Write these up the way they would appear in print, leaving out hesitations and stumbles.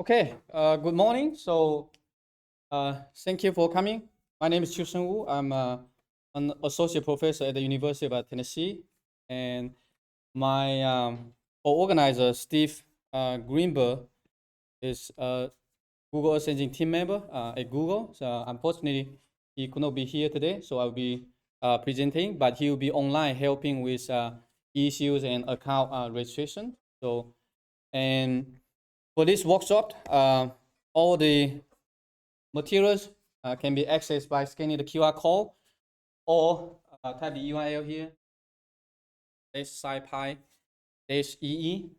Okay, good morning. Thank you for coming. My name is Chu Wu. I'm an associate professor at the University of Tennessee, and my co-organizer, Steve Greenberg, is a Google Earth Engine team member at Google. So unfortunately, he could not be here today, so I'll be presenting, but he will be online helping with issues and account registration. And for this workshop, all the materials can be accessed by scanning the QR code or type the URL here, SciPy -EE.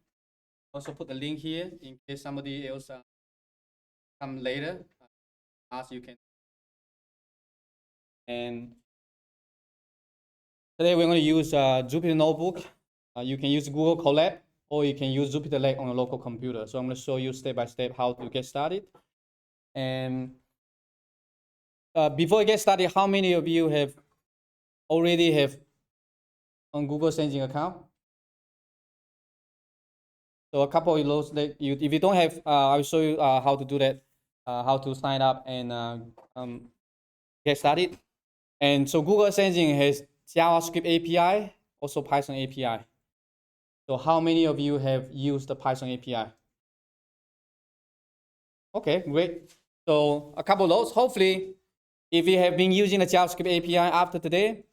Also put the link here in case somebody else come later. As you can. And today we're going to use Jupyter Notebook. You can use Google Colab or you can use Jupyter Lake on a local computer. So I'm going to show you step by step how to get started. And before I get started, how many of you have already have on Google Earth Engine account? So a couple of those that if you don't have, I'll show you how to do that, how to sign up and get started. And so Google Earth Engine has JavaScript API, also Python API. So how many of you have used the Python API? Okay, great. So a couple of those. Hopefully, if you have been using the JavaScript API after today,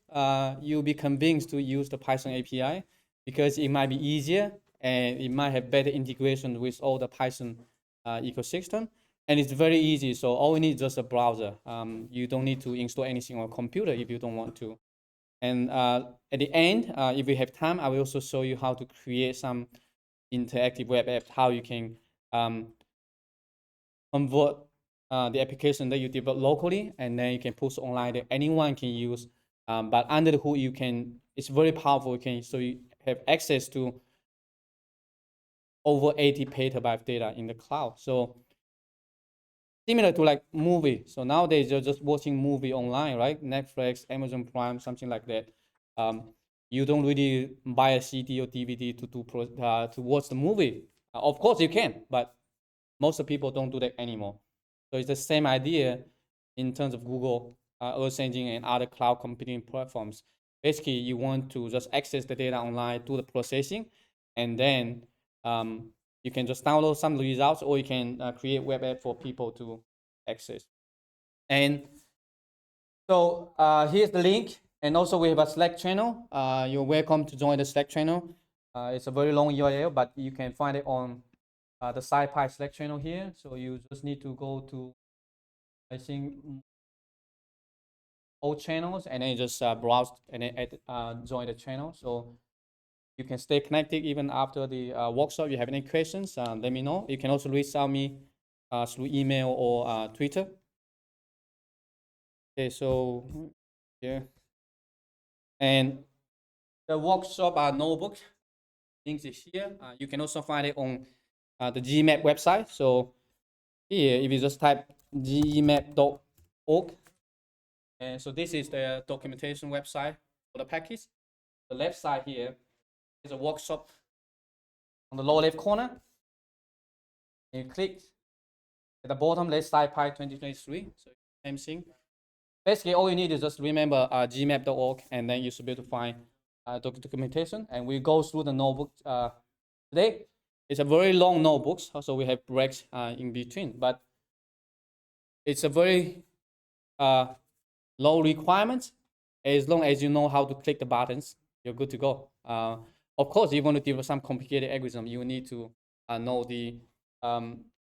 you'll be convinced to use the Python API because it might be easier and it might have better integration with all the Python ecosystem. And it's very easy. So all you need is just a browser. You don't need to install anything on a computer if you don't want to. And at the end, if we have time, I will also show you how to create some interactive web apps, how you can convert the application that you develop locally, and then you can post online that anyone can use. But under the hood, it's very powerful. So you have access to over 80 petabyte of data in the cloud. So similar to like movie. So nowadays you're just watching movie online, right? Netflix, Amazon Prime, something like that. You don't really buy a CD or DVD to watch the movie. Of course you can, but most of people don't do that anymore. So it's the same idea in terms of Google Earth Engine and other cloud computing platforms. Basically, you want to just access the data online, do the processing, and then you can just download some results, or you can create web app for people to access. And so here's the link. And also we have a Slack channel. You're welcome to join the Slack channel. It's a very long URL, but you can find it on the SciPy Slack channel here. So you just need to go to, I think, all channels, and then just browse and then join the channel. So you can stay connected even after the workshop. If you have any questions, let me know. You can also reach out me through email or Twitter. Okay, so yeah. And the workshop notebook links is here. You can also find it on the Geemap website. So here, if you just type geemap.org, and so this is the documentation website for the package. The left side here is a workshop on the lower left corner. And you click at the bottom, let's SciPy 2023. So same thing. Basically, all you need is just remember geemap.org, and then you should be able to find documentation. And we go through the notebook today. It's a very long notebook, so we have breaks in between. But it's a very low requirement. As long as you know how to click the buttons, you're good to go. Of course, if you want to develop some complicated algorithm, you need to know the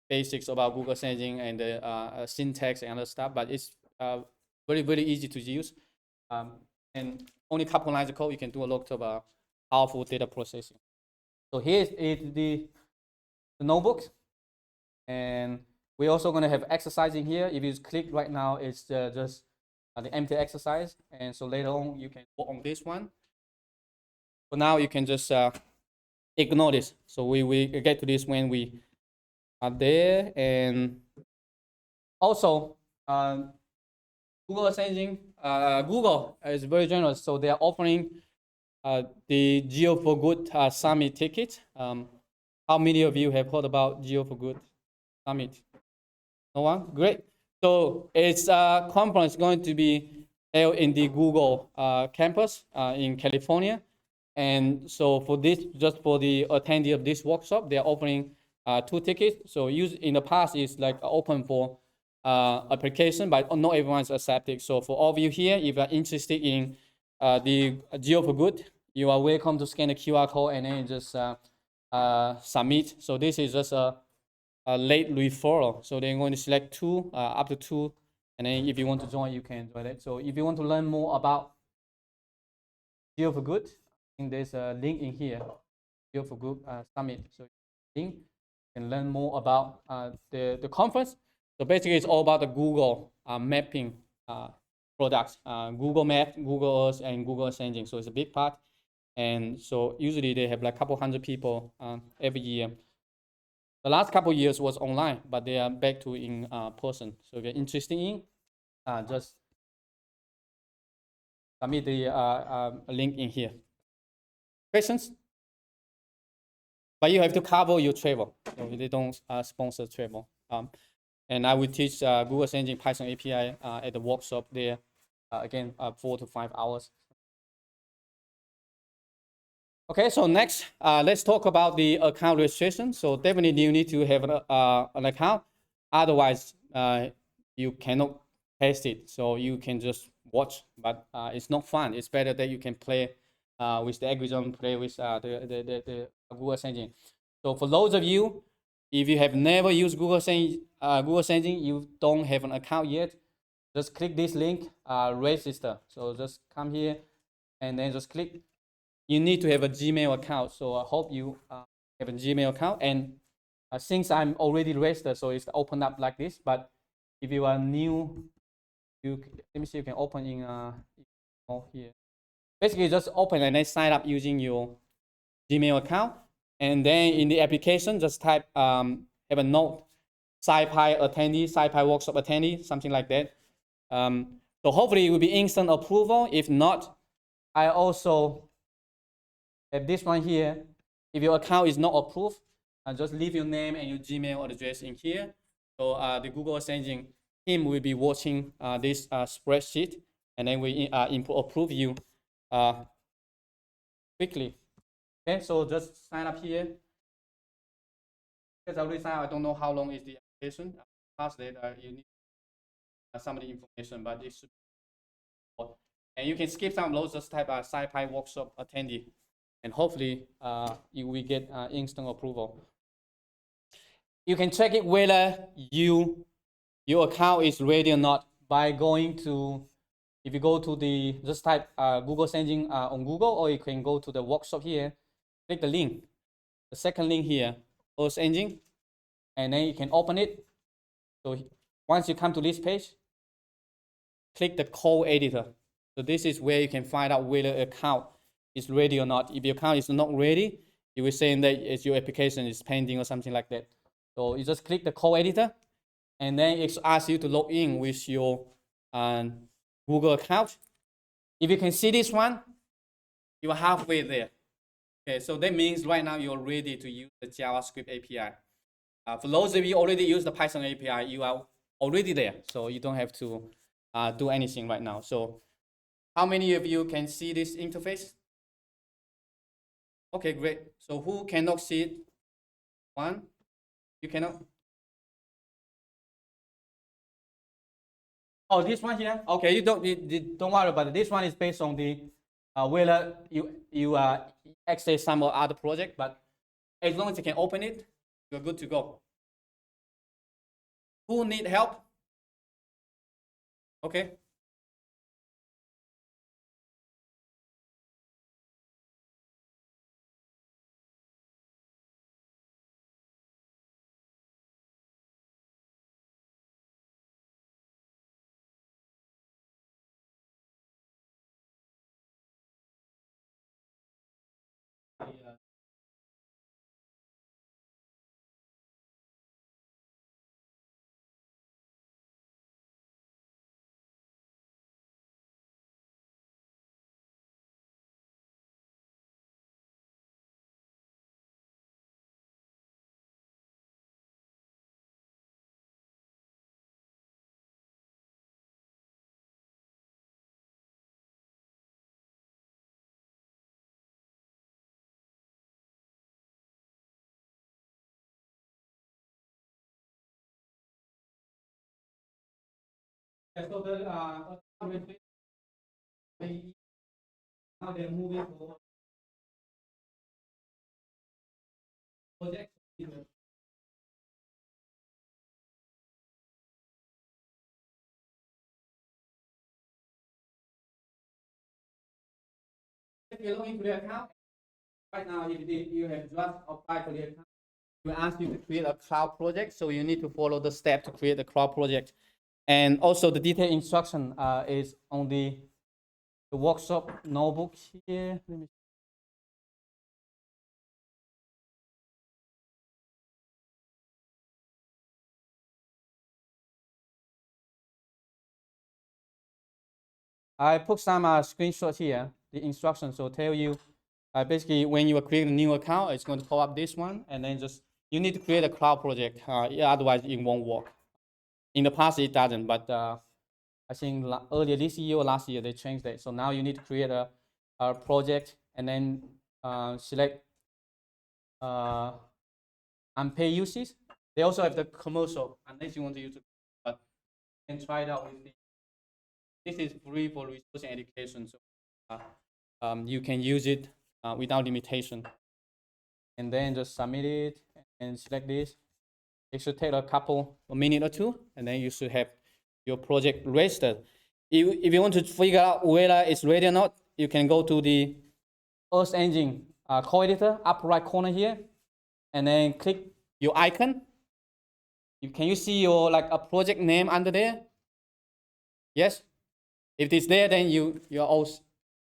basics about Google Earth Engine and the syntax and other stuff. But it's very, very easy to use. And only a couple lines of code, you can do a lot of powerful data processing. So here's the notebook. And we're also going to have exercise in here. If you click right now, it's just the empty exercise. And so later on, you can work on this one. For now, you can just ignore this. So we get to this when we are there. And also, Google Earth Engine, Google is very generous. So they are offering the Geo for Good Summit ticket. How many of you have heard about Geo for Good? Summit. No one? Great. So it's conference going to be held in the Google campus in California. And so for this, just for the attendee of this workshop, they're offering 2 tickets. So in the past, it's like open for application, but not everyone's accepted. So for all of you here, if you're interested in the Geo for Good, you are welcome to scan the QR code and then just submit. So this is just a late referral. So they're going to select 2, up to 2. And then if you want to join, you can join it. So if you want to learn more about Geo for Good, there's a link in here, Geo for Good Summit. So link, you can learn more about the conference. So basically, it's all about the Google mapping products, Google Map, Google Earth, and Google Earth Engine. So it's a big part. And so usually they have like a couple hundred people every year. The last couple of years was online, but they are back to in person. So if you're interested in, just submit the link in here. Questions? But you have to cover your travel. So they don't sponsor travel. And I will teach Google Engine Python API at the workshop there. Again, 4 to 5 hours. Okay, so next, let's talk about the account registration. So definitely you need to have an account. Otherwise, you cannot test it. So you can just watch, but it's not fun. It's better that you can play with the algorithm, play with the Google Engine. So for those of you, if you have never used Google Engine, you don't have an account yet, just click this link, register. So just come here and then just click. You need to have a Gmail account. So I hope you have a Gmail account. And since I'm already registered, so it's opened up like this. But if you are new, let me see, you can open in here. Basically, just open and then sign up using your Gmail account. And then in the application, just type, have a note, SciPy attendee, SciPy workshop attendee, something like that. So hopefully it will be instant approval. If not, I also have this one here. If your account is not approved, just leave your name and your Gmail address in here. So the Google Engine team will be watching this spreadsheet, and then we approve you quickly. Okay, so just sign up here. Because I already signed up, I don't know how long is the application. Past that, you need some of the information, but it should be. And you can skip some of those, just type SciPy workshop attendee, and hopefully you will get instant approval. You can check it whether your account is ready or not by going to, if you go to the, just type Google Engine on Google, or you can go to the workshop here, click the link, the second link here, Earth Engine, and then you can open it. So once you come to this page, click the code editor. So this is where you can find out whether an account is ready or not. If your account is not ready, it will say that your application is pending or something like that. So you just click the code editor, and then it asks you to log in with your Google account. If you can see this one, you are halfway there. Okay, so that means right now you're ready to use the JavaScript API. For those of you already use the Python API, you are already there, so you don't have to do anything right now. So how many of you can see this interface? Okay, great. So who cannot see it? One, you cannot? Oh, this one here. Okay, you don't worry about it. This one is based on the whether you access some or other project, but as long as you can open it, you're good to go. Who need help? Okay. Yeah, so the now they're moving for project. If you log into the account, right now if you have just applied for the account, we ask you to create a cloud project. So you need to follow the step to create a cloud project. And also the detailed instruction is on the workshop notebook here. Let me. I put some screenshots here, the instructions. So tell you basically when you are creating a new account, it's going to pull up this one, and then just you need to create a cloud project. Yeah, otherwise it won't work. In the past it doesn't, but I think earlier this year or last year they changed that. So now you need to create a project and then select unpaid uses. They also have the commercial unless you want to use it, but you can try it out with the. This is free for research and education, so you can use it without limitation. And then just submit it and select this. It should take a minute or two, and then you should have your project registered. If you want to figure out whether it's ready or not, you can go to the Earth Engine code editor, upper right corner here, and then click your icon. Can you see your like a project name under there? Yes. If it's there, then you're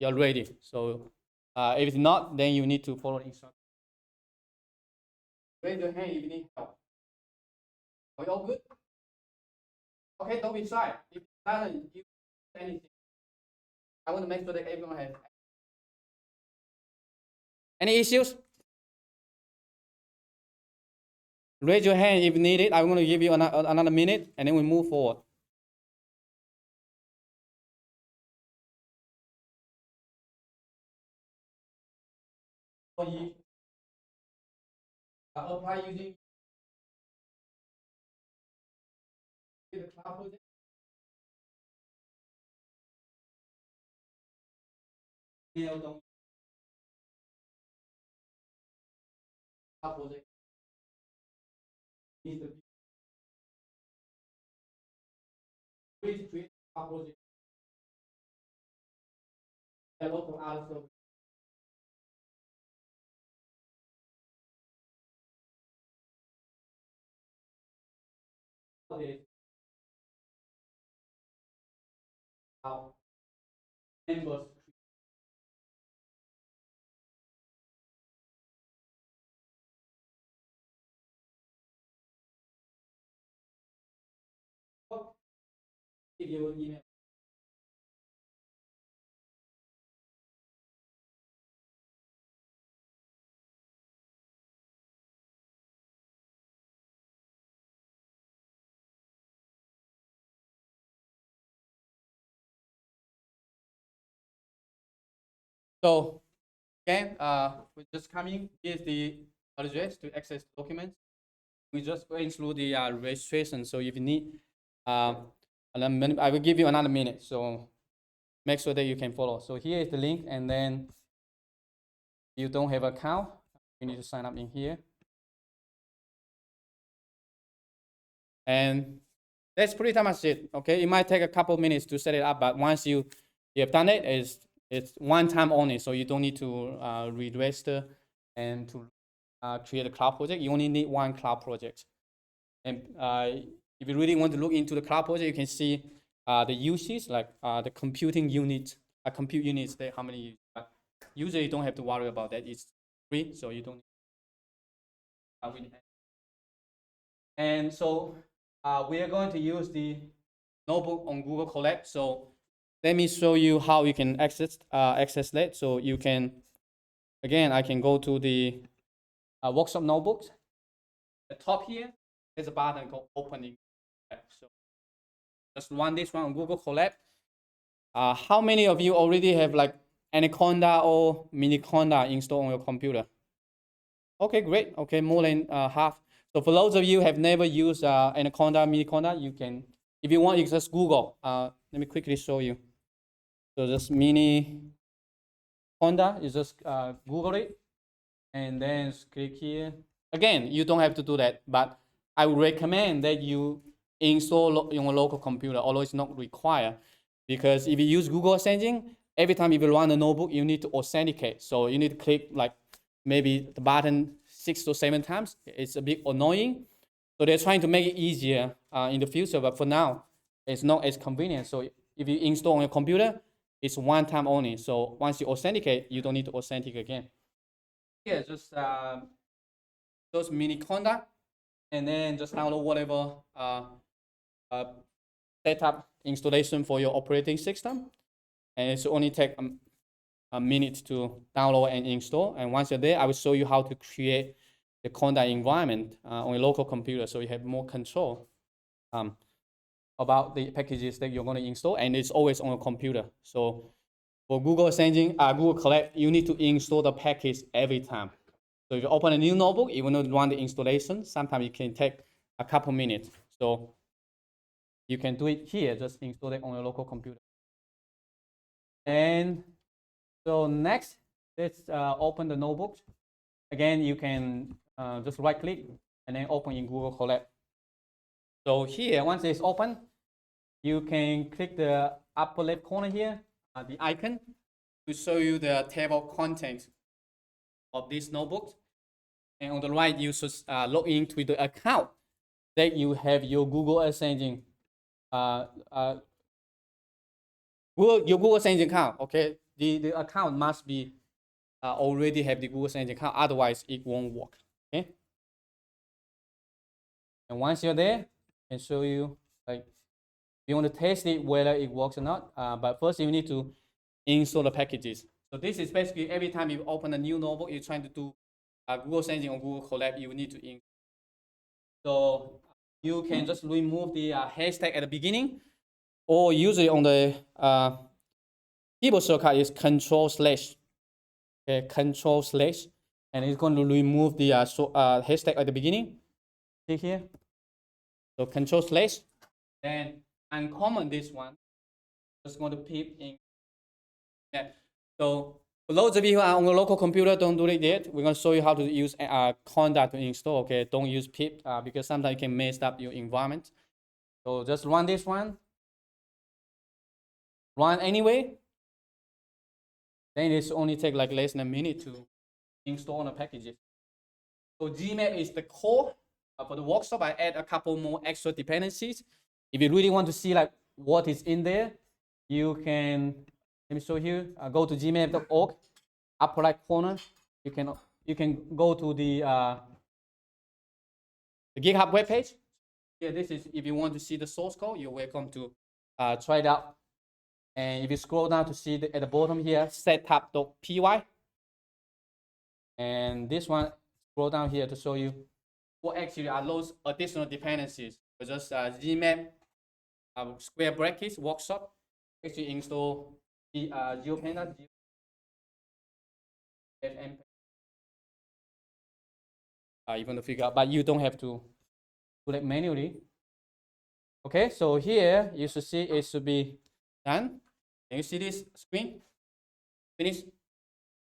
ready. So if it's not, then you need to follow the instructions. Raise your hand if you need help. Are you all good? Okay, don't be shy. If it doesn't use anything, I want to make sure that everyone has. Any issues? Raise your hand if needed. I'm going to give you another minute, and then we move forward. Apply using the cloud project. Cloud project. Need to create cloud project. A lot of other stuff. Members. Give you an email. So again, we're just coming. Here's the address to access documents. We just going through the registration. So if you need, I will give you another minute. So make sure that you can follow. So here is the link, and then if you don't have an account, you need to sign up in here. And that's pretty much it. Okay, it might take a couple minutes to set it up, but once you have done it, it's one time only, so you don't need to re-register and to create a cloud project. You only need one cloud project. And if you really want to look into the cloud project, you can see the uses, like the computing unit, compute units, how many. Usually you don't have to worry about that. It's free, so you don't. And so we are going to use the notebook on Google Colab. So let me show you how you can access that. So you can, again, I can go to the workshop notebooks. At the top here, there's a button called opening. So just run this one on Google Colab. How many of you already have like Anaconda or Miniconda installed on your computer? Okay, great. Okay, more than half. So for those of you who have never used Anaconda, Miniconda, you can if you want, you just Google. Let me quickly show you. So this mini Honda, you just Google it, and then click here. Again, you don't have to do that, but I would recommend that you install on your local computer, although it's not required. Because if you use Google Search Engine, every time you run a notebook, you need to authenticate. So you need to click like maybe the button 6 to 7 times. It's a bit annoying. So they're trying to make it easier in the future, but for now, it's not as convenient. So if you install on your computer, it's one time only. So once you authenticate, you don't need to authenticate again. Yeah, just those mini conda, and then just download whatever setup installation for your operating system. And it's only take a minute to download and install. And once you're there, I will show you how to create the conda environment on your local computer, so you have more control about the packages that you're going to install, and it's always on your computer. So for Google Engine, Google Collect, you need to install the package every time. So if you open a new notebook, you want to run the installation, sometimes it can take a couple minutes. So you can do it here, just install it on your local computer. And so next, let's open the notebook. Again, you can just right click and then open in Google Collect. So here, once it's open, you can click the upper left corner here, the icon, to show you the table of contents of this notebook. And on the right, you should log into the account that you have your Google Search Engine, your Google Search Engine account. Okay, the account must be already have the Google Search Engine account, otherwise it won't work. Okay. And once you're there, I can show you like you want to test it whether it works or not. But first you need to install the packages. So this is basically every time you open a new notebook, you're trying to do Google Search Engine or Google Colab, you need to install. So you can just remove the hashtag at the beginning, or usually on the keyboard shortcut is Control/. Okay, Control/, and it's going to remove the hashtag at the beginning. See here. So Control/, then uncomment this one. Just going to pip in. Yeah. So for those of you who are on a local computer, don't do it yet. We're going to show you how to use conda to install. Okay, don't use pip because sometimes you can mess up your environment. So just run this one. Run anyway. Then it's only take like less than a minute to install the packages. So Geemap is the core. For the workshop, I add a couple more extra dependencies. If you really want to see like what is in there, you can, let me show you, go to geemap.org, upper right corner. You can go to the GitHub webpage. Yeah, this is, if you want to see the source code, you're welcome to try it out. And if you scroll down to see at the bottom here, setup.py. And this one, scroll down here to show you what actually are those additional dependencies. So just Geemap, square brackets, workshop, actually install the GeoPanda, you want to figure out, but you don't have to do that manually. Okay, so here you should see it should be done. Can you see this screen? Finish.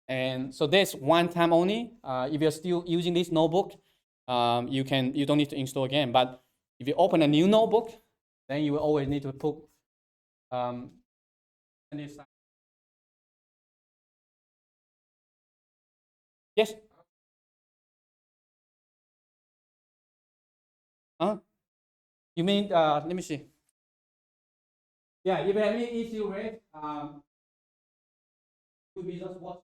And so that's one time only. If you're still using this notebook, you don't need to install again. But if you open a new notebook, then you will always need to put this. Yes. You mean let me see. Yeah, if you have any issue with could be just watch.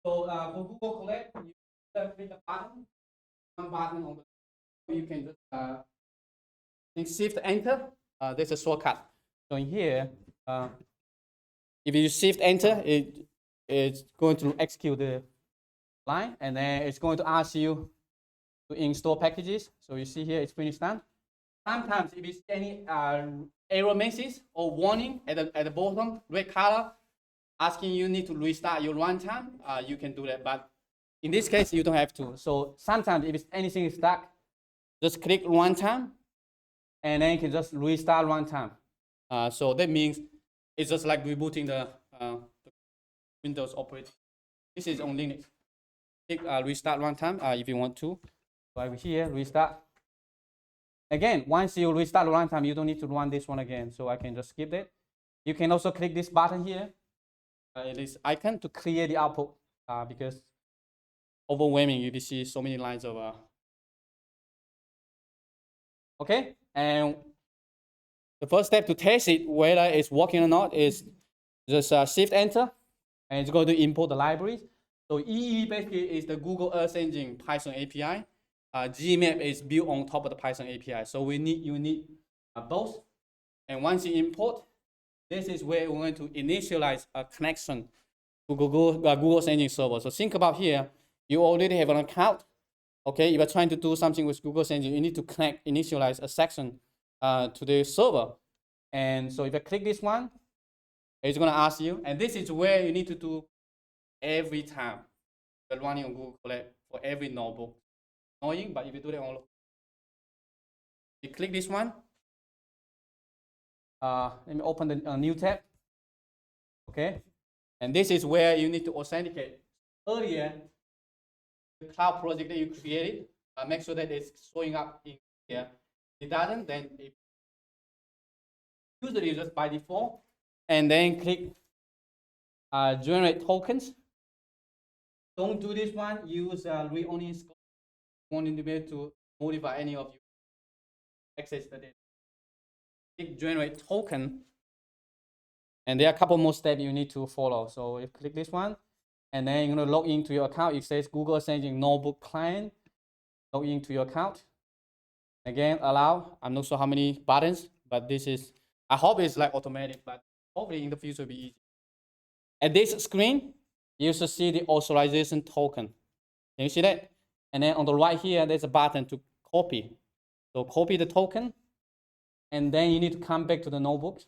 So for Google Collect, you just click a button, one button on the, you can just shift enter. There's a shortcut. So in here, if you shift enter, it's going to execute the line, and then it's going to ask you to install packages. So you see here, it's finished done. Sometimes if it's any error message or warning at the bottom, red color, asking you need to restart your runtime, you can do that. But in this case, you don't have to. So sometimes if it's anything is stuck, just click runtime, and then you can just restart runtime. So that means it's just like rebooting the Windows operating. This is on Linux. Click restart runtime if you want to. Right here, restart. Again, once you restart runtime, you don't need to run this one again. So I can just skip it. You can also click this button here, this icon, to clear the output because overwhelming. You see so many lines of. Okay, and the first step to test it whether it's working or not is just shift enter, and it's going to import the libraries. So EE basically is the Google Earth Engine Python API. Geemap is built on top of the Python API. So you need both. And once you import, this is where we're going to initialize a connection to Google's Engine server. So think about here, you already have an account. Okay, if you're trying to do something with Google's Engine, you need to initialize a section to the server. And so if I click this one, it's going to ask you, and this is where you need to do every time you're running on Google Collect for every notebook. Annoying, but if you do that on, you click this one. Let me open the new tab. Okay, and this is where you need to authenticate. Earlier, the cloud project that you created, make sure that it's showing up in here. If it doesn't, then usually just by default, and then click generate tokens. Don't do this one. Use read-only scope. You want to be able to modify any of you access the data. Click generate token, and there are a couple more steps you need to follow. So you click this one, and then you're going to log into your account. It says Google Engine Notebook Client. Log into your account. Again, allow. I'm not sure how many buttons, but this is, I hope it's like automatic, but hopefully in the future it'll be easy. At this screen, you should see the authorization token. Can you see that? And then on the right here, there's a button to copy. So copy the token, and then you need to come back to the notebook.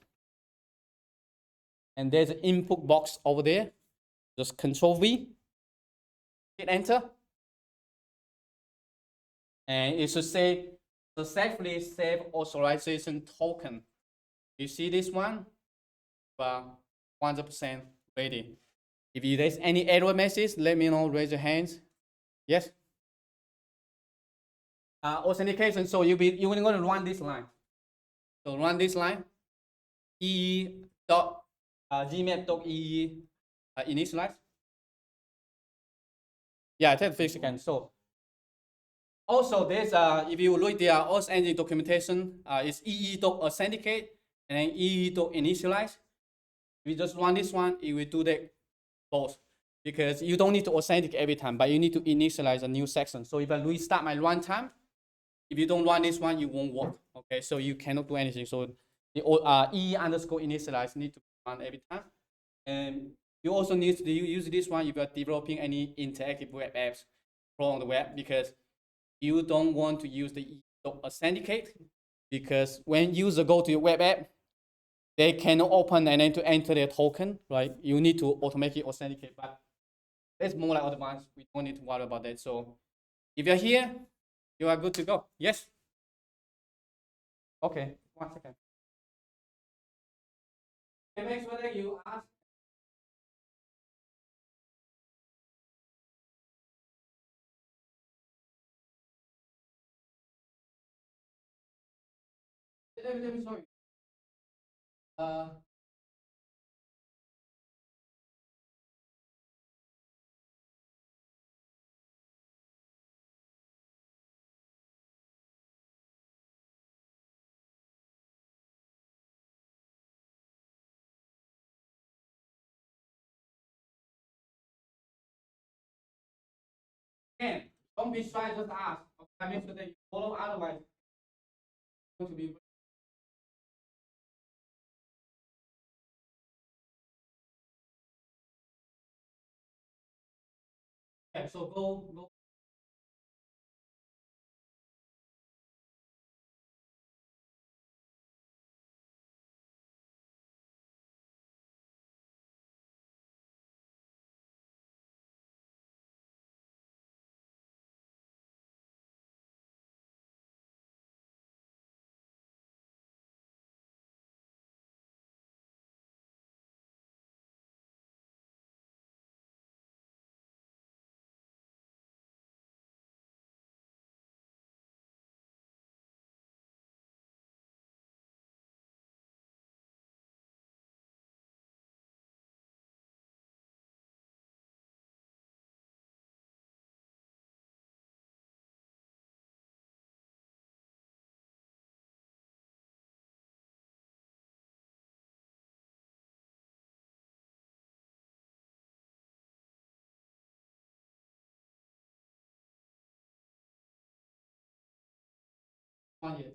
And there's an input box over there. Just Control V, hit enter. And it should say successfully save authorization token. You see this one? 100% ready. If there's any error message, let me know, raise your hands. Yes? Authentication, so you're going to run this line. So run this line, Geemap.ee initialize. Yeah, it takes 5 seconds. So also there's if you look at the Auth Engine documentation, it's ee.authenticate and then ee.initialize. If you just run this one, it will do that both, because you don't need to authenticate every time, but you need to initialize a new section. So if I restart my runtime, if you don't run this one, it won't work. Okay, so you cannot do anything. So the e_initialize need to run every time. And you also need to use this one if you are developing any interactive web apps from the web, because you don't want to use the authenticate, because when user go to your web app, they cannot open and then to enter their token, right? You need to automatically authenticate, but that's more like advanced. We don't need to worry about that. So if you're here, you are good to go. Yes? Okay, 1 second. Okay, make sure that you ask. Let me show you. Again, don't be shy, just ask. I make sure that you follow, otherwise it's going to be. Okay, so go. On here.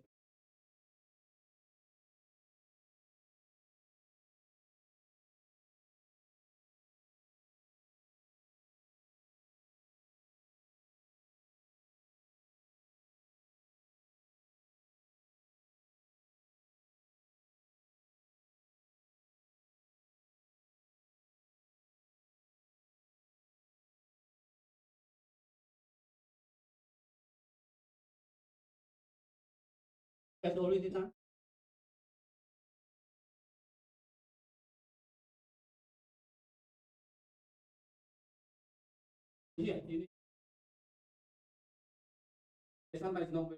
That's already done. Yeah, you need, sometimes no.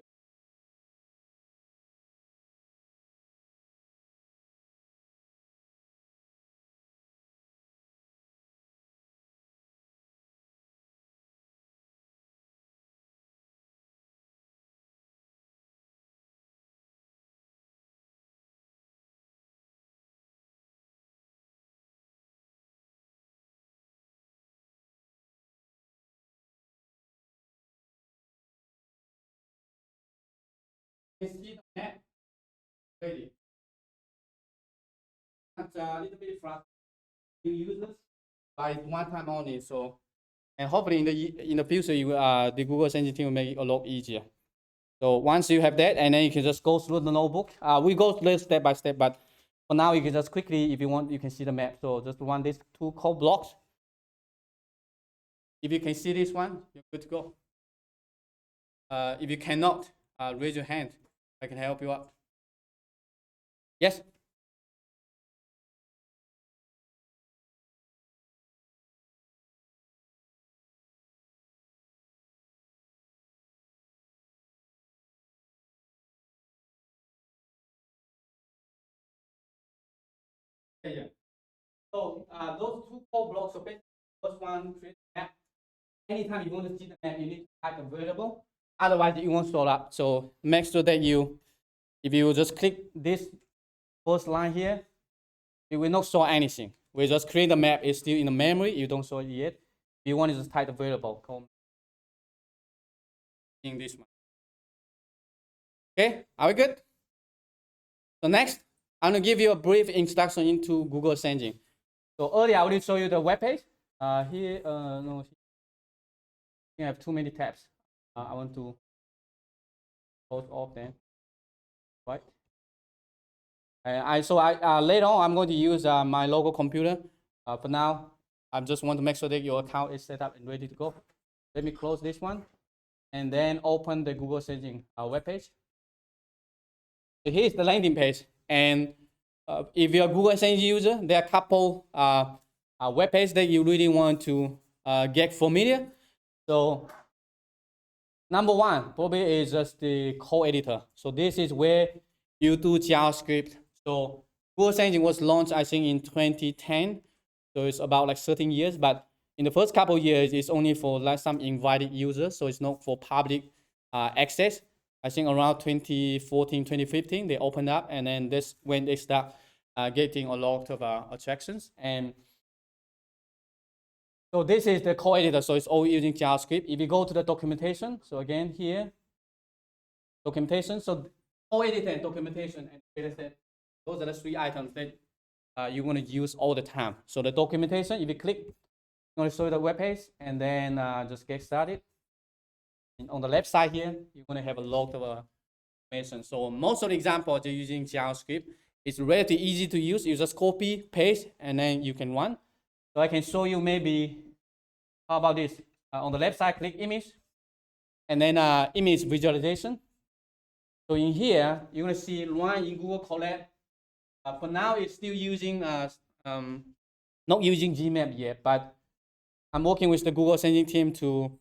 You see the map ready. That's a little bit frustrating users, but it's one time only. So, and hopefully in the future, the Google Engine team will make it a lot easier. So once you have that, and then you can just go through the notebook. We go through step by step, but for now, you can just quickly, if you want, you can see the map. So just run these two code blocks. If you can see this one, you're good to go. If you cannot, raise your hand. I can help you out. Yes? Yeah. So those two code blocks, so basically, first one, create a map. Anytime you want to see the map, you need to type a variable. Otherwise, it won't show up. So make sure that if you just click this first line here, it will not show anything. We just create the map. It's still in the memory. You don't show it yet. If you want to just type the variable in this one. Okay, are we good? So next, I'm gonna give you a brief introduction into Google Engine. So earlier I already showed you the web page. Here, no, you have too many tabs. I want to close off them, right? Later on I'm going to use my local computer. For now, I just want to make sure that your account is set up and ready to go. Let me close this one, and then open the Google Engine web page. So here's the landing page, and if you're a Google Engine user, there are a couple web pages that you really want to get familiar. So number one probably is just the code editor. So this is where you do JavaScript. So Google Engine was launched, I think, in 2010. So it's about like 13 years. But in the first couple of years, it's only for like some invited users. So it's not for public access. I think around 2014, 2015, they opened up. And then this when they start getting a lot of attractions. And So this is the code editor, so it's all using JavaScript. If you go to the documentation, so again here, documentation. So code editor and documentation and dataset, those are the three items that you want to use all the time. So the documentation, if you click, it's going to show you the web page, and then just get started. And on the left side here, you're going to have a lot of information. So most of the examples are using JavaScript. It's relatively easy to use. You just copy, paste, and then you can run. So I can show you maybe, how about this? On the left side, click image, and then image visualization. So in here, you're going to see run in Google Colab. For now, it's still using, not using Geemap yet, but I'm working with the Google Sensing team to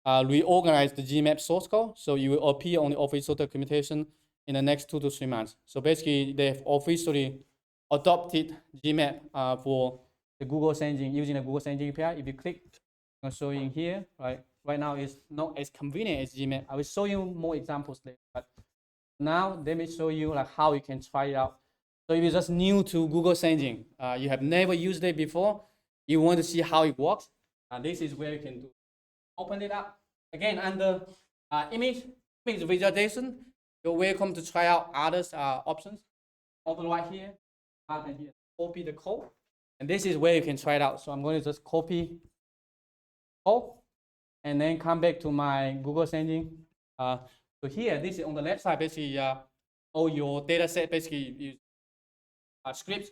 reorganize the Geemap source code. So you will appear on the official documentation in the next 2 to 3 months. So basically, they've officially adopted Geemap for the Google Sensing, using the Google Sensing API. If you click, I'm showing here, right? Right now, it's not as convenient as Geemap. I will show you more examples later. But now, let me show you like how you can try it out. So if you're just new to Google Sensing, you have never used it before, you want to see how it works, this is where you can do. Open it up. Again, under image visualization, you're welcome to try out other options. Over right here, button here, copy the code. And this is where you can try it out. So I'm going to just copy code and then come back to my Google Sensing. So here, this is on the left side, basically, all your data set basically is scripts.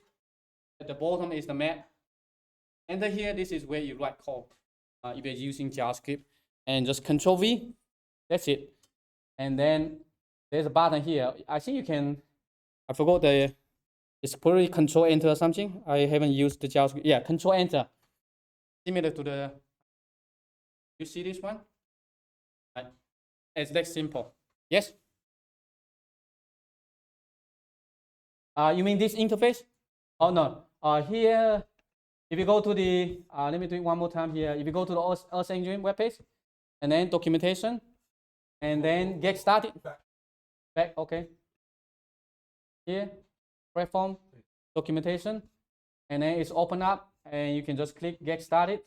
At the bottom is the map. Enter here, this is where you write code if you're using JavaScript. And just Control V, that's it. And then there's a button here. I think you can, I forgot it's probably Control Enter or something. I haven't used the JavaScript. Yeah, Control Enter. Similar to the, you see this one? Right. It's that simple. Yes? You mean this interface? Oh, no. Here, if you go to the, let me do it one more time here. If you go to the Earth Engine webpage, and then documentation, and then get started. Back, okay. Here, platform, documentation, and then it's open up, and you can just click get started.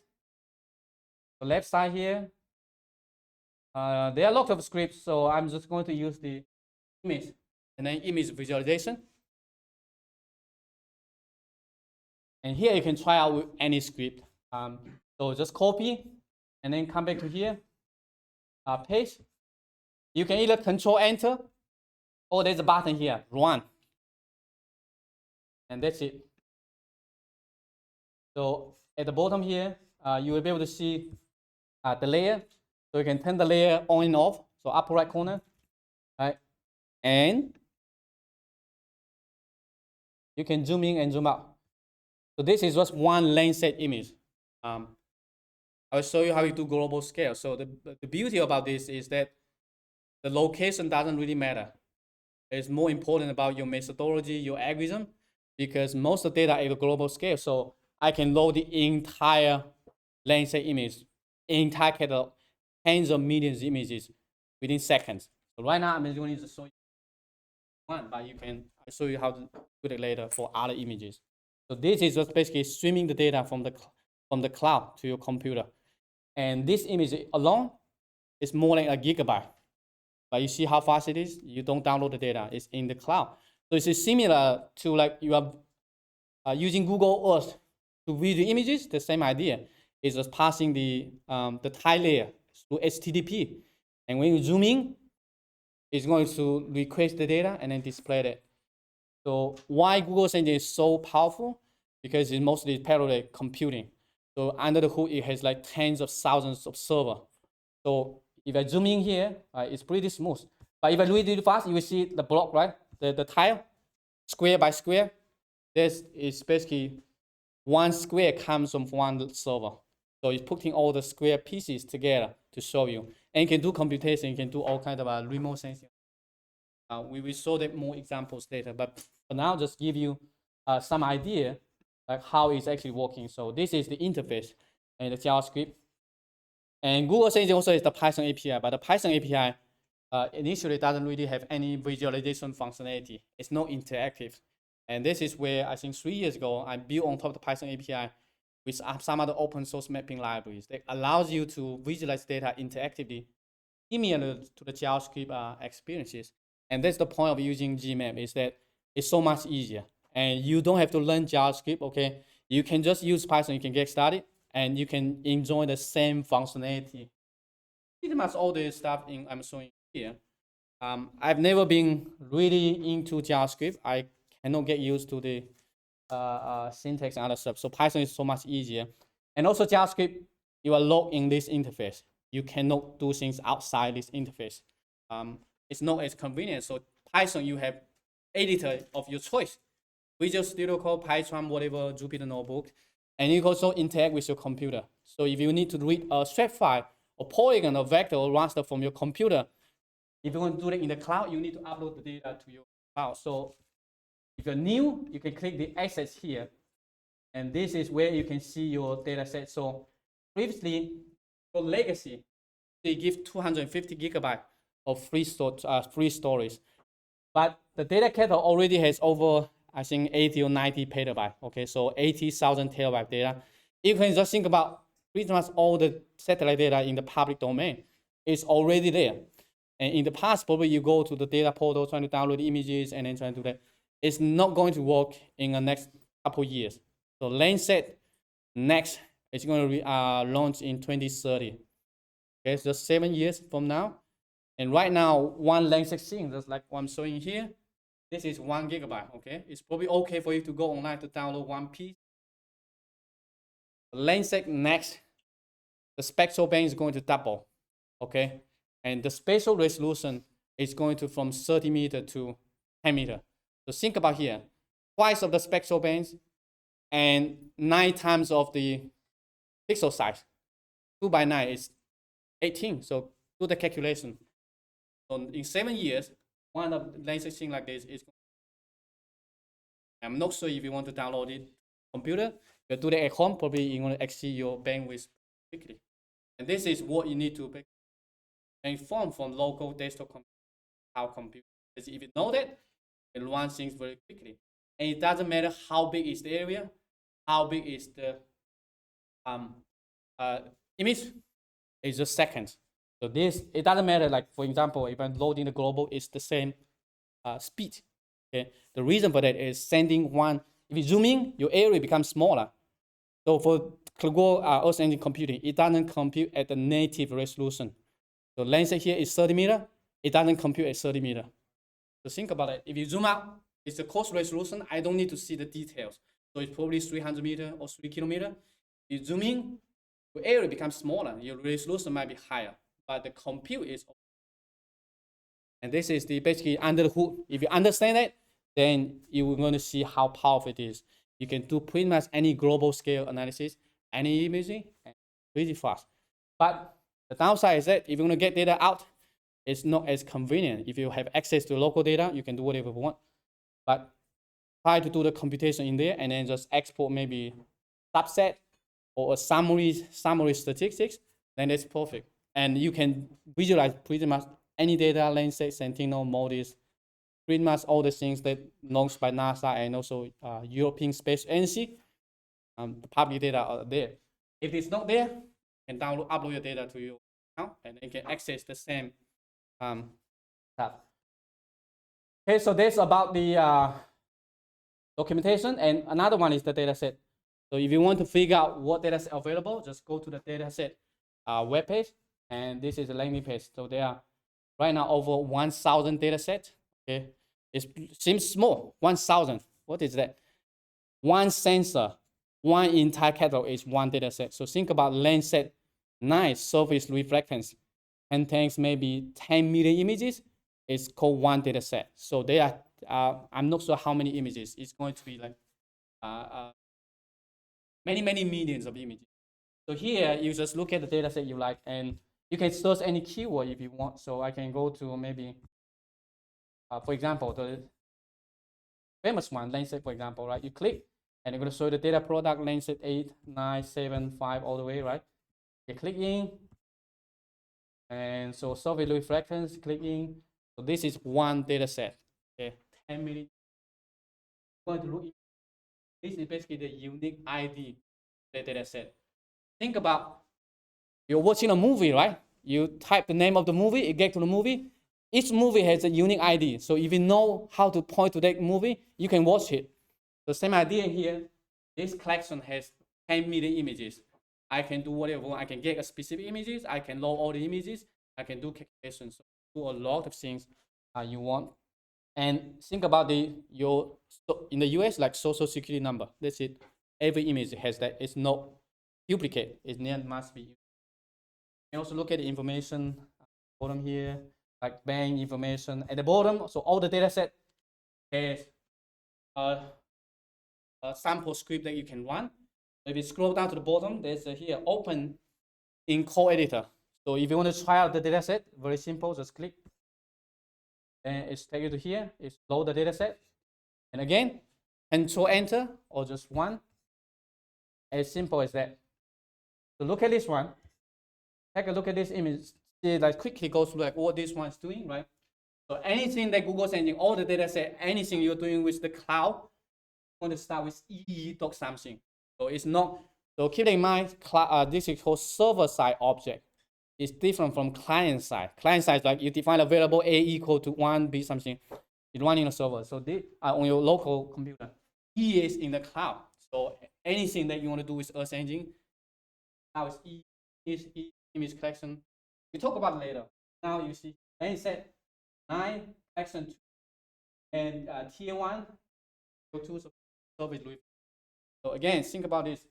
The left side here, there are a lot of scripts, so I'm just going to use the image, and then image visualization. And here you can try out with any script. So just copy, and then come back to here, paste. You can either Control Enter, or there's a button here, Run. And that's it. So at the bottom here, you will be able to see the layer. So you can turn the layer on and off. So upper right corner, right? And you can zoom in and zoom out. So this is just one lane set image. I'll show you how you do global scale. So the beauty about this is that the location doesn't really matter. It's more important about your methodology, your algorithm, because most of the data is a global scale. So I can load the entire lane set image, entire catalog, tens of millions of images within seconds. So right now I'm just going to show you one, but I'll show you how to do it later for other images. So this is just basically streaming the data from the cloud to your computer. And this image alone is more than a gigabyte. But you see how fast it is? You don't download the data, it's in the cloud. So it's similar to like you are using Google Earth to view the images, the same idea. It's just passing the tile layer through HTTP. And when you zoom in, it's going to request the data and then display it. So why Google Sensing is so powerful? Because it's mostly parallel computing. So under the hood, it has like tens of thousands of servers. So if I zoom in here, it's pretty smooth. But if I do it really fast, you will see the block, right? The tile, square by square. This is basically one square comes from one server. So it's putting all the square pieces together to show you. And you can do computation, you can do all kinds of remote sensing. We will show them more examples later, but for now, just give you some idea like how it's actually working. So this is the interface and the JavaScript. And Google Sensing also is the Python API, but the Python API initially doesn't really have any visualization functionality. It's not interactive. And this is where I think 3 years ago, I built on top of the Python API with some other open source mapping libraries that allows you to visualize data interactively, similar to the JavaScript experiences. And that's the point of using Geemap, is that it's so much easier. And you don't have to learn JavaScript, okay? You can just use Python, you can get started, and you can enjoy the same functionality. Pretty much all the stuff I'm showing here. I've never been really into JavaScript. I cannot get used to the syntax and other stuff. So Python is so much easier. And also JavaScript, you are locked in this interface. You cannot do things outside this interface. It's not as convenient. So Python, you have editor of your choice. Visual Studio Code, Python, whatever, Jupyter Notebook. And you can also interact with your computer. So if you need to read a strat file, or polygon, or vector, or raster from your computer, if you want to do it in the cloud, you need to upload the data to your cloud. So if you're new, you can click the access here. And this is where you can see your data set. So previously, for legacy, they give 250 gigabytes of free storage. But the data catalog already has over, I think, 80 or 90 petabytes. Okay, so 80,000 terabyte data. You can just think about pretty much all the satellite data in the public domain is already there. And in the past, probably you go to the data portal trying to download images and then trying to do that. It's not going to work in the next couple years. So Landsat next is going to launch in 2030. Okay, so just 7 years from now. And right now, one Landsat scene, just like what I'm showing here, this is 1 gigabyte. Okay, it's probably okay for you to go online to download one piece. Landsat next, the spectral band is going to double. Okay, and the spatial resolution is going to from 30 meter to 10 meter. So think about here, twice of the spectral bands and 9 times of the pixel size. 2 by 9 is 18. So do the calculation. So in 7 years, one of the Landsat thing like this is. I'm not sure if you want to download it computer. You do that at home, probably you're going to exceed your bandwidth quickly. And this is what you need to inform from local desktop cloud computer. Because if you know that, it runs things very quickly. And it doesn't matter how big is the area, how big is the image, it's just seconds. So this, it doesn't matter, like for example, if I'm loading the global, it's the same speed. Okay. The reason for that is sending one, if you zoom in, your area becomes smaller. So for Google Earth Engine computing, it doesn't compute at the native resolution. So Landsat here is 30 meter, it doesn't compute at 30 meter. So think about it. If you zoom out, it's the coarse resolution. I don't need to see the details. So it's probably 300 meter or 3 kilometer. You zoom in, your area becomes smaller. Your resolution might be higher, but the compute is. And this is the basically under the hood. If you understand it, then you're going to see how powerful it is. You can do pretty much any global scale analysis, any imaging, pretty fast. But the downside is that if you're going to get data out, it's not as convenient. If you have access to local data, you can do whatever you want. But try to do the computation in there and then just export maybe subset or a summary statistics, then it's perfect. And you can visualize pretty much any data, Landsat, Sentinel, MODIS, pretty much all the things that launched by NASA and also European Space Agency. The public data are there. If it's not there, you can upload your data to your account and you can access the same stuff. Okay, so that's about the documentation, and another one is the dataset. So if you want to figure out what dataset available, just go to the dataset webpage, and this is a landing page. So there are right now over 1,000 datasets. Okay, it seems small. 1,000. What is that? One sensor, one entire catalog is one dataset. So think about Landsat 9 surface reflectance contains maybe 10 million images. It's called one dataset. So they are. I'm not sure how many images. It's going to be like many millions of images. So here you just look at the dataset you like, and you can search any keyword if you want. So I can go to maybe, for example, the famous one, Landsat, for example, right? You click, and it's going to show the data product Landsat 8, 9, 7, 5, all the way, right? You click in, and so survey reflectance, click in. So this is one dataset. Okay, 10 million. Going to look. This is basically the unique ID the data set. Think about you're watching a movie, right? You type the name of the movie, you get to the movie. Each movie has a unique ID. So if you know how to point to that movie, you can watch it. The same idea here. This collection has 10 million images. I can do whatever. I can get a specific images. I can load all the images. I can do calculations, do a lot of things you want. And think about your in the US, like social security number. That's it. Every image has that. It's not duplicate. It must be. You can also look at the information bottom here, like bank information at the bottom. So all the data set has a sample script that you can run. If you scroll down to the bottom, there's here open in code editor. So if you want to try out the data set, very simple, just click. And it's take you to here. It's load the data set. And again, Control Enter or just one. As simple as that. So look at this one. Take a look at this image. See, like quickly go through like what this one is doing, right? So anything that Google sending, all the data set, anything you're doing with the cloud, you want to start with doc something. So it's not. So keep in mind, this is called server-side object. It's different from client-side. Client-side is like you define a variable A equal to 1, B something. It's running a server. So this on your local computer. E is in the cloud. So anything that you want to do with Earth Engine, now it's E is image collection. We talk about it later. Now you see NSET 9 collection 2 and tier 1 2 service. So again, think about this.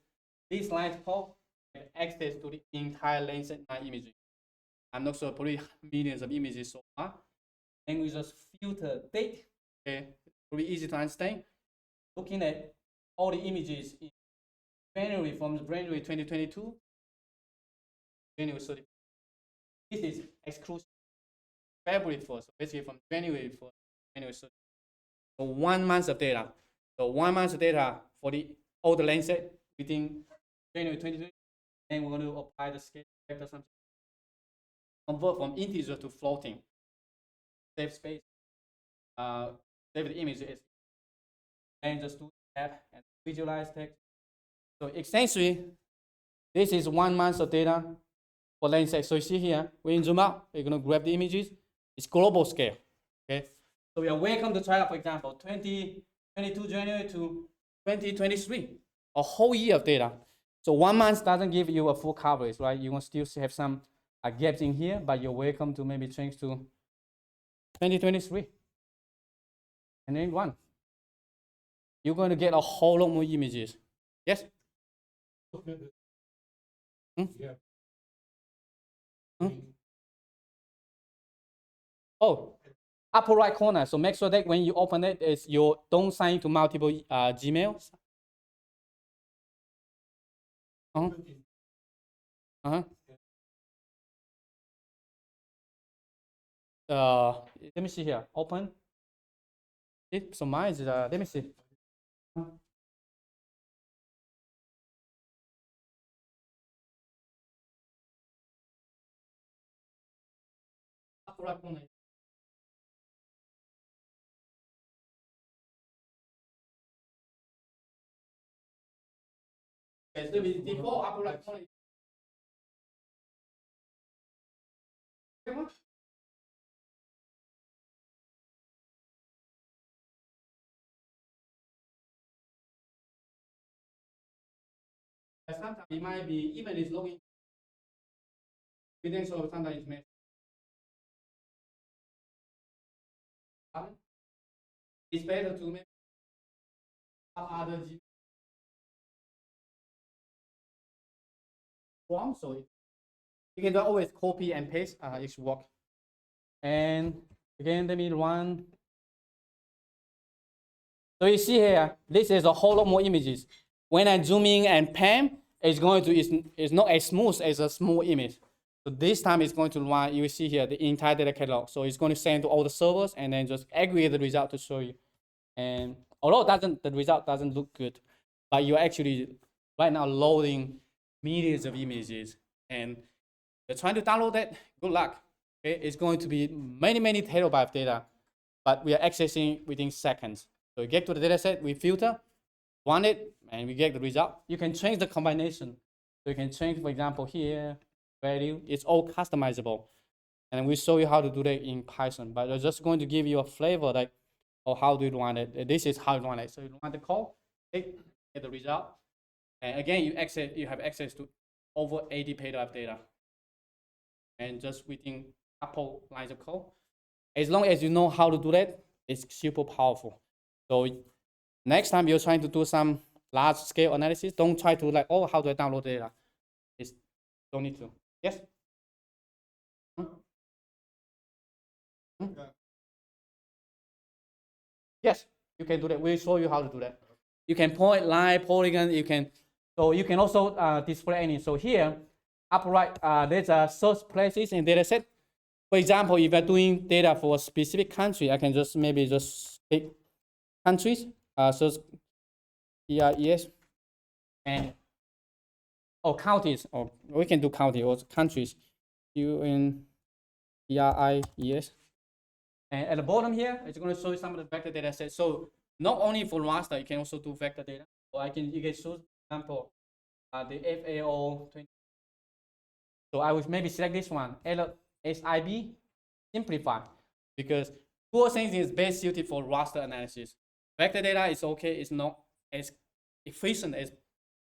This line code can access to the entire Landsat 9 images. I'm not sure, probably millions of images so far. And we just filter date. Okay, pretty easy to understand. Looking at all the images in January from January 2022, January 30. This is exclusive. February 1st, so basically from January 1st, January 30. So 1 month of data. So 1 month of data for all the Landsat within January 2022. And we're going to apply the scale vector something. Convert from integer to floating. Save space. Save the image as and just do tab and visualize text. So essentially, this is 1 month of data for Landsat. So you see here, when you zoom out, you're going to grab the images. It's global scale. Okay. So we are welcome to try out, for example, 2022 January to 2023, a whole year of data. So 1 month doesn't give you a full coverage, right? You will still have some gaps in here, but you're welcome to maybe change to 2023. And then one. You're going to get a whole lot more images. Yes? Hmm? Yeah. Hmm? Oh, upper right corner. So make sure that when you open it, don't sign to multiple Gmails. Uh-huh. Let me see here. Open. So mine is let me see. Upper right corner. Okay, so with default upper right corner. Sometimes it might be even it's logging. Credential sometimes it's made. It's better to make other form, so you can always copy and paste. It should work. And again, let me run. So you see here, this is a whole lot more images. When I zoom in and pan, it's not as smooth as a small image. So this time it's going to run, you will see here, the entire data catalog. So it's going to send to all the servers and then just aggregate the result to show you. And although the result doesn't look good, but you're actually right now loading millions of images. And you're trying to download that, good luck. Okay, it's going to be many, many terabytes of data, but we are accessing within seconds. So we get to the data set, we filter, run it, and we get the result. You can change the combination. So you can change, for example, here, value. It's all customizable. And we show you how to do that in Python. But I'm just going to give you a flavor like, of how do you run it. This is how you run it. So you run the code, get the result. And again, you have access to over 80 petabytes of data. And just within a couple lines of code. As long as you know how to do that, it's super powerful. So next time you're trying to do some large scale analysis, don't try to like, oh, how do I download data? It's don't need to. Yes? Yes, you can do that. We'll show you how to do that. You can point, line, polygon, you can also display any. So here, upper right, there's a search places in data set. For example, if I'm doing data for a specific country, I can just maybe just pick countries, search yes, and counties, or we can do county or countries, yes. And at the bottom here, it's going to show you some of the vector data sets. So not only for raster, you can also do vector data. Or you can choose, for example, the FAO 20. So I would maybe select this one, SIB, simplify, because Google Things is best suited for raster analysis. Vector data is okay, it's not as efficient as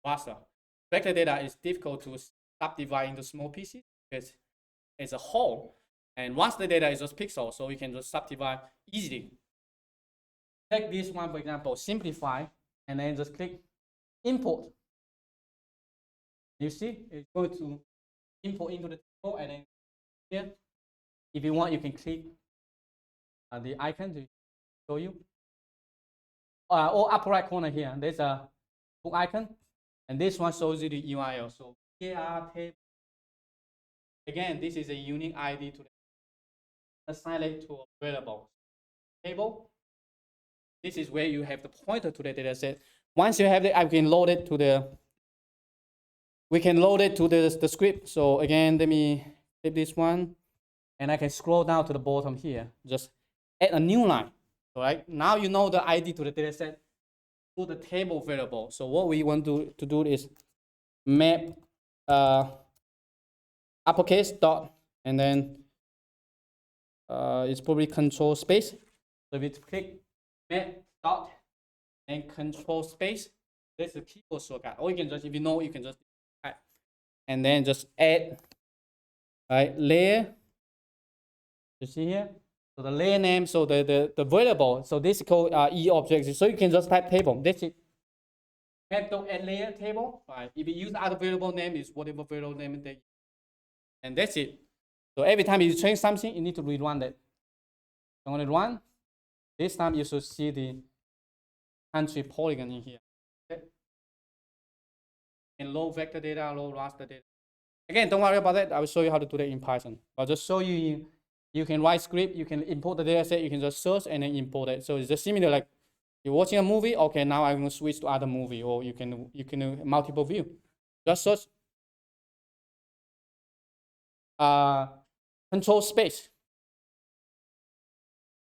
raster. Vector data is difficult to subdivide into small pieces because it's a whole, and raster data is just pixels, so you can just subdivide easily. Take this one, for example, simplify, and then just click import. You see, it's going to import into the table, and then here, if you want, you can click the icon to show you. Or upper right corner here, there's a book icon, and this one shows you the URL. So here are table. Again, this is a unique ID to assign it to a variable table. This is where you have the pointer to the data set. Once you have it, I can load it to the. We can load it to the script. So again, let me click this one, and I can scroll down to the bottom here. Just add a new line. All right. Now you know the ID to the data set to the table variable. So what we want to do is map uppercase dot, and then it's probably control space. So if you click map dot and control space, that's the keyboard shortcut. Or you can just, if you know, you can just type, and then just add layer. You see here. So the layer name, so the variable, so this is called E object. So you can just type table. That's it. Map.add layer table. Right. If you use other variable name, is whatever variable name they use. And that's it. So every time you change something, you need to rerun that. So when you run, this time you should see the country polygon in here. Okay. And low vector data, low raster data. Again, don't worry about that. I will show you how to do that in Python. I'll just show you. You can write script, you can import the data set, you can just search and then import it. So it's just similar like you're watching a movie, okay, now I'm going to switch to other movie, or you can do multiple view. Just search. Control space.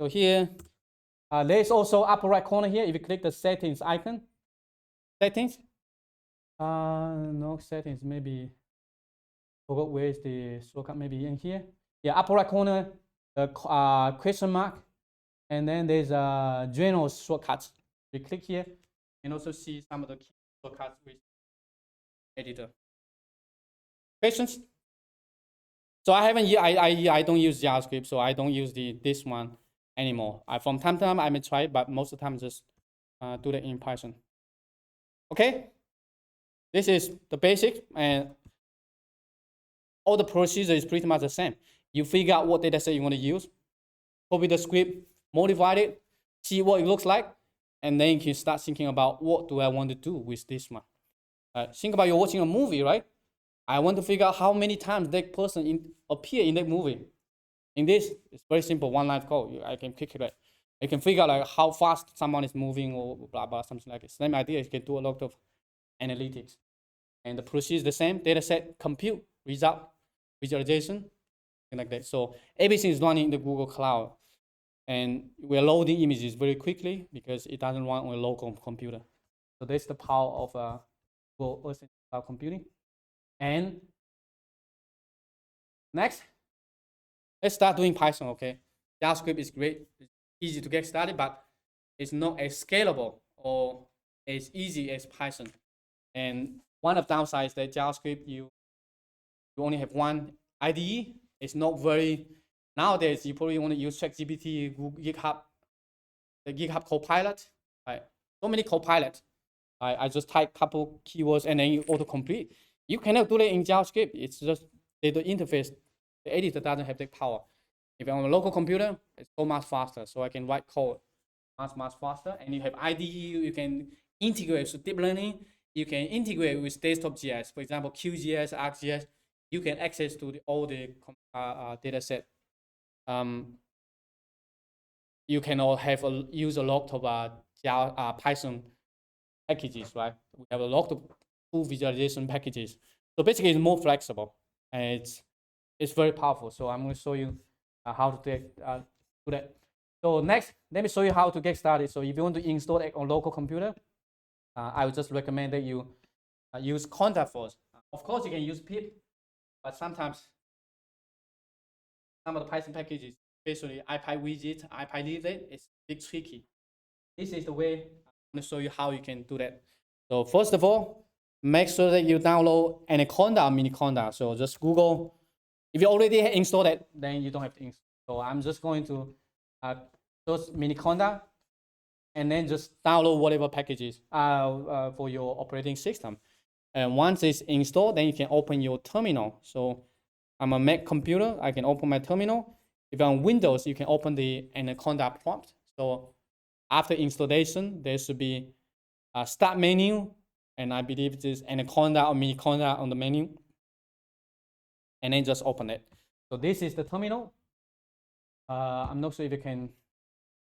So here, there's also upper right corner here. If you click the settings icon, settings. No settings, maybe. Forgot where is the shortcut, maybe in here. Yeah, upper right corner, the question mark, and then there's a general shortcuts. We click here and also see some of the key shortcuts with editor. Questions? So I don't use JavaScript, so I don't use this one anymore. From time to time I may try it, but most of the time just do that in Python. Okay, this is the basic, and all the procedure is pretty much the same. You figure out what data set you want to use, copy the script, modify it, see what it looks like, and then you can start thinking about what do I want to do with this one. Think about you're watching a movie, right? I want to figure out how many times that person appear in that movie. In this, it's very simple, one line code. I can click it. You can figure out like how fast someone is moving or blah blah, something like this. Same idea. You can do a lot of analytics, and the procedure is the same. Data set, compute, result, visualization, like that. So everything is running in the Google Cloud, and we're loading images very quickly because it doesn't run on a local computer. So that's the power of Google Earth cloud computing. And next, let's start doing Python. Okay, JavaScript is great, it's easy to get started, but it's not as scalable or as easy as Python. And one of the downsides is that JavaScript, you only have one IDE. It's not very, nowadays you probably want to use ChatGPT, Google GitHub, the GitHub Copilot, right? So many Copilots. I just type a couple keywords and then you autocomplete. You cannot do that in JavaScript. It's just the interface, the editor doesn't have that power. If I'm on a local computer, it's so much faster. So I can write code much faster. And you have IDE, you can integrate with deep learning. You can integrate with desktop.js. For example, QGIS, ArcGIS. You can access to all the data set. You can all have use a lot of Python packages, right? We have a lot of tool visualization packages. So basically, it's more flexible and it's very powerful. So I'm going to show you how to do that. So next, let me show you how to get started. So if you want to install it on local computer, I would just recommend that you use Conda first. Of course, you can use pip, but sometimes some of the Python packages, especially IPyWidget, IPyLeaflet, it's a bit tricky. This is the way I'm going to show you how you can do that. So first of all, make sure that you download Anaconda or Miniconda. So just Google. If you already installed it, then you don't have to install. So I'm just going to search Miniconda and then just download whatever packages for your operating system. And once it's installed, then you can open your terminal. So I'm a Mac computer, I can open my terminal. If you're on Windows, you can open the Anaconda prompt. So after installation, there should be a start menu, and I believe it is Anaconda or Miniconda on the menu. And then just open it. So this is the terminal. I'm not sure if you can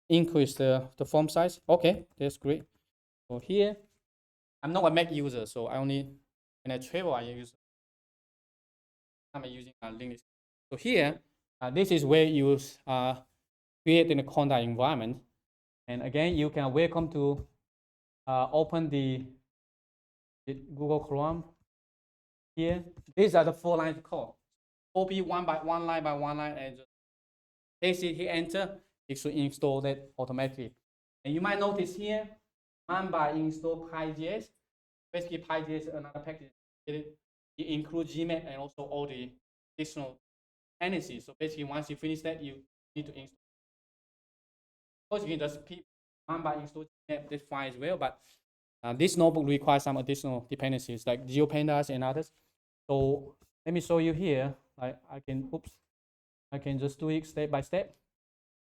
increase the font size. Okay, that's great. So here, I'm not a Mac user, so I only, when I travel, I use, I'm using Linux. So here, this is where you create an Anaconda environment. And again, you can welcome to open the Google Chrome. Here, these are the 4 lines of code. Copy one line by one line, and just paste it, hit enter. It should install that automatically. And you might notice here, by install PyJS. Basically, PyJS is another package. It includes Geemap and also all the additional dependencies. So basically, once you finish that, you need to install. Of course, you can just pick by install Geemap, that's fine as well. But this notebook requires some additional dependencies like GeoPandas and others. So let me show you here. I can just do it step by step.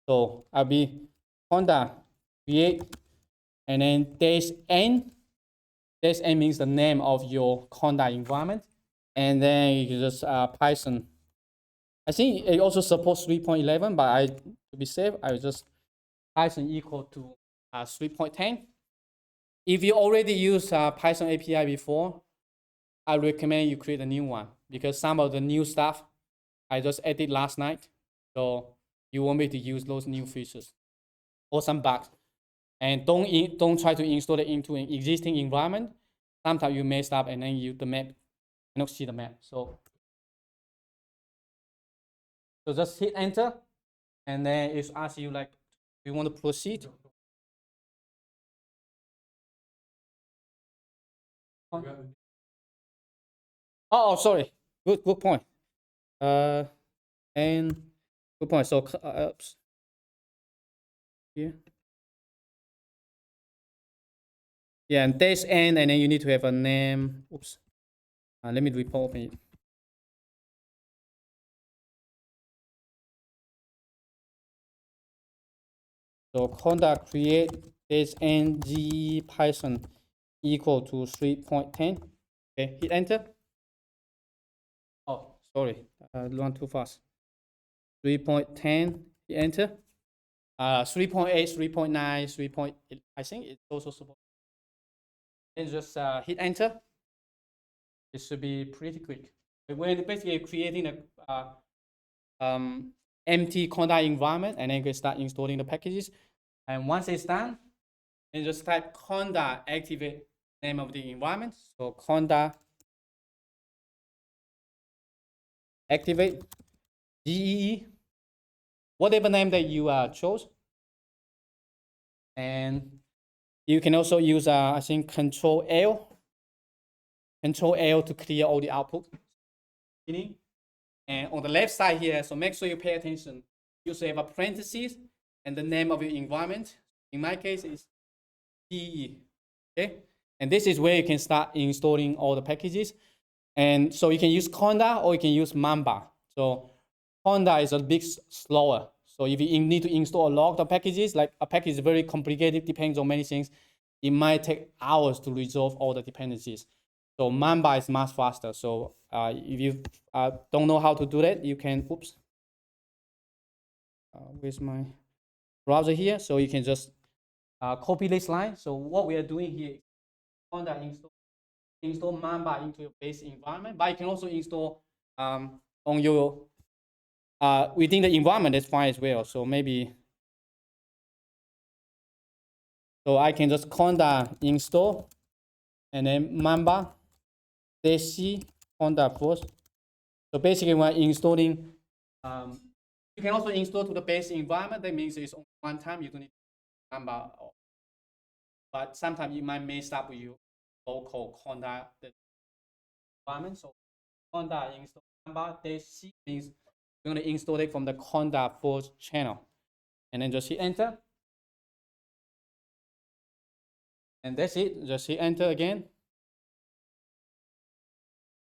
So I'll be Conda create and then -n. -n means the name of your Conda environment, and then you can just Python. I think it also supports 3.11, but to be safe, I will just Python equal to 3.10. If you already use Python API before, I recommend you create a new one, because some of the new stuff I just added last night. So you won't be able to use those new features or some bugs. And don't try to install it into an existing environment. Sometimes you mess up and then the map, you cannot see the map. So just hit enter, and then it asks you like, do you want to proceed? Oh, sorry. Good point. And good point. So oops. Here. Yeah, and -n, and then you need to have a name. Oops. Let me open it. So Conda create -n g Python equal to 3.10. Okay, hit enter. Oh, sorry, run too fast. 3.10, hit enter. 3.8, 3.9, 3. I think it's also supposed. Then just hit enter. It should be pretty quick. We're basically creating a empty Conda environment, and then you can start installing the packages. And once it's done, then just type Conda activate name of the environment. So conda activate GEE, whatever name that you chose. And you can also use, I think, Control L to clear all the output. And on the left side here, so make sure you pay attention. You also have a parentheses and the name of your environment. In my case, it's GE. Okay, and this is where you can start installing all the packages. And so you can use Conda or you can use Mamba. So Conda is a bit slower. So if you need to install a lot of packages, like a package is very complicated, depends on many things, it might take hours to resolve all the dependencies. So Mamba is much faster. So if you don't know how to do that, you can, oops, where's my browser here? So you can just copy this line. So what we are doing here, Conda install Mamba into your base environment, but you can also install on your within the environment. That's fine as well. So maybe I can just conda install and then Mamba -c conda first. So basically, when installing, you can also install to the base environment. That means it's only one time. You don't need Mamba, but sometimes you might mess up with your local conda environment. So conda install Mamba -c means you're going to install it from the conda first channel, and then just hit enter. And that's it. Just hit enter again.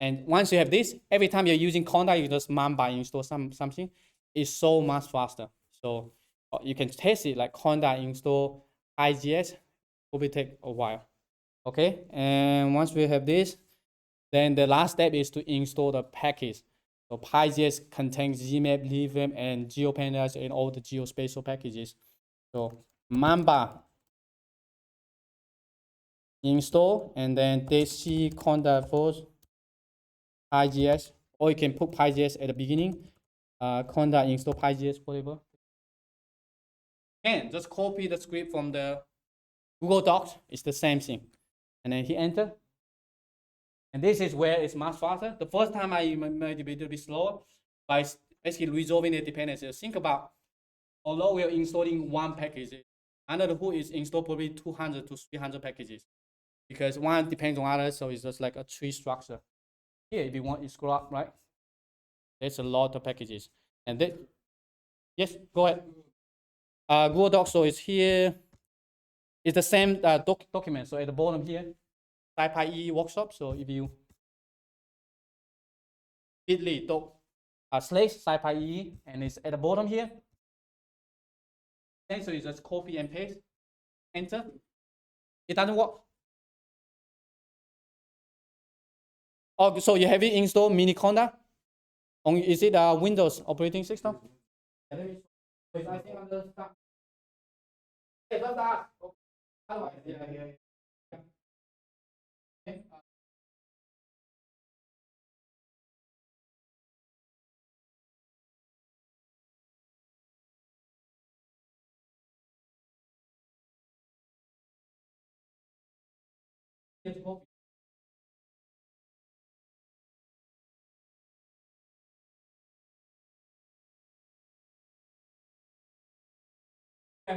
And once you have this, every time you're using conda, you just Mamba install something. It's so much faster. So you can test it like conda install IGS. Will take a while. Okay. And once we have this, then the last step is to install the package. So PyGS contains Geemap, LeafM, and GeoPandas and all the geospatial packages. So Mamba install and then DC conda first PyGS, or you can put PyGS at the beginning. Conda install PyGS, whatever. And just copy the script from the Google Docs. It's the same thing. And then hit enter. And this is where it's much faster. The first time I might be a little bit slower, but it's basically resolving the dependencies. Think about, although we are installing one package, under the hood is install probably 200 to 300 packages, because one depends on others. So it's just like a tree structure. Here, if you want, you scroll up, right? There's a lot of packages. And then, yes, go ahead. Google Docs, so it's here. It's the same document. So at the bottom here, SciPy workshop. So if you bit.ly slash SciPy, and it's at the bottom here. Okay, so you just copy and paste, enter. It doesn't work. Oh, so you have it installed Miniconda? Is it a Windows operating system? And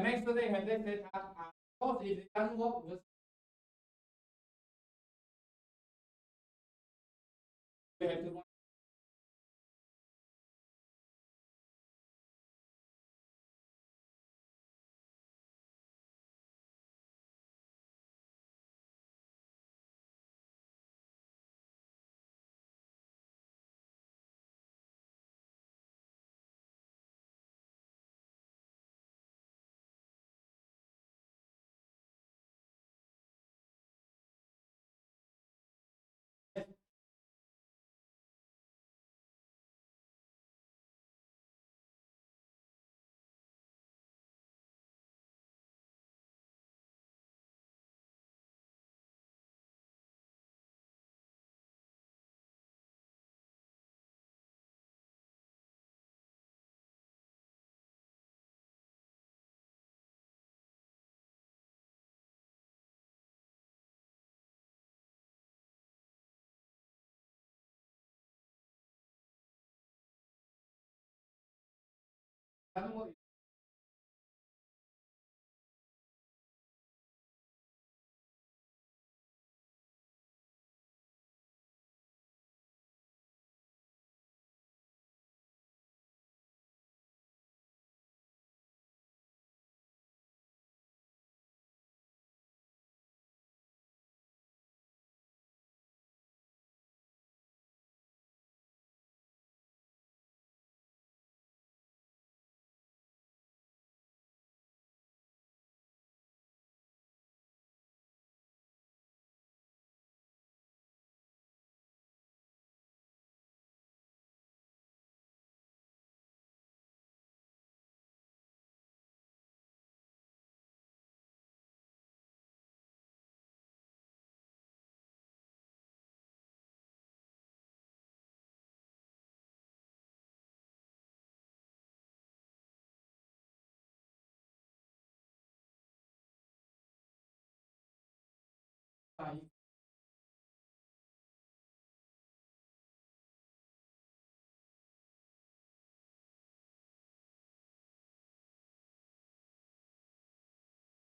make sure they have that if it doesn't work, just we have to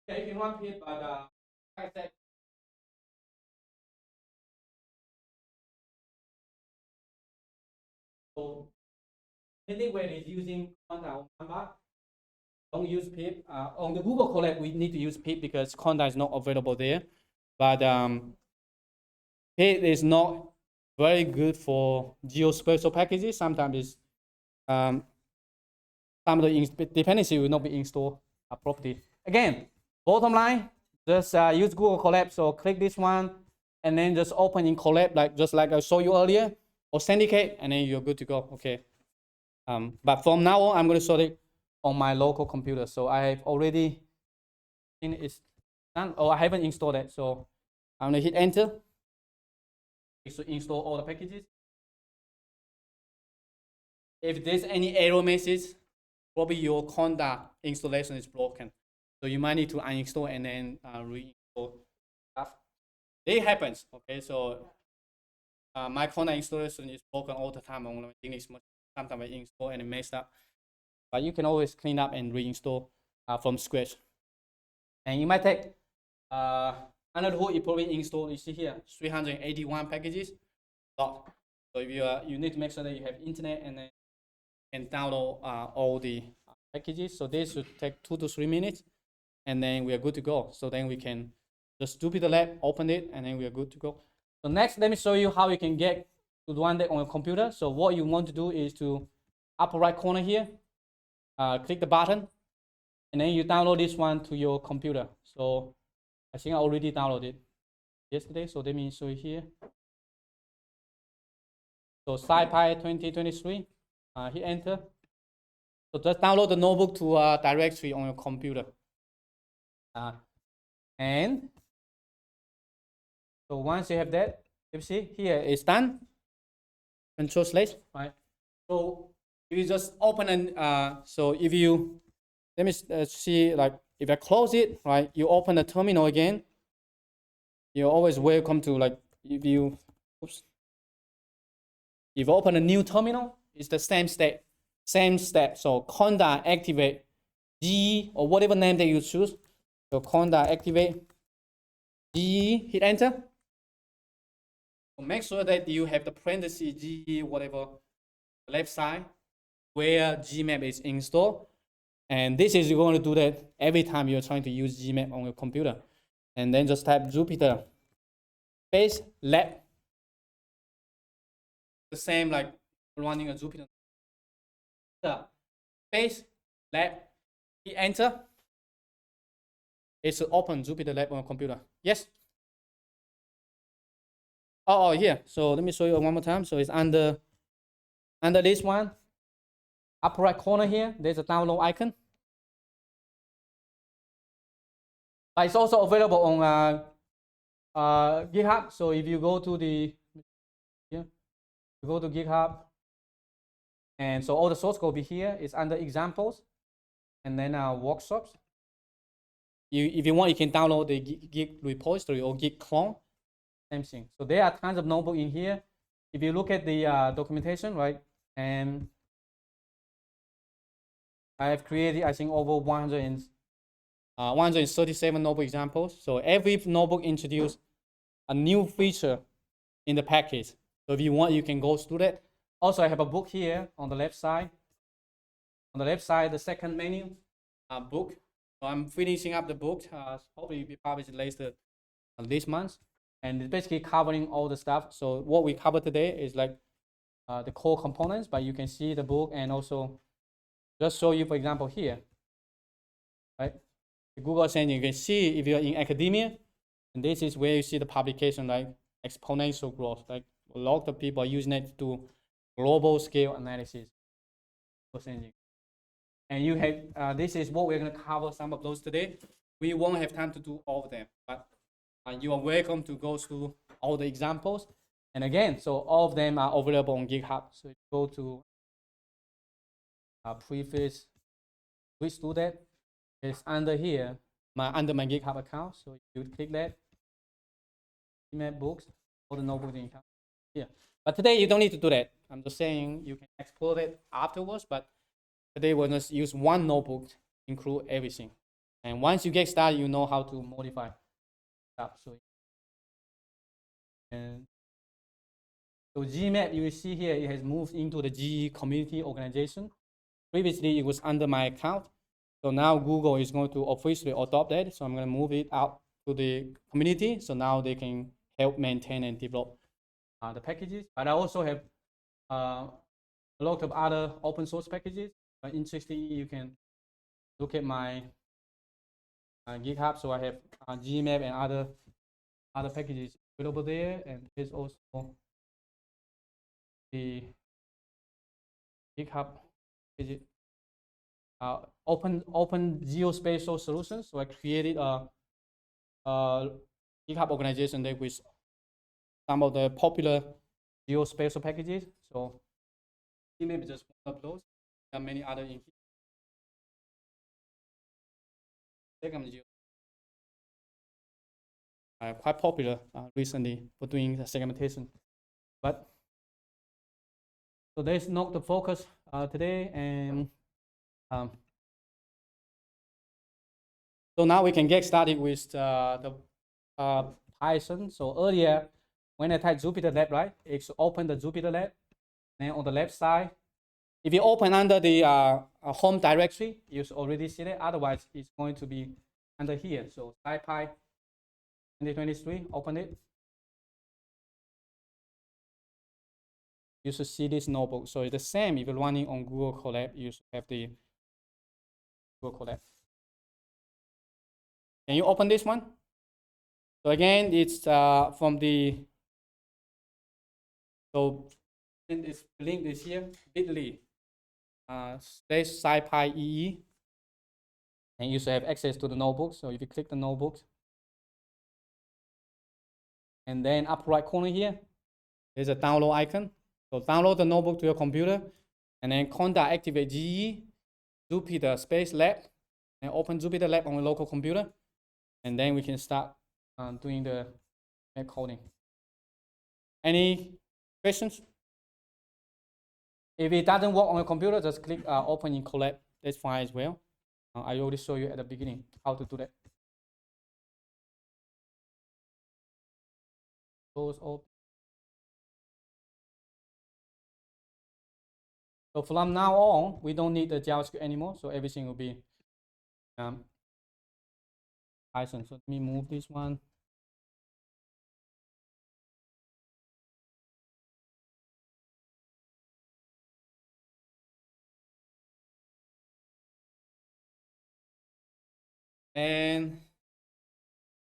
Yeah, if you want it, but like I said, so anywhere is using conda number. Don't use pip. On the Google Colab, we need to use pip because conda is not available there. But pip is not very good for geospatial packages. Sometimes it's, some of the dependency will not be installed properly. Again, bottom line, just use Google Colab. So click this one, and then just open in Colab, just like I showed you earlier. Authenticate, and then you're good to go. Okay. But from now on, I'm going to show it on my local computer. So I have already it's done. Oh, I haven't installed it. So I'm going to hit enter. It should install all the packages. If there's any error message, probably your conda installation is broken. So you might need to uninstall and then reinstall stuff. It happens. Okay, so my conda installation is broken all the time on Linux. Sometimes I install and it messed up. But you can always clean up and reinstall from scratch. And you might take another who you probably install. You see here 381 packages. So if you need to make sure that you have internet and then can download all the packages. So this should take 2 to 3 minutes, and then we are good to go. So then we can just Jupyter Lab, open it, and then we are good to go. So next, let me show you how you can get to run that on your computer. So what you want to do is to upper right corner here, click the button, and then you download this one to your computer. So I think I already downloaded yesterday. So let me show you here. So SciPy 2023, hit enter. So just download the notebook to a directory on your computer. And so once you have that, you see here it's done. Control slash, right? So if you just open and so if you let me see, like if I close it, right? You open the terminal again. You're always welcome to, like, if you open a new terminal, it's the same step. So conda activate G or whatever name that you choose. So conda activate G, hit enter. So make sure that you have the parenthesis G whatever left side where Geemap is installed. And this is, you're going to do that every time you're trying to use Geemap on your computer. And then just type Jupyter space lab. The same like running a Jupyter. Space lab. Hit enter. It should open Jupyter Lab on your computer. Yes. Oh, here. So let me show you one more time. So it's under this one, upper right corner here. There's a download icon. But it's also available on GitHub. So if you go to GitHub, and so all the source code will be here. It's under examples, and then workshops. If you want, you can download the Git repository or Git clone. Same thing. So there are tons of notebook in here. If you look at the documentation, right, and I have created, I think, over 137 notebook examples. So every notebook introduces a new feature in the package. So if you want, you can go through that. Also, I have a book here on the left side. On the left side, the second menu, book. So I'm finishing up the book. Hopefully, we publish it later this month. And it's basically covering all the stuff. So what we cover today is like the core components, but you can see the book and also just show you, for example, here, right? The Google Send, you can see if you're in academia, and this is where you see the publication, like exponential growth. Like a lot of people are using it to do global scale analysis. And you have, this is what we're going to cover some of those today. We won't have time to do all of them, but you are welcome to go through all the examples. And again, so all of them are available on GitHub. So if you go to preface, please do that. It's under here, under my GitHub account. So you click that, Geemap books, all the notebooks in here. But today you don't need to do that. I'm just saying you can export it afterwards, but today we're going to use one notebook to include everything. And once you get started, you know how to modify stuff. So Geemap, you will see here, it has moved into the GE community organization. Previously, it was under my account. So now Google is going to officially adopt that. So I'm going to move it out to the community. So now they can help maintain and develop the packages. But I also have a lot of other open source packages. But interesting, you can look at my GitHub. So I have Geemap and other packages available there. And there's also the GitHub package, open geospatial solutions. So I created a GitHub organization there with some of the popular geospatial packages. So maybe just one of those. There are many other in here. Quite popular recently for doing the segmentation. But so there's not the focus today, and so now we can get started with the Python. So earlier, when I typed Jupyter Lab, right, it's open the Jupyter Lab. And on the left side, if you open under the home directory, you already see it. Otherwise, it's going to be under here. So SciPy 2023, open it. You should see this notebook. So it's the same if you're running on Google Colab, you should have the Google Colab. Can you open this one? So again, it's from the, so this link is here, bit.ly /SciPy EE, and you should have access to the notebook. So if you click the notebook, and then upper right corner here, there's a download icon. So download the notebook to your computer, and then contact activate GE, Jupyter Space Lab, and open Jupyter Lab on your local computer, and then we can start doing the coding. Any questions? If it doesn't work on your computer, just click open in Colab. That's fine as well. I already showed you at the beginning how to do that. Close open. So from now on, we don't need the JavaScript anymore. So everything will be Python. So let me move this one. And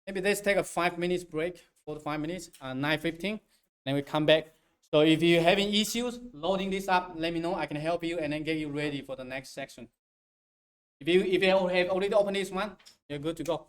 maybe let's take a 5 minutes break, 4 to 5 minutes, 9:15. Then we come back. So if you're having issues loading this up, let me know. I can help you and then get you ready for the next section. If you have already opened this one, you're good to go.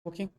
Working.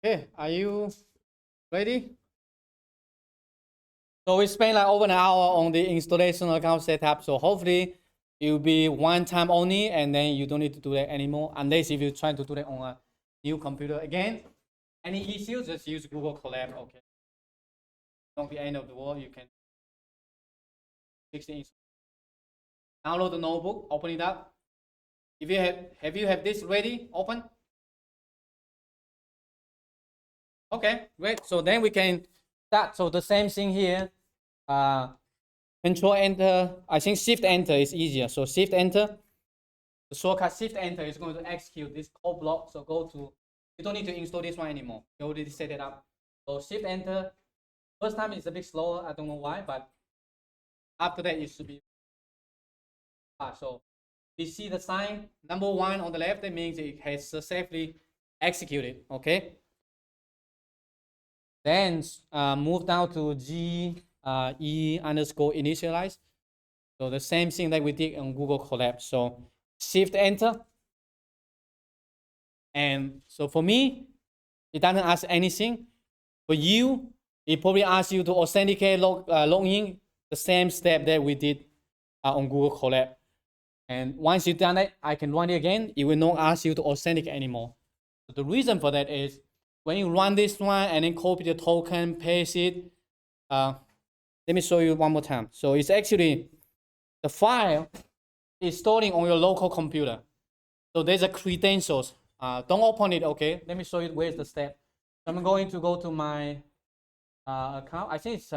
Okay, are you ready? So we spent like over an hour on the installation account setup. So hopefully it will be one time only, and then you don't need to do that anymore, unless if you're trying to do that on a new computer. Again, any issues, just use Google Colab. Okay. Don't be end of the world. You can fix the download the notebook, open it up. If you have this ready, open. Okay, great. So then we can start. So the same thing here. Control Enter. I think Shift Enter is easier. So Shift Enter. The shortcut Shift Enter is going to execute this code block. So go to. You don't need to install this one anymore. You already set it up. So Shift Enter. First time it's a bit slower. I don't know why, but after that it should be. So you see the sign number 1 on the left. That means it has successfully executed. Okay. Then move down to GE underscore initialize. So the same thing that we did on Google Colab. So Shift Enter. And so for me, it doesn't ask anything. For you, it probably asks you to authenticate, log in, the same step that we did on Google Colab. And once you've done that, I can run it again. It will not ask you to authenticate anymore. So the reason for that is when you run this one and then copy the token, paste it. Let me show you one more time. So it's actually the file is storing on your local computer. So there's a credentials. Don't open it, okay? Let me show you where's the step. So I'm going to go to my account. I think it's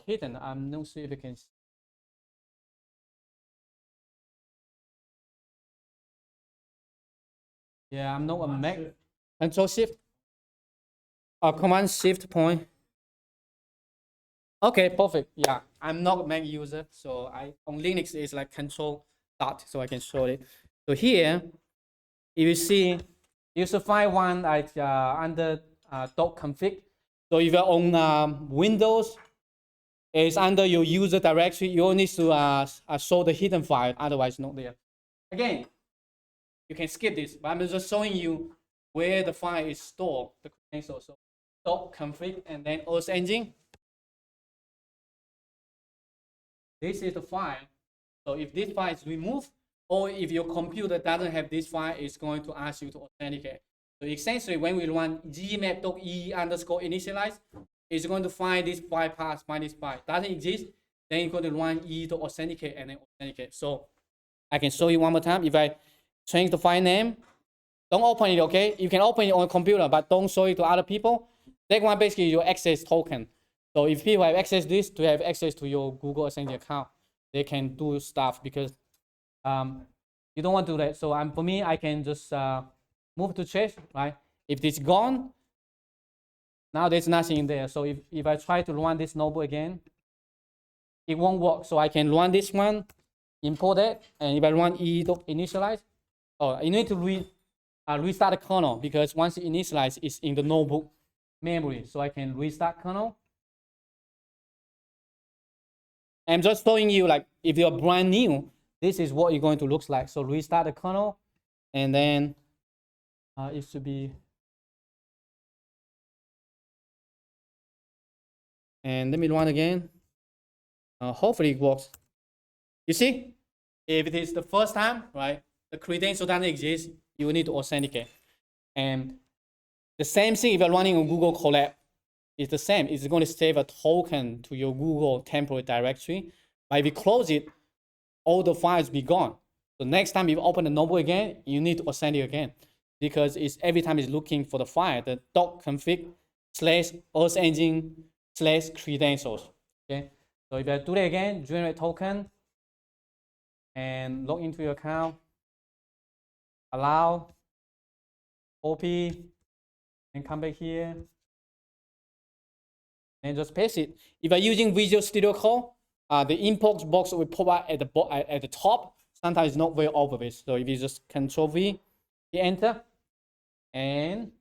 hidden. I'm not sure if you can see. Yeah, I'm not a Mac. Control Shift. Command Shift point. Okay, perfect. Yeah, I'm not a Mac user, so I on Linux is like Control dot, so I can show it. So here, if you see, you should find one like under .config. So if you're on Windows, it's under your user directory. You only need to show the hidden file, otherwise not there. Again, you can skip this, but I'm just showing you where the file is stored, the credential. So .config and then Earth Engine. This is the file. So if this file is removed, or if your computer doesn't have this file, it's going to ask you to authenticate. So essentially, when we run gmap.e underscore initialize, it's going to find this file path, find this file. Doesn't exist, then you're going to run e to authenticate and then authenticate. So I can show you one more time. If I change the file name, don't open it, okay? You can open it on a computer, but don't show it to other people. That one basically your access token. So if people have access to this, to have access to your Google Authentication account, they can do stuff because you don't want to do that. So for me, I can just move to chest, right? If it's gone, now there's nothing in there. So if I try to run this notebook again, it won't work. So I can run this one, import it, and if I run initialize, you need to restart the kernel because once it initialize, it's in the notebook memory. So I can restart kernel. I'm just showing you like if you're brand new, this is what you're going to look like. So restart the kernel, and then it should be. And let me run again. Hopefully it works. You see, if it is the first time, right, the credential doesn't exist, you will need to authenticate. And the same thing if you're running on Google Colab, it's the same. It's going to save a token to your Google temporary directory. But if you close it, all the files be gone. So next time you open the notebook again, you need to authenticate again because it's every time it's looking for the file, the .config / Earth Engine / credentials. Okay. So if I do that again, generate token and log into your account, allow, copy, and come back here. And just paste it. If you're using Visual Studio Code, the import box will pop up at the top. Sometimes it's not very obvious. So if you just Control V, hit Enter, and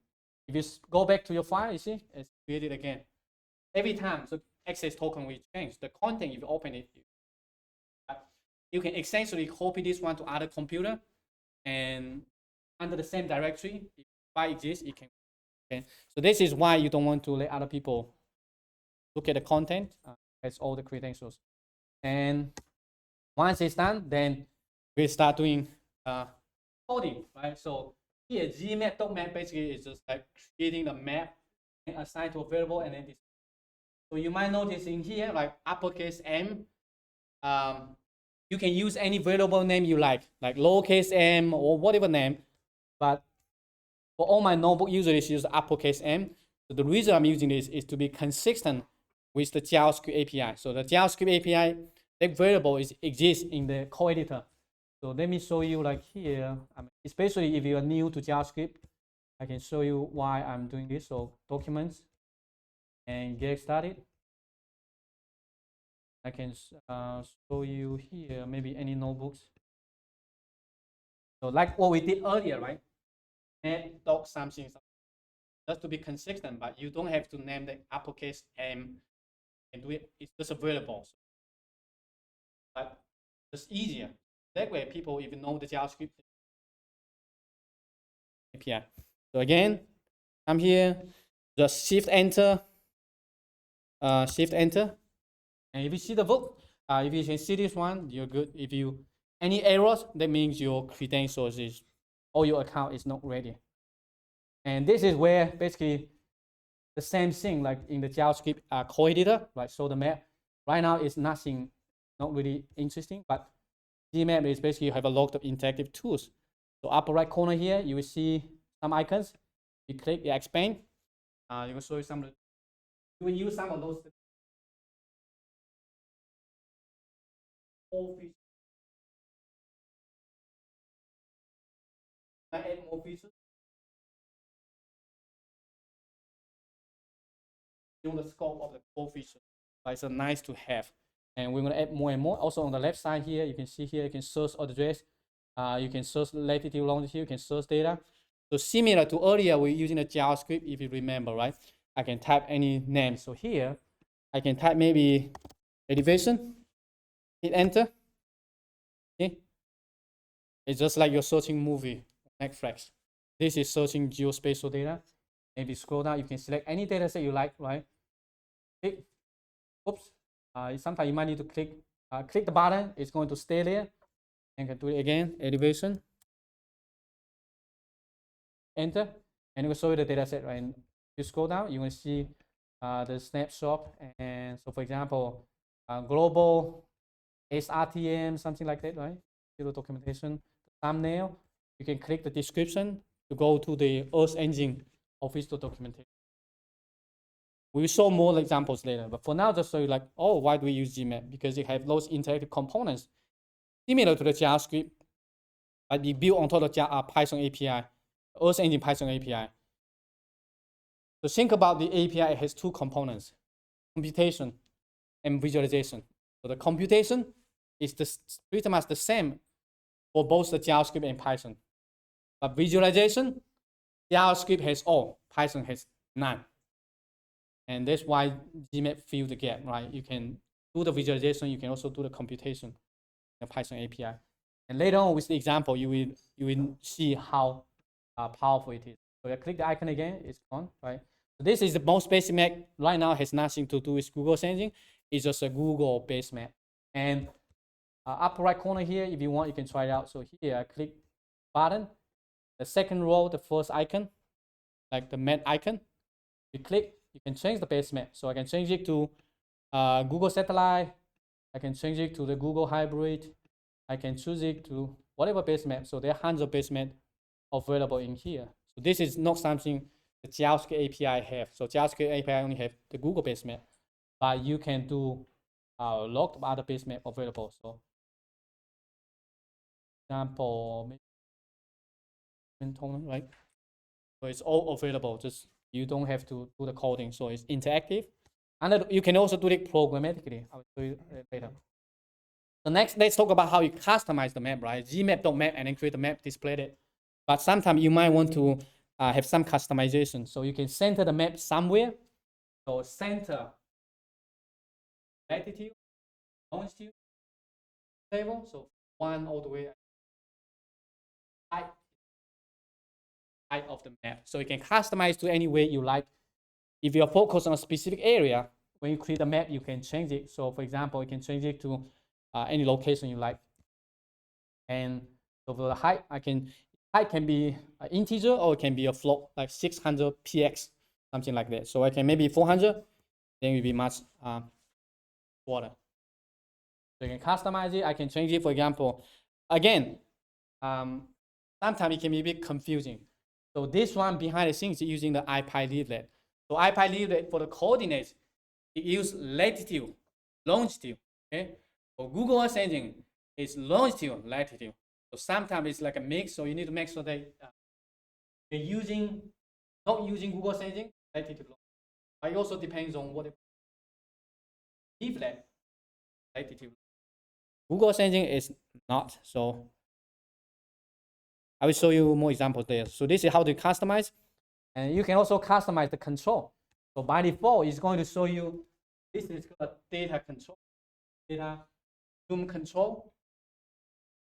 if you go back to your file, you see it's created again. Every time, so access token will change. The content, if you open it, you can essentially copy this one to other computer, and under the same directory, if file exists, it can. Okay. So this is why you don't want to let other people look at the content, has all the credentials. And once it's done, then we start doing coding, right? So here, Geemap.map basically is just like creating the map and assign to a variable and then this. So you might notice in here, like uppercase M, you can use any variable name you like lowercase m or whatever name. But for all my notebook, usually it's used uppercase M. So the reason I'm using this is to be consistent with the JavaScript API. So the JavaScript API, that variable exists in the code editor. So let me show you like here, especially if you are new to JavaScript, I can show you why I'm doing this. So documents and get started. I can show you here, maybe any notebooks. So like what we did earlier, right? Add doc something, just to be consistent, but you don't have to name the uppercase M and do it. It's just a variable. But it's easier. That way, people even know the JavaScript API. So again, I'm here, just Shift Enter, Shift Enter. And if you see the book, if you can see this one, you're good. If you any errors, that means your credentials is or your account is not ready. And this is where basically the same thing like in the JavaScript code editor, right? So the map right now is nothing, not really interesting, but Geemap is basically you have a lot of interactive tools. So upper right corner here, you will see some icons. You click, you expand. You will show you some. You will use some of those. I add more features. In the scope of the core feature, but it's a nice to have. And we're going to add more and more. Also on the left side here, you can see here, you can search address. You can search latitude, longitude, you can search data. So similar to earlier, we're using the JavaScript, if you remember, right? I can type any name. So here, I can type maybe elevation, hit enter. Okay. It's just like you're searching movie, Netflix. This is searching geospatial data. Maybe scroll down, you can select any data set you like, right? Click. Oops. Sometimes you might need to click the button. It's going to stay there. And can do it again. Elevation. Enter. And it will show you the data set, right? And you scroll down, you will see the snapshot. And so, for example, global SRTM, something like that, right? Zero documentation. Thumbnail. You can click the description to go to the Earth Engine official documentation. We'll show more examples later, but for now, just show you like, oh, why do we use Geemap? Because it has those interactive components similar to the JavaScript, but it built on top of the Python API, Earth Engine Python API. So think about the API, it has two components, computation and visualization. So the computation is pretty much the same for both the JavaScript and Python. But visualization, JavaScript has all, Python has none. And that's why Geemap fills the gap, right? You can do the visualization, you can also do the computation in the Python API. And later on with the example, you will see how powerful it is. So I click the icon again, it's gone, right? So this is the most basic map. Right now has nothing to do with Google's engine. It's just a Google-based map. And upper right corner here, if you want, you can try it out. So here, I click button. The second row, the first icon, like the map icon. You click, you can change the base map. So I can change it to Google Satellite. I can change it to the Google Hybrid. I can choose it to whatever base map. So there are hundreds of base maps available in here. So this is not something the JavaScript API have. So JavaScript API only have the Google base map, but you can do a lot of other base map available. So example, right? So it's all available. Just you don't have to do the coding. So it's interactive. And you can also do it programmatically. I'll show you later. So next, let's talk about how you customize the map, right? Geemap.map and then create the map, display it. But sometimes you might want to have some customization. So you can center the map somewhere. So center latitude, longitude, table. So one all the way height of the map. So you can customize to any way you like. If you're focused on a specific area, when you create a map, you can change it. So for example, you can change it to any location you like. And so for the height, height can be an integer or it can be a float, like 600 px, something like that. So I can maybe 400, then it will be much shorter. So you can customize it. I can change it, for example. Again, sometimes it can be a bit confusing. So this one behind the scenes is using the SciPy leaflet. So SciPy leaflet for the coordinates, it uses latitude, longitude. Okay. For Google Earth engine, it's longitude, latitude. So sometimes it's like a mix. So you need to make sure that you're not using Google Earth engine, latitude. But it also depends on what leaflet, latitude. Google Earth engine is not. So I will show you more examples there. So this is how to customize. And you can also customize the control. So by default, it's going to show you, this is called data control, data zoom control,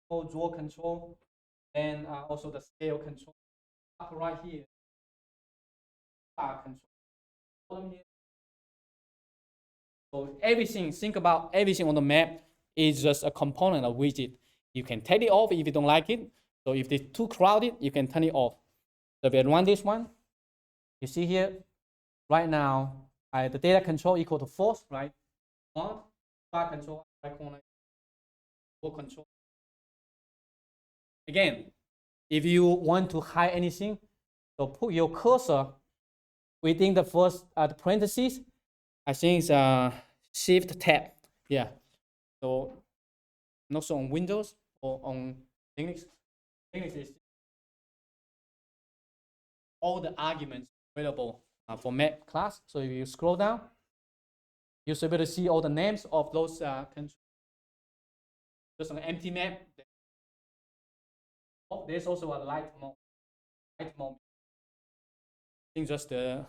draw control, and also the scale control. Up right here, control. So everything, think about everything on the map is just a component of widget. You can take it off if you don't like it. So if it's too crowded, you can turn it off. So if you run this one, you see here, right now, the data control equal to false, right? On, bar control, right corner, full control. Again, if you want to hide anything, so put your cursor within the first the parentheses. I think it's Shift tab. Yeah. So not so on Windows or on Linux. Linux is all the arguments available for map class. So if you scroll down, you'll be able to see all the names of those controls. Just an empty map. Oh, there's also a light mode. Light mode. I think just the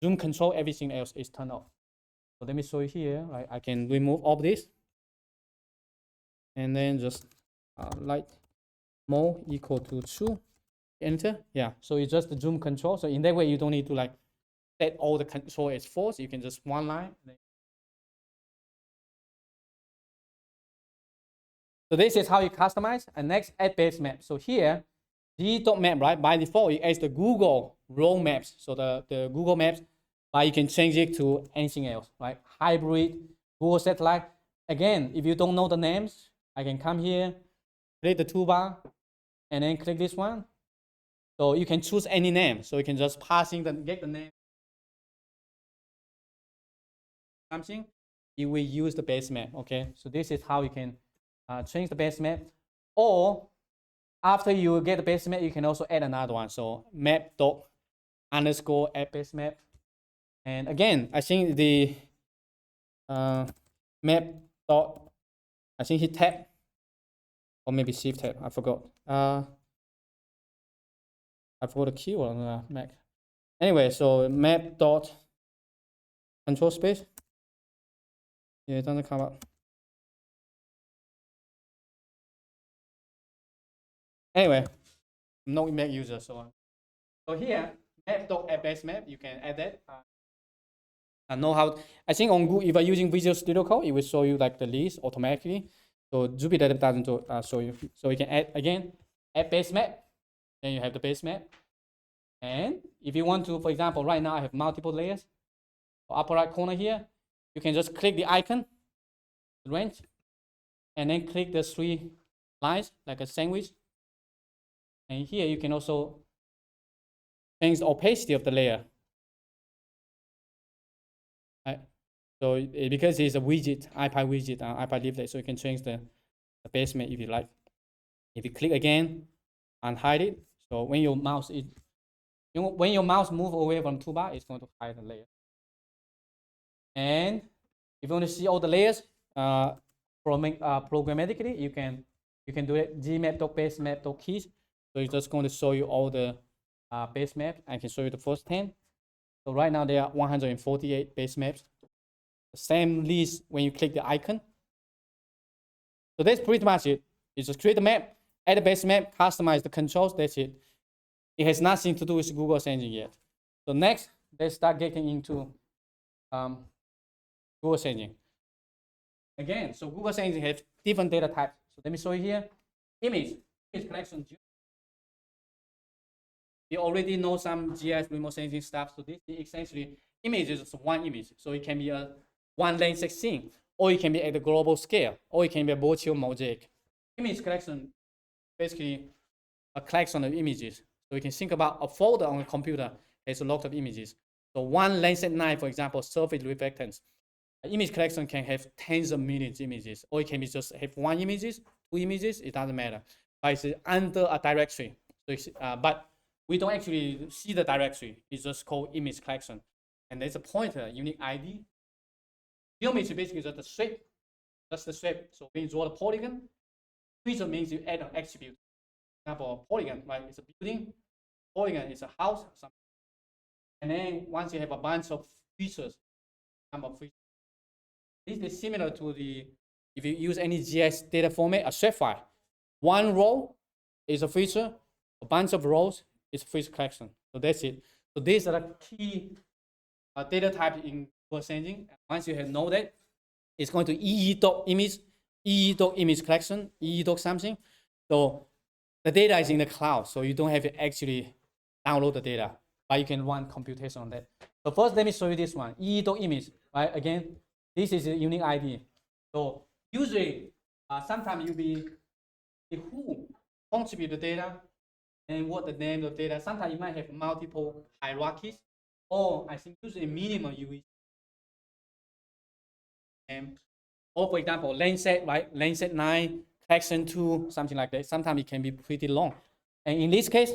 zoom control, everything else is turned off. So let me show you here. Right? I can remove all this. And then just light mode equal to 2. Enter. Yeah. So it's just the zoom control. So in that way, you don't need to like set all the control as false. You can just one line. So this is how you customize. And next, add base map. So here, G.map, right? By default, it adds the Google road maps. So the Google Maps, but you can change it to anything else, right? Hybrid, Google Satellite. Again, if you don't know the names, I can come here, click the toolbar, and then click this one. So you can choose any name. So you can just pass in get the name. Something, you will use the base map. Okay. So this is how you can change the base map. Or after you get the base map, you can also add another one. So map._ add base map. And again, I think the map dot, I think hit tab, or maybe shift tab, I forgot. I forgot the keyword on the Mac. Anyway, so map dot control space. Yeah, it doesn't come up. Anyway, I'm not a Mac user, so here map.addBaseMap, you can add that. I know how. I think on Google, if you're using Visual Studio Code, it will show you like the list automatically. So Jupyter doesn't show you. So you can add again, add base map. Then you have the base map. And if you want to, for example, right now I have multiple layers. So upper right corner here, you can just click the icon, range, and then click the 3 lines like a sandwich. And here you can also change the opacity of the layer. Right. So because it's a widget, SciPy widget, SciPy leaflet, so you can change the base map if you like. If you click again, unhide it. So when your mouse moves away from toolbar, it's going to hide the layer. And if you want to see all the layers programmatically, you can do it gmap.basemap.keys. So it's just going to show you all the base maps. I can show you the first 10. So right now there are 148 base maps. The same list when you click the icon. So that's pretty much it. You just create a map, add a base map, customize the controls. That's it. It has nothing to do with Google's engine yet. So next, let's start getting into Google search engine. Again, so Google search engine has different data types. So let me show you here. Image collection. You already know some GIS remote sensing stuff. So this is essentially image is one image. So it can be a one lane 16, or it can be at the global scale, or it can be a virtual mosaic. Image collection, basically a collection of images. So you can think about a folder on a computer has a lot of images. So one Landsat 9, for example, surface reflectance. An image collection can have tens of millions of images, or it can be just have one images, two images, it doesn't matter. But it's under a directory. So it's, but we don't actually see the directory. It's just called image collection. And there's a pointer, unique ID. Geometry basically is just the shape. That's the shape. So when you draw the polygon, feature means you add an attribute. For example, a polygon, right? It's a building. Polygon is a house. Something. And then once you have a bunch of features, this is similar to the, if you use any GIS data format, a shape file. One row is a feature, a bunch of rows is a feature collection. So that's it. So these are the key data types in Google Search Engine. Once you have know that, it's going to ee.image, ee.image collection, ee.something. So the data is in the cloud, so you don't have to actually download the data, but you can run computation on that. So first, let me show you this one, ee.image, right? Again, this is a unique ID. So usually, sometimes you'll be who contribute the data and what the name of the data. Sometimes you might have multiple hierarchies, or I think usually minimum you will. Or for example, Landsat, right? Landsat 9, collection 2, something like that. Sometimes it can be pretty long. And in this case,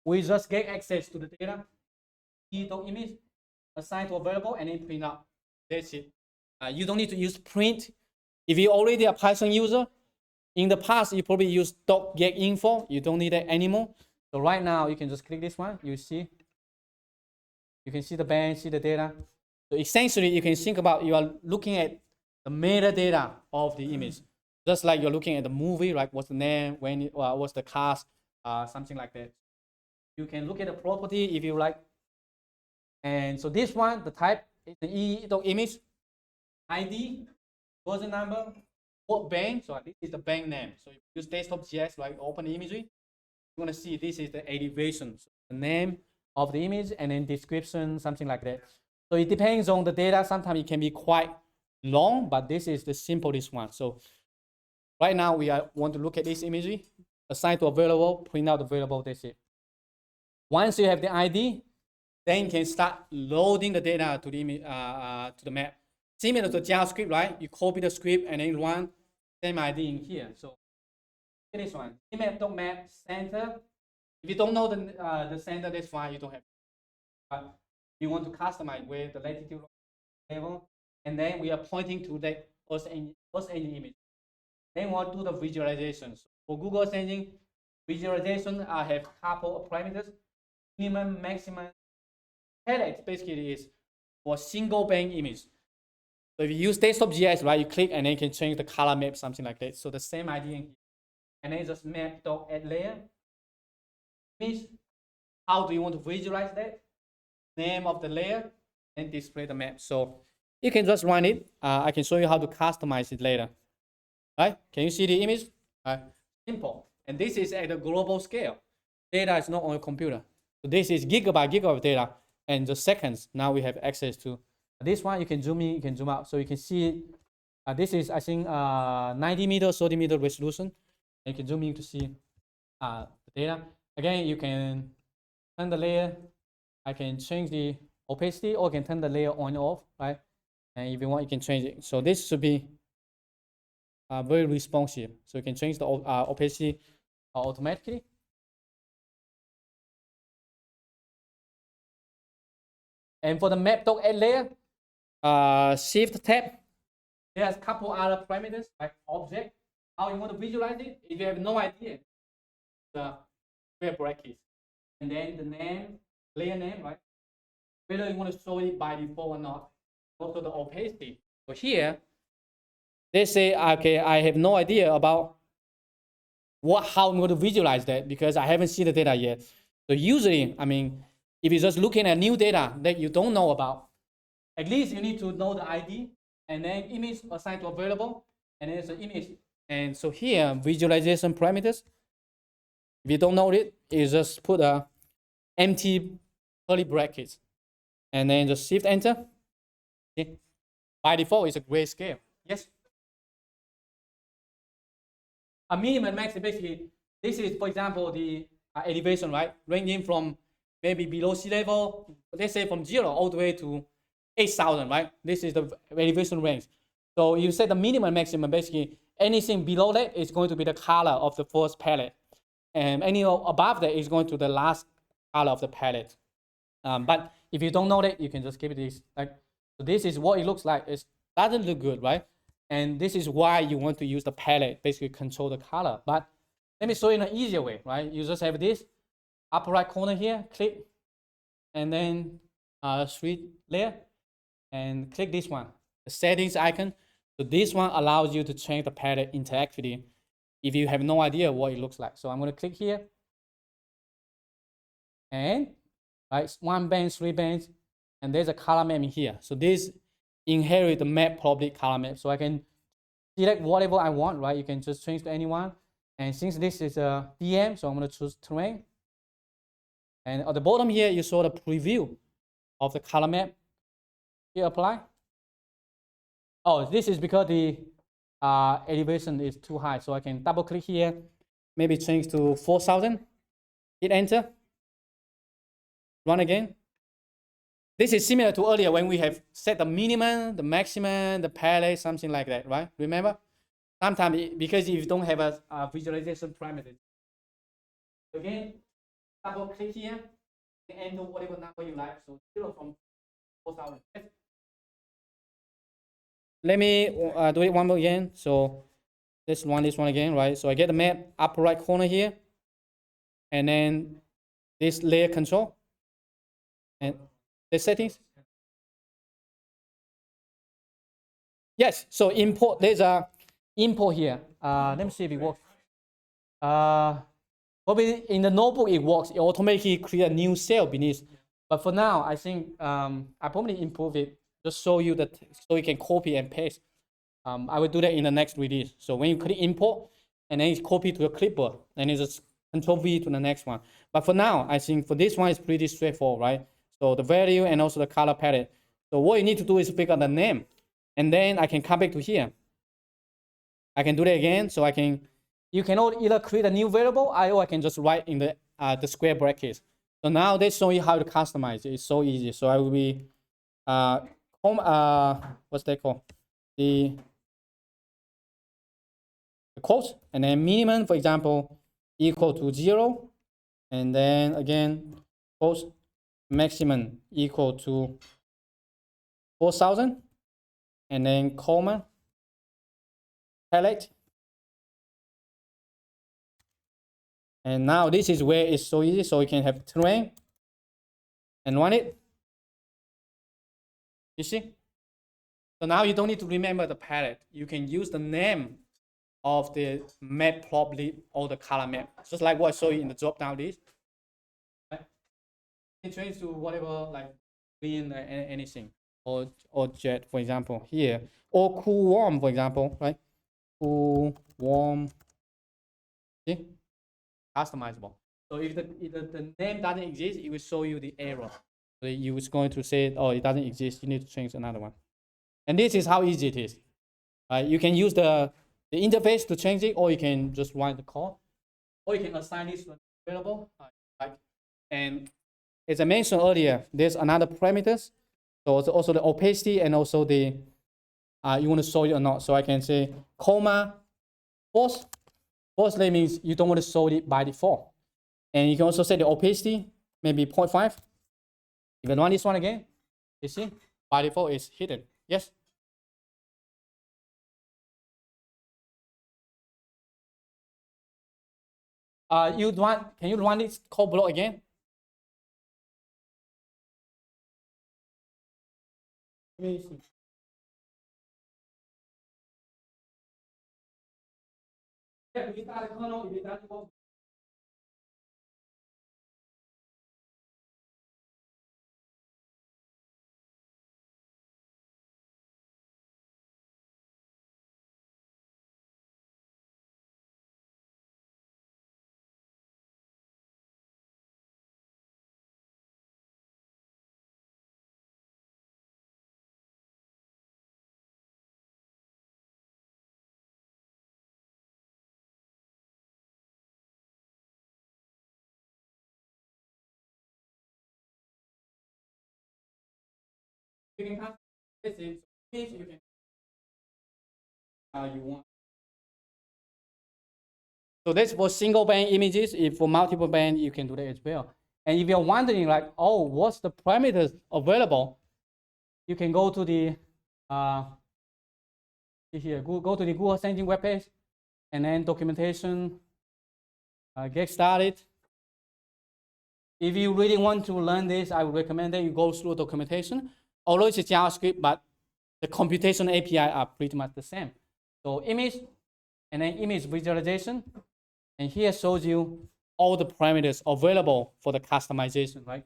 we just get access to the data, image, assign to a variable, and then print out. That's it. You don't need to use print. If you're already a Python user, in the past, you probably use .getinfo. You don't need that anymore. So right now, you can just click this one. You see, you can see the band, see the data. So essentially, you can think about you are looking at the metadata of the image, just like you're looking at the movie, right? What's the name, when, what's the cast, something like that. You can look at the property if you like. And so this one, the type is the e.image, ID, version number, what bank. So this is the bank name. So if you use desktop GIS, like open the imagery, you're gonna see this is the elevation, so the name of the image, and then description, something like that. So it depends on the data. Sometimes it can be quite long, but this is the simplest one. So right now we want to look at this imagery, assign to a variable, print out the variable, that's it. Once you have the ID, then you can start loading the data to the map. Similar to JavaScript, right? You copy the script and then run same ID in here. So this one, Geemap.map center. If you don't know the center, that's fine. You don't have. But you want to customize with the latitude level, and then we are pointing to the first engine image. Then we want to do the visualizations. For Google Search Engine, visualization have couple of parameters: minimum, maximum. Headache basically is for single bank image. So if you use desktop GIS, right, you click and then you can change the color map, something like that. So the same idea, and then just map.add layer. Means how do you want to visualize that? Name of the layer and display the map. So you can just run it. I can show you how to customize it later. Right? Can you see the image? Simple. And this is at a global scale. Data is not on a computer. So this is gigabyte of data and the seconds. Now we have access to this one. You can zoom in, you can zoom out. So you can see this is, I think, 90 meter, 30 meter resolution. And you can zoom in to see the data. Again, you can turn the layer. I can change the opacity, or I can turn the layer on and off, right? And if you want, you can change it. So this should be very responsive. So you can change the opacity automatically. And for the map.add layer, shift tab. There's a couple other parameters like object, how you want to visualize it. If you have no idea, the square brackets, and then the name, layer name, right? Whether you want to show it by default or not. Also the opacity. So here, they say, okay, I have no idea about how I'm going to visualize that because I haven't seen the data yet. So usually, I mean, if you're just looking at new data that you don't know about, At least you need to know the ID, and then image assigned to a variable, and then it's an image. And so here, visualization parameters, if you don't know it, you just put a empty curly brackets, and then just shift enter. Okay. By default, it's a grayscale. Yes. A minimum and max, basically, this is, for example, the elevation, right? Ranging from maybe below sea level, let's say from 0 all the way to 8,000, right? This is the elevation range. So you set the minimum and maximum, basically, anything below that is going to be the color of the first palette. And any above that is going to the last color of the palette. But if you don't know that, you can just keep this. Like, so this is what it looks like. It doesn't look good, right? And this is why you want to use the palette, basically control the color. But let me show you in an easier way, right? You just have this upper right corner here, click, and then switch layer, and click this one, the settings icon. So this one allows you to change the palette interactivity if you have no idea what it looks like. So I'm going to click here, and right, 1 band, 3 bands, and there's a color map in here. So this inherit the map property color map. So I can select whatever I want, right? You can just change to anyone. And since this is a DM, so I'm going to choose terrain. And at the bottom here, you saw the preview of the color map. Here, apply. Oh, this is because the elevation is too high. So I can double click here, maybe change to 4,000. Hit enter. Run again. This is similar to earlier when we have set the minimum, the maximum, the palette, something like that, right? Remember? Sometimes, because if you don't have a visualization parameter. Again, double click here, and enter whatever number you like. So 0 from 4,000. Let me do it one more again. So let's run this one again, right? So I get the map upper right corner here, and then this layer control, and the settings. Yes, so import, there's a import here. Let me see if it works. Probably in the notebook it works. It automatically create a new cell beneath. But for now, I think I probably improve it just show you that so you can copy and paste. I will do that in the next release. So when you click import, and then it's copy to your clipboard, and it's just Control V to the next one. But for now, I think for this one, it's pretty straightforward, right? So the value and also the color palette. So what you need to do is figure out the name, and then I can come back to here. I can do that again. So I can, you can either create a new variable, or I can just write in the square brackets. So now they show you how to customize it. It's so easy. So I will be, what's that called? The quote, and then minimum, for example, equal to 0, and then again, quote maximum equal to 4,000, and then comma palette. And now this is where it's so easy. So you can have terrain and run it. You see? So now you don't need to remember the palette. You can use the name of the map properly or the color map, just like what I showed you in the drop down list. Right? You can change to whatever, like green, anything, or jet, for example, here, or cool warm, for example, right? Cool warm. See? Customizable. So if the name doesn't exist, it will show you the error. So you was going to say, oh, it doesn't exist. You need to change another one. And this is how easy it is. You can use the interface to change it, or you can just write the code, or you can assign this to a variable. And as I mentioned earlier, there's another parameters. So it's also the opacity and also the you want to show it or not. So I can say comma false. False means you don't want to show it by default. And you can also set the opacity, maybe 0.5. If I run this one again, you see, by default it's hidden. Yes? Can you run this code block again? Let me see. Yeah, we start the kernel, if it doesn't work, You can customize it. If you can you want. So that's for single band images. If for multiple band, you can do that as well. And if you're wondering, like, oh, what's the parameters available? You can go to the here. Go to the Google Engine webpage, and then documentation. Get started. If you really want to learn this, I would recommend that you go through documentation. Although it's a JavaScript, but the computation API are pretty much the same. So image, and then image visualization. And here shows you all the parameters available for the customization, right?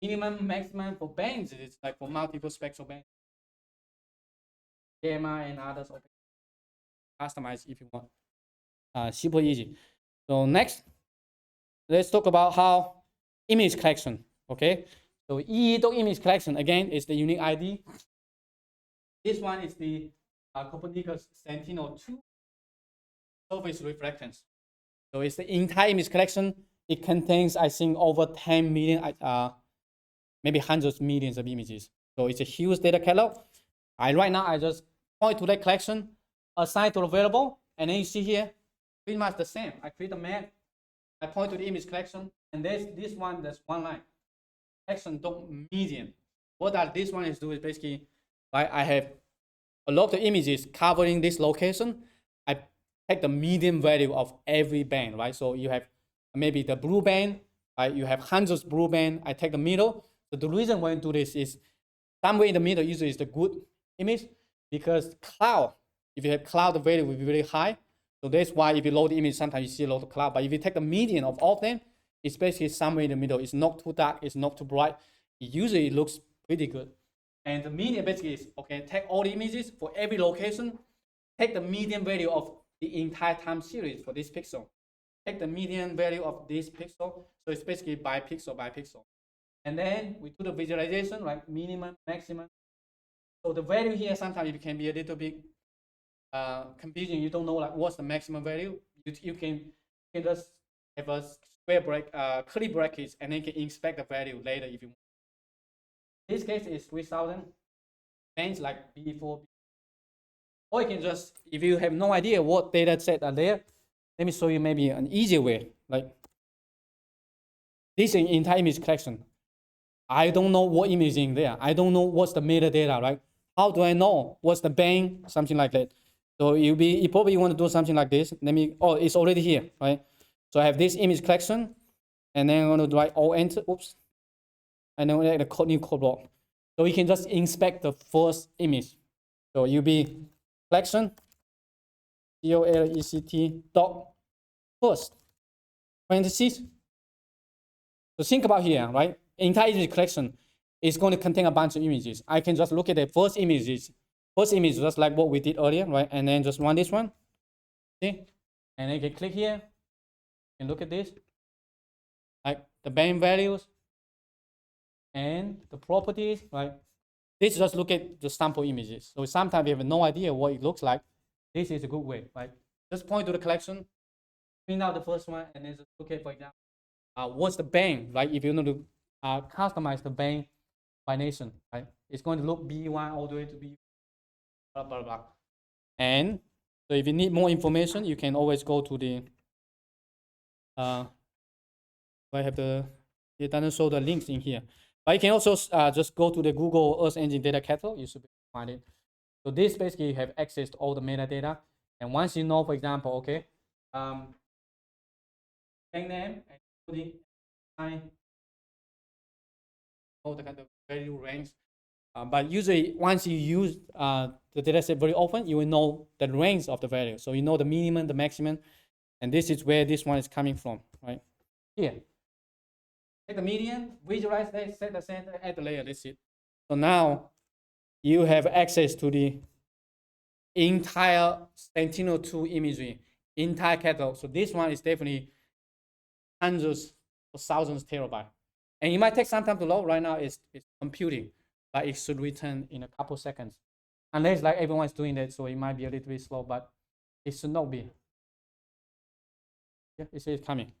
Minimum, maximum for bands, it's like for multiple spectral bands. Gamma and others, okay. Customize if you want. Super easy. So next, let's talk about how image collection, okay? So image collection, again, is the unique ID. This one is the Copernicus Sentinel-2 surface reflectance. So it's the entire image collection. It contains, I think, over 10 million, maybe hundreds of millions of images. So it's a huge data catalog. Right now, I just point to that collection, assign to the variable, and then you see here, pretty much the same. I create a map, I point to the image collection, and there's this one, that's one line. Collection dot median. What that this one is doing is basically, right, I have a lot of images covering this location. I take the median value of every band, right? So you have maybe the blue band, right? You have hundreds of blue band. I take the middle. So the reason why I do this is somewhere in the middle usually is the good image, because cloud, if you have cloud, the value will be very high. So that's why if you load the image, sometimes you see a lot of cloud. But if you take the median of all of them, it's basically somewhere in the middle. It's not too dark, it's not too bright. Usually it looks pretty good. And the median basically is, okay, take all the images for every location, take the median value of the entire time series for this pixel. Take the median value of this pixel. So it's basically by pixel by pixel. And then we do the visualization, right? Minimum, maximum. So the value here sometimes it can be a little bit confusing. You don't know like what's the maximum value. You can just have a square break, curly brackets, and then you can inspect the value later if you want. This case is 3000 bands like B4. Or you can just, if you have no idea what data set are there, let me show you maybe an easier way. Like this is an entire image collection. I don't know what image is in there. I don't know what's the metadata, right? How do I know what's the band? Something like that. So you probably want to do something like this. Oh, it's already here, right? So I have this image collection, and then I'm going to write all enter. Oops. And then we the new code block. So we can just inspect the first image. So collection, colect dot first, parentheses. So think about here, right? Entire image collection is going to contain a bunch of images. I can just look at the first image, just like what we did earlier, right? And then just run this one. See? And then you can click here and look at this, like the band values and the properties, right? This just look at the sample images. So sometimes you have no idea what it looks like. This is a good way, right? Just point to the collection, print out the first one, and then just look at, for example, what's the band, right? If you want to customize the band by nation, right? It's going to look B1 all the way to B, blah, blah, blah. And so if you need more information, you can always go to the, I have it doesn't show the links in here. But you can also just go to the Google Earth Engine data catalog. You should be able to find it. So this basically you have access to all the metadata. And once you know, for example, okay, bank name, including all the kind of value range. But usually, once you use the dataset very often, you will know the range of the value. So you know the minimum, the maximum, and this is where this one is coming from, right? Here. Take the median, visualize that, set the center, add the layer, that's it. So now you have access to the entire Sentinel-2 imagery, entire catalog. So this one is definitely hundreds or thousands terabytes. And it might take some time to load. Right now it's computing, but it should return in a couple seconds. Unless like everyone's doing that, so it might be a little bit slow, but it should not be. Yeah, it's coming.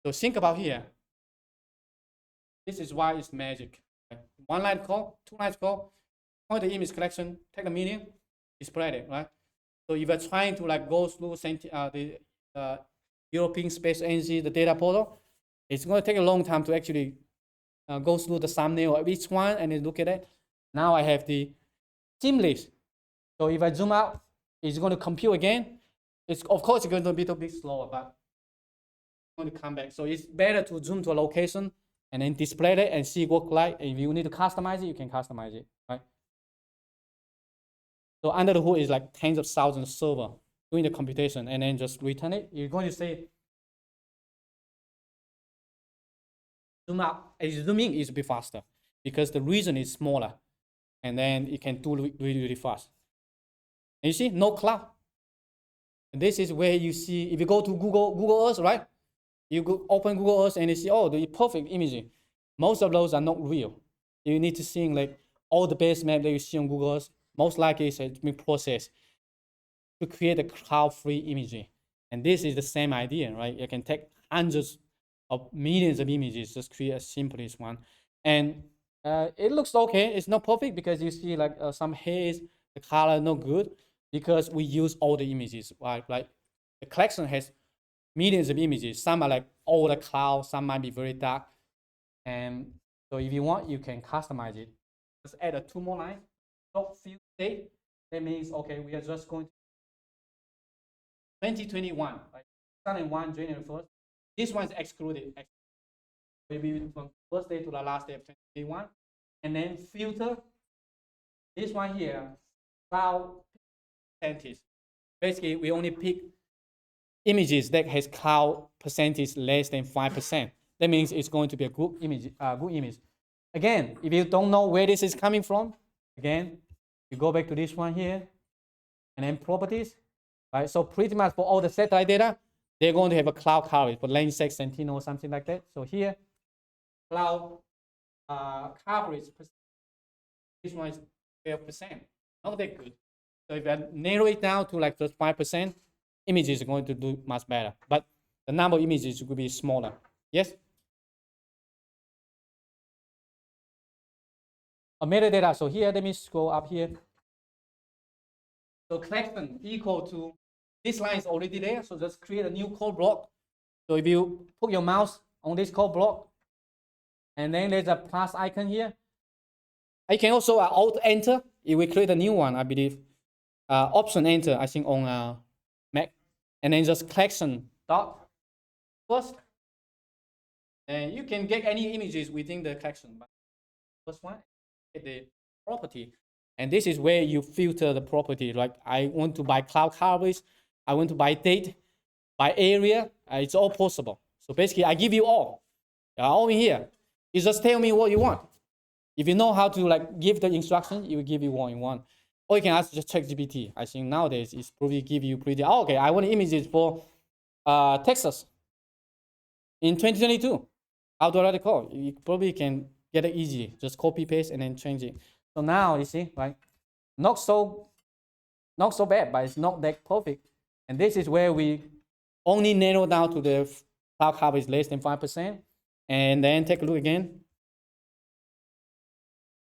So think about here. This is why it's magic. One line code, two lines code, point the image collection, take the median, display it, right? So if you're trying to like go through the European Space Agency, the data portal, it's going to take a long time to actually go through the thumbnail of each one and then look at it. Now I have the team list. So if I zoom out, it's going to compute again. It's of course it's going to be a bit slower, but it's going to come back. So it's better to zoom to a location and then display it and see what like. If you need to customize it, you can customize it, right? So under the hood is like tens of thousands of server doing the computation and then just return it. You're going to say zoom out, zoom in is a bit faster because the region is smaller and then it can do really, really fast. And you see, no cloud. And this is where you see, if you go to Google Earth, right? You go open Google Earth and you see, oh, the perfect imaging. Most of those are not real. You need to see like all the base map that you see on Google Earth, most likely it's been processed to create a cloud-free imaging. And this is the same idea, right? You can take hundreds of millions of images, just create a simplest one. And it looks okay. It's not perfect because you see like some haze, the color not good because we use all the images, right? Like the collection has millions of images. Some are like all the cloud, some might be very dark. And so if you want, you can customize it. Just add 2 more lines. Top field date. That means, okay, we are just going to 2021, right? 2001, January 1st. This one is excluded. Maybe from first day to the last day of 2021. And then filter. This one here, cloud percentage. Basically, we only pick images that has cloud percentage less than 5%. That means it's going to be a good image. Again, if you don't know where this is coming from, again, you go back to this one here, and then properties, right? So pretty much for all the satellite data, they're going to have a cloud coverage for Landsat, Sentinel, or something like that. So here, cloud coverage, this one is 12%. Not that good. So if I narrow it down to like just 5%, images are going to do much better. But the number of images will be smaller. Yes? A metadata. So here, let me scroll up here. So collection equal to, this line is already there. So just create a new code block. So if you put your mouse on this code block, and then there's a plus icon here. I can also Alt Enter if we create a new one, I believe. Option Enter, I think on Mac. And then just collection dot first. And you can get any images within the collection. But first one, the property. And this is where you filter the property. Like I want to buy cloud coverage. I want to buy date, by area. It's all possible. So basically, I give you all. All in here. You just tell me what you want. If you know how to like give the instruction, it will give you one in one. Or you can ask just ChatGPT. I think nowadays it's probably give you pretty. Oh, okay, I want images for Texas in 2022. How do I write the code? You probably can get it easy. Just copy paste and then change it. So now you see, right? Not so bad, but it's not that perfect. And this is where we only narrow down to the cloud coverage less than 5%. And then take a look again.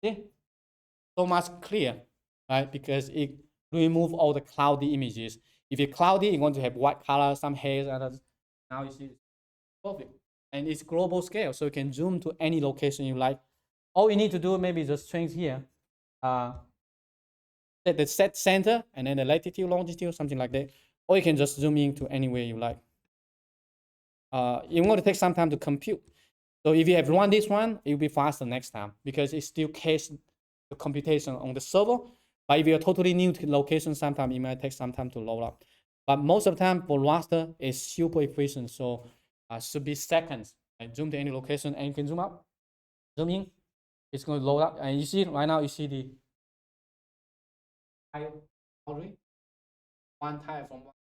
See? So much clear, right? Because it remove all the cloudy images. If you're cloudy, you're going to have white color, some haze, others. Now you see it's perfect. And it's global scale, so you can zoom to any location you like. All you need to do maybe just change here. Set the set center and then the latitude, longitude, something like that. Or you can just zoom in to anywhere you like. You want to take some time to compute. So if you have run this one, it will be faster next time because it still caches the computation on the server. But if you're totally new to location, sometimes it might take some time to load up. But most of the time for raster, it's super efficient. So should be seconds. And zoom to any location and you can zoom up, zoom in. It's going to load up. And you see right now, you see the tile boundary. One tile from one.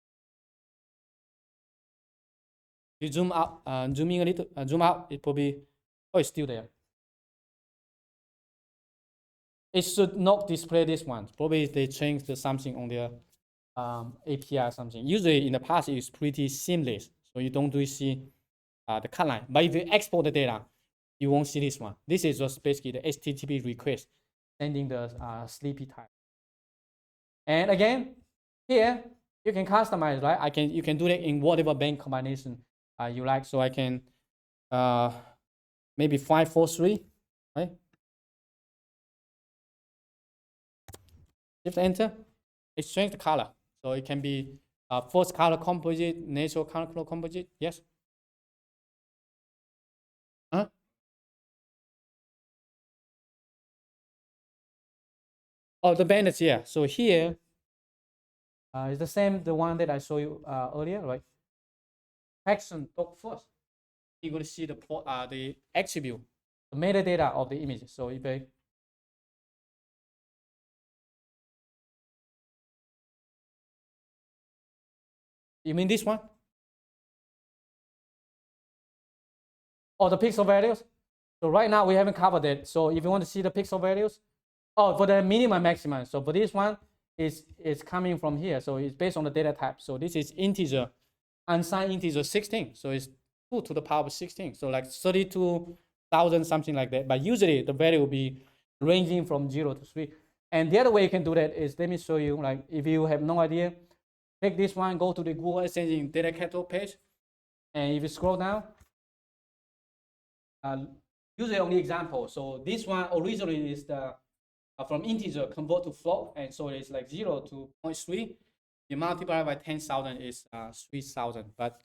You zoom out, zoom in a little, zoom out, it probably, oh, it's still there. It should not display this one. Probably they changed something on their API or something. Usually in the past, it's pretty seamless. So you don't really see the cut line. But if you export the data, you won't see this one. This is just basically the HTTP request sending the sleepy type. And again, here you can customize, right? You can do that in whatever bank combination you like. So I can maybe 543, right? Shift enter, exchange the color. So it can be first color composite, natural color composite. Yes. Huh? Oh, the bandits, yeah. So here it's the same, the one that I showed you earlier, right? Action talk first. You're going to see the attribute, the metadata of the image. So if I you mean this one? Oh, the pixel values. So right now we haven't covered it. So if you want to see the pixel values, oh, for the minimum maximum. So for this one, it's coming from here. So it's based on the data type. So this is integer, unsigned integer 16. So it's 2 to the power of 16. So like 32,000, something like that. But usually the value will be ranging from 0 to 3. And the other way you can do that is, let me show you, like if you have no idea, take this one, go to the Google Ascending data catalog page. And if you scroll down, usually only example. So this one originally is the from integer convert to float, and so it's like 0 to 0.3. You multiply by 10,000 is 3,000. But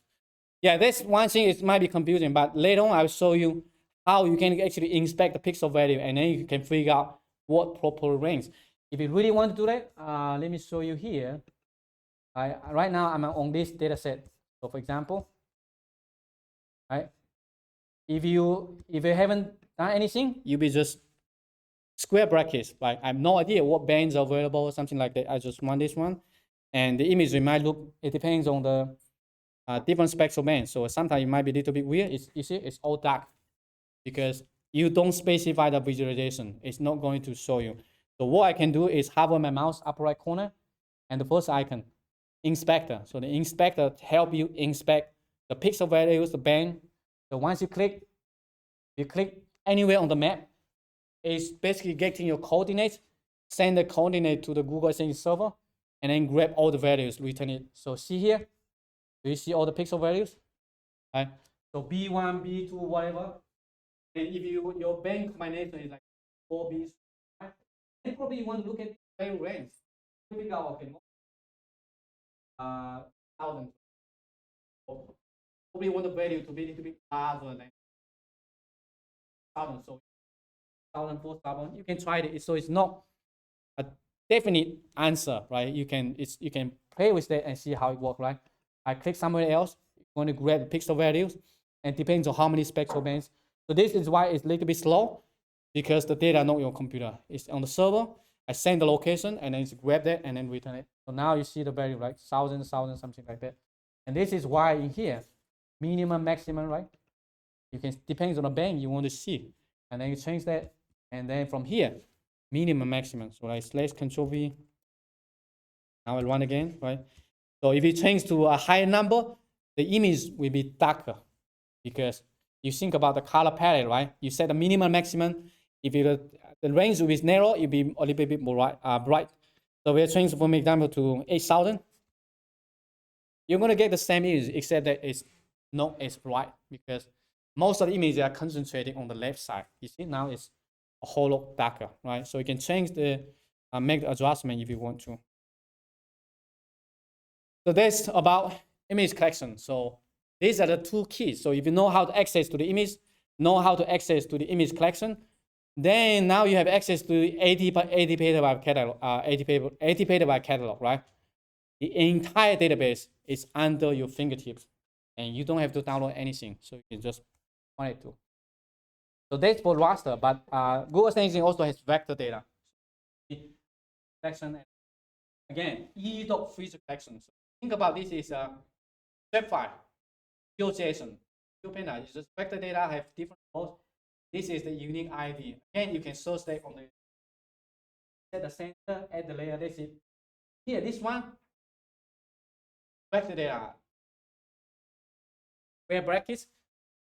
yeah, that's one thing. It might be confusing, but later on I'll show you how you can actually inspect the pixel value, and then you can figure out what proper range. If you really want to do that, let me show you here. Right now I'm on this data set. So for example, right, if you haven't done anything, you'll be just square brackets. Like I have no idea what bands are available or something like that. I just want this one, and the image might look. It depends on the different spectral bands. So sometimes it might be a little bit weird. You see, it's all dark because you don't specify the visualization. It's not going to show you. So what I can do is hover my mouse upper right corner, and the first icon, inspector. So the inspector help you inspect the pixel values, the band. So once you click anywhere on the map, it's basically getting your coordinates, send the coordinate to the Google Ascending server, and then grab all the values, return it. So see here, do you see all the pixel values? Right. So B1, B2, whatever. And if your band combination is like 4 Bs, right? Then probably you want to look at value range. Figure out, okay, 1,000. Probably want the value to be a little bit larger than 1,000. So 1,000, 4,000. You can try it. So it's not a definite answer, right? You can play with that and see how it works, right? I click somewhere else. You want to grab the pixel values, and it depends on how many spectral bands. So this is why it's a little bit slow, because the data not your computer. It's on the server. I send the location, and then it's grab that and then return it. So now you see the value, right? 1,000, something like that. And this is why in here, minimum, maximum, right? You can, depends on the band you want to see, and then you change that, and then from here, minimum, maximum. So like slash control V. Now I'll run again, right? So if you change to a higher number, the image will be darker, because you think about the color palette, right? You set the minimum, maximum. If the range is narrow, it'll be a little bit more bright. So we're changing from example to 8,000. You're gonna get the same image, except that it's not as bright, because most of the images are concentrated on the left side. You see, now it's a whole lot darker, right? So you can change the make the adjustment if you want to. So that's about image collection. So these are the two keys. So if you know how to access to the image, know how to access to the image collection, then now you have access to 80 petabyte catalog, 80 petabyte catalog, right? The entire database is under your fingertips, and you don't have to download anything. So you can just want it to. So that's for raster, but Google Ascending also has vector data. Collection, again, E.feature collection. So think about this is a web file, GeoJSON. GeoPanda is just vector data, have different roles. This is the unique ID. Again, you can search that on the set the center, add the layer. That's it. Here, this one, vector data, square brackets,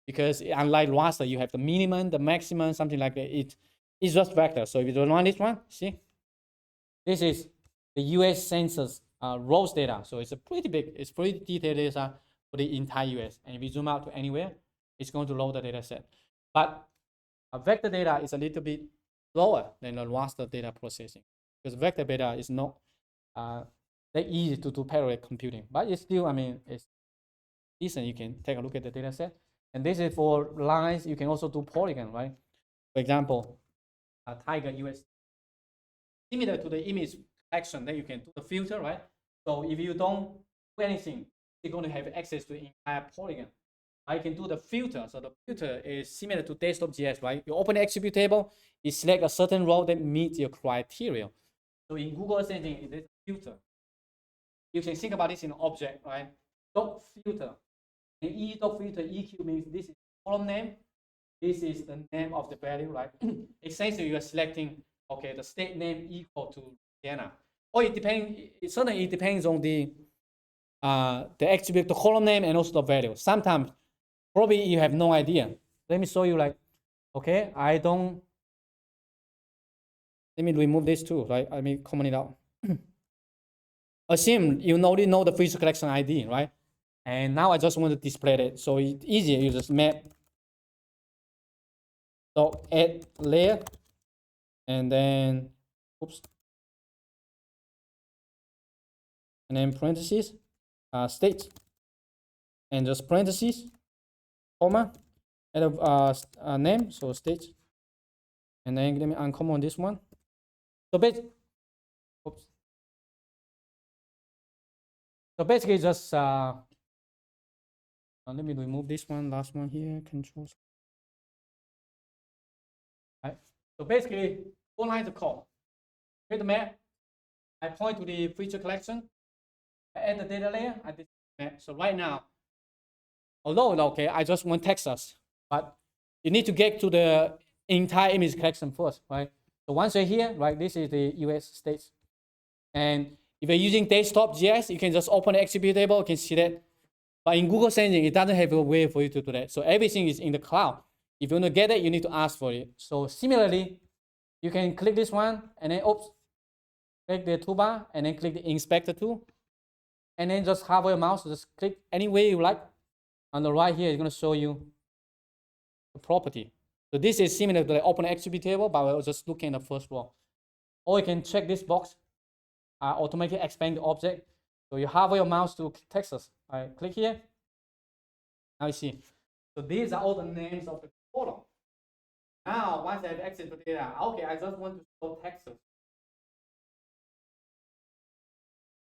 because unlike raster, you have the minimum, the maximum, something like that. It's just vector. So if you don't want this one, see, this is the US Census rows data. So it's a pretty big, it's pretty detailed data for the entire US. And if you zoom out to anywhere, it's going to load the data set. But vector data is a little bit slower than the raster data processing, because vector data is not that easy to do parallel computing. But it's still, I mean, it's decent. You can take a look at the data set. And this is for lines. You can also do polygon, right? For example, Tiger US, similar to the image collection, then you can do the filter, right? So if you don't do anything, you're going to have access to the entire polygon. I can do the filter. So the filter is similar to desktop.js, right? You open the attribute table, you select a certain row that meets your criteria. So in Google Assembly, it is filter. You can think about this in an object, right? Dot filter. And dot filter EQ means this is column name. This is the name of the value, right? Essentially, you are selecting, okay, the state name equal to Louisiana. Or it depends. Certainly, it depends on the attribute, the column name, and also the value. Sometimes, probably you have no idea. Let me show you. Like, okay, I don't. Let me remove this too, right? Let me comment it out. Assume you already know the feature collection ID, right? And now I just want to display it. So it's easier. You just map dot add layer, and then oops, and then parentheses, state, and just parentheses, comma, add a name, so state, and then let me uncomment this one. So basically, oops. So basically, just let me remove this one, last one here, controls. Right. So basically, 4 lines of code. Create the map. I point to the feature collection. I add the data layer. I did map. So right now, although okay, I just want Texas, but you need to get to the entire image collection first, right? So once you're here, right, this is the US states. And if you're using desktop.js, you can just open the attribute table, you can see that. But in Google Sensing, it doesn't have a way for you to do that. So everything is in the cloud. If you want to get it, you need to ask for it. So similarly, you can click this one, and then oops, click the toolbar, and then click the inspector tool. And then just hover your mouse, just click any way you like. On the right here, it's going to show you the property. So this is similar to the open attribute table, but we're just looking at the first row. Or you can check this box, automatically expand the object. So you hover your mouse to Texas. Right, click here. Now you see. So these are all the names of the column. Now, once I have access to data, okay, I just want to show Texas.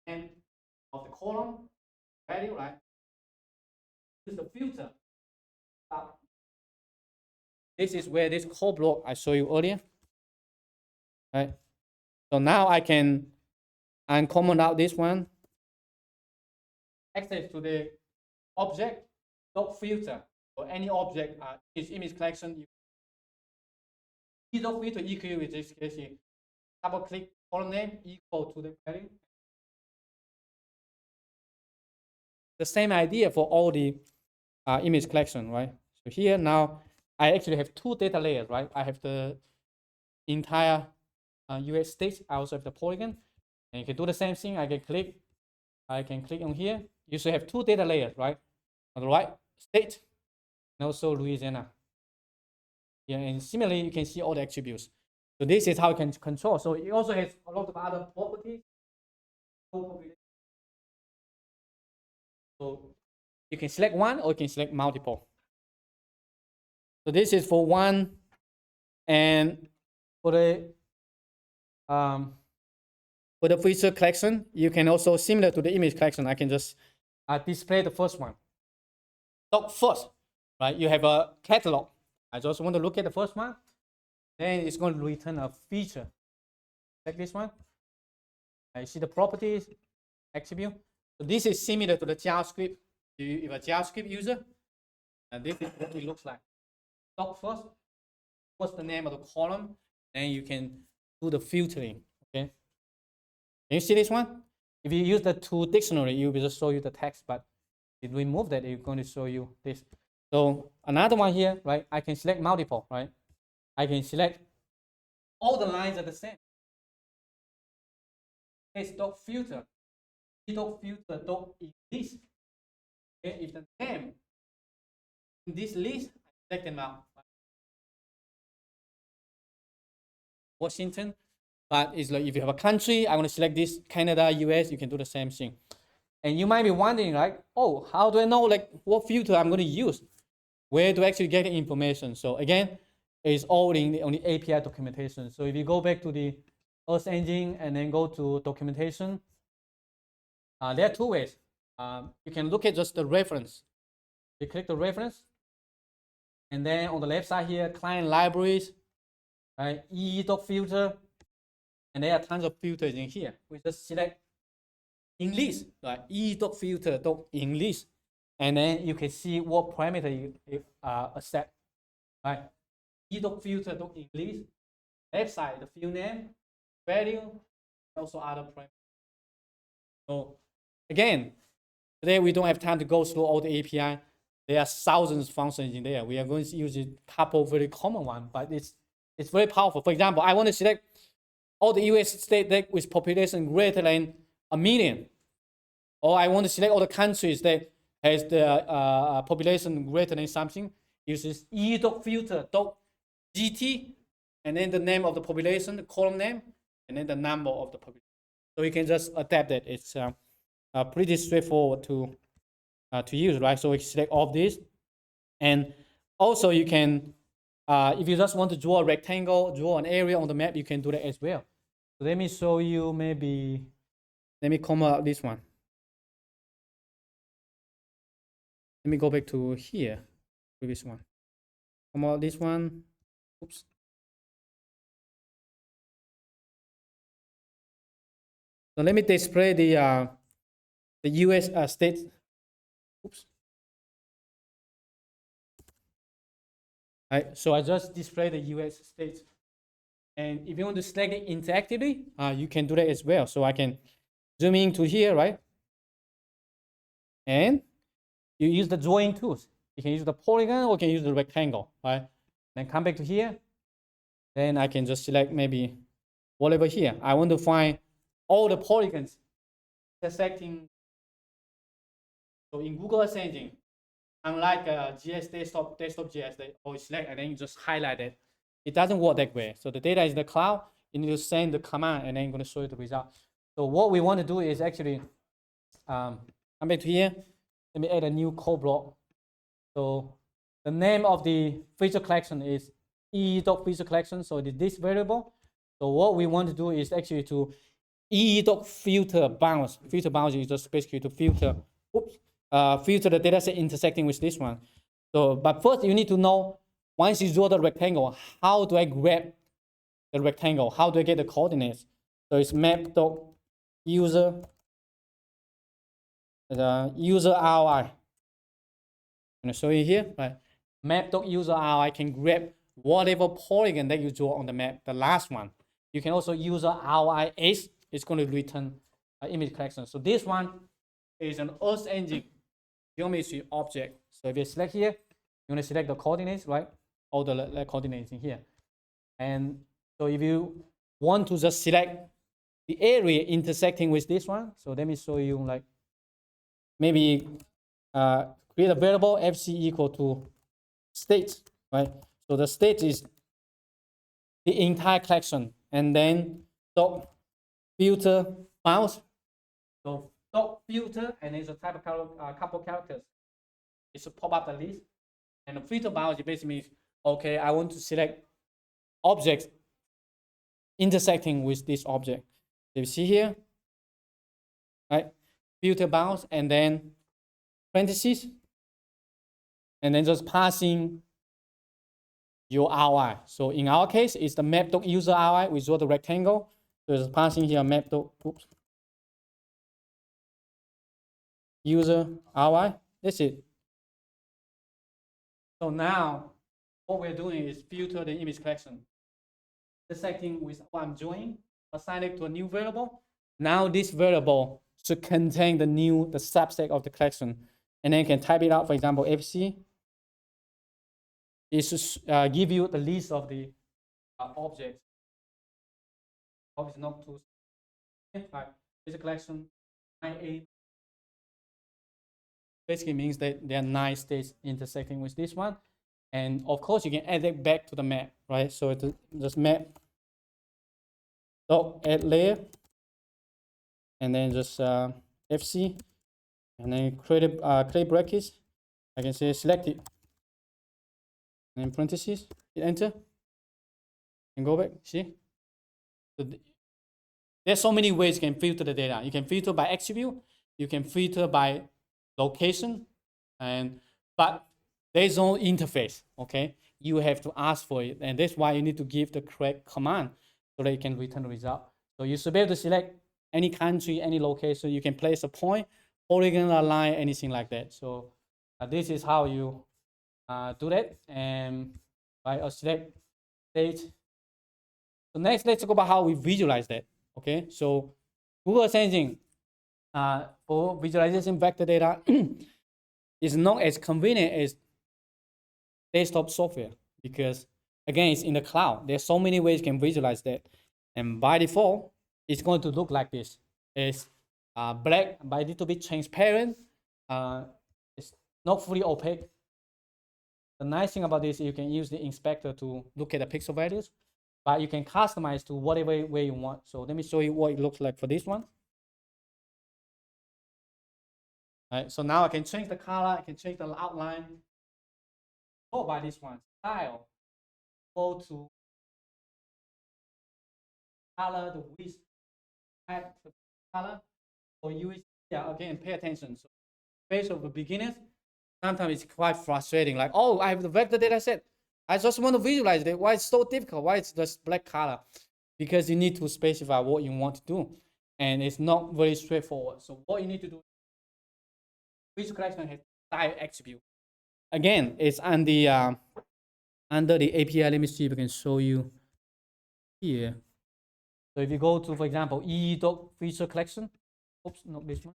And of the column value, right? Use the filter. This is where this code block I showed you earlier. Right. So now I can uncomment out this one. Access to the object dot filter or any object is image collection. Dot filter EQ with this case here. Double click column name equal to the value. The same idea for all the image collection, right? So here now I actually have 2 data layers, right? I have the entire US states. I also have the polygon, and you can do the same thing. I can click on here. You should have 2 data layers, right? On the right, state, and also Louisiana. Yeah, and similarly, you can see all the attributes. So this is how you can control. So it also has a lot of other properties. So you can select one or you can select multiple. So this is for one, and for the feature collection, you can also, similar to the image collection, I can just display the first one. So first, right, you have a catalog. I just want to look at the first one. Then it's going to return a feature. Like this one. I see the properties, attribute. So this is similar to the JavaScript. If you're a JavaScript user, and this is what it looks like. Stop first. What's the name of the column? Then you can do the filtering. Okay. Can you see this one? If you use the to dictionary, it will just show you the text, but if you remove that, it's going to show you this. So another one here, right? I can select multiple, right? I can select all the lines are the same. It's dot filter, dot filter dot list. Okay, if the name in this list, I select them out. Washington, but it's like if you have a country, I'm going to select this Canada, US, you can do the same thing. And you might be wondering, like, oh, how do I know like what filter I'm going to use? Where do I actually get the information? So again, it's all in the API documentation. So if you go back to the Earth Engine and then go to documentation, there are two ways. You can look at just the reference. You click the reference, and then on the left side here, client libraries, right? E.filter, and there are tons of filters in here. We just select English, right? E.filter.English, and then you can see what parameter you accept, right? E.filter.English, left side, the field name, value, also other parameters. So again, today we don't have time to go through all the API. There are thousands of functions in there. We are going to use a couple very common ones, but it's very powerful. For example, I want to select all the US states with population greater than 1 million, or I want to select all the countries that has the population greater than something. Uses e.filter.gt, and then the name of the population, the column name, and then the number of the population. So you can just adapt it. It's pretty straightforward to use, right? So we select all of this, and also you can, if you just want to draw a rectangle, draw an area on the map, you can do that as well. So let me show you. Maybe let me come out this one. Let me go back to here, previous one. Come out this one. Oops. So let me display the US states. Oops. Right, so I just display the US states. And if you want to select it interactively, you can do that as well. So I can zoom into here, right? And you use the drawing tools. You can use the polygon or you can use the rectangle, right? Then come back to here. Then I can just select maybe whatever here. I want to find all the polygons intersecting. So in Google Earth Engine, unlike GS desktop GS, they always select and then you just highlight it. It doesn't work that way. So the data is in the cloud. You need to send the command and then I'm going to show you the result. So what we want to do is actually come back to here. Let me add a new code block. So the name of the feature collection is e.feature collection. So it is this variable. So what we want to do is actually to e.filter bounds. Filter bounds is just basically to filter. Oops. Filter the data set intersecting with this one. So, but first you need to know, once you draw the rectangle, how do I grab the rectangle? How do I get the coordinates? So it's map.user, user ROI. I'm going to show you here, right? Map.user ROI can grab whatever polygon that you draw on the map, the last one. You can also use ROI S. It's going to return image collection. So this one is an Earth Engine geometry object. So if you select here, you want to select the coordinates, right? All the coordinates in here. And so if you want to just select the area intersecting with this one, so let me show you, like maybe create a variable fc equal to state, right? So the state is the entire collection, and then dot filter bounds. So dot filter, and it's a type of couple characters. It's to pop up the list, and the filter bounds basically means, okay, I want to select objects intersecting with this object. So you see here, right? Filter bounds, and then parentheses, and then just passing your ROI. So in our case, it's the map.user ROI. We draw the rectangle. So it's passing here map.user ROI. That's it. So now what we're doing is filter the image collection, intersecting with what I'm doing, assign it to a new variable. Now this variable should contain the subset of the collection, and then you can type it out. For example, fc. It should give you the list of the objects It's not too like feature collection 9A. Basically means that there are 9 states intersecting with this one. And of course, you can add it back to the map, right? So it just map dot add layer, and then just FC, and then create brackets. I can say select it, and then parentheses, hit enter, and go back. See? So there's so many ways you can filter the data. You can filter by attribute, you can filter by location, but there's no interface. Okay, you have to ask for it, and that's why you need to give the correct command so that you can return the result. So you should be able to select any country, any location. You can place a point, polygonal line, anything like that. So this is how you do that. And I'll select state. So next, let's talk about how we visualize that. Okay, so Google Sensing for visualization vector data is not as convenient as desktop software, because again, it's in the cloud. There's so many ways you can visualize that, and by default, it's going to look like this. It's black, but a little bit transparent. It's not fully opaque. The nice thing about this, you can use the inspector to look at the pixel values, but you can customize to whatever way you want. So let me show you what it looks like for this one. All right, so now I can change the color, I can change the outline. Oh, by this one, style, go to color, the width, add the color. So you, yeah, again, pay attention. So based on the beginners, sometimes it's quite frustrating. Like, oh, I have the vector data set. I just want to visualize it. Why it's so difficult? Why it's just black color? Because you need to specify what you want to do, and it's not very straightforward. So what you need to do, visual collection has style attribute. Again, it's on the under the API. Let me see if I can show you here. So if you go to, for example, feature collection. Oops, not this one.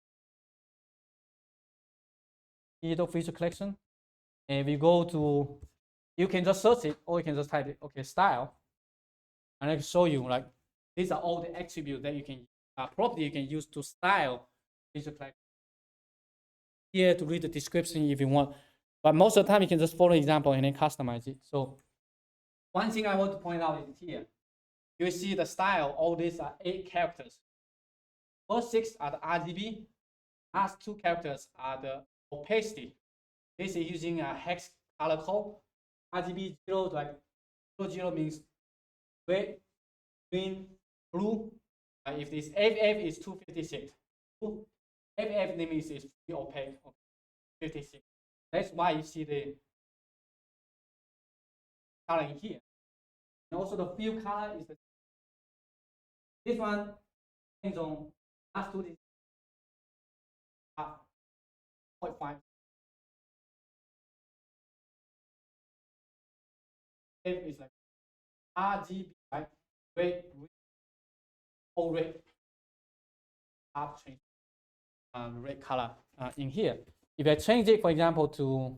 Feature collection. And if you go to, you can just search it, or you can just type it. Okay, style, and I can show you like these are all the attributes that you can property you can use to style feature collection. Here to read the description if you want. But most of the time, you can just follow the example and then customize it. So one thing I want to point out is here. You see the style, all these are 8 characters. First 6 are the RGB. Last 2 characters are the opacity. This is using a hex color code. RGB 0, like 0 means red, green, blue. If this FF is 256. FF means it's fully opaque, 56. That's why you see the color in here. And also the fill color is this one depends on last 2 0.5. F is like RGB, right? Red, all red. Up change red color in here. If I change it, for example, to,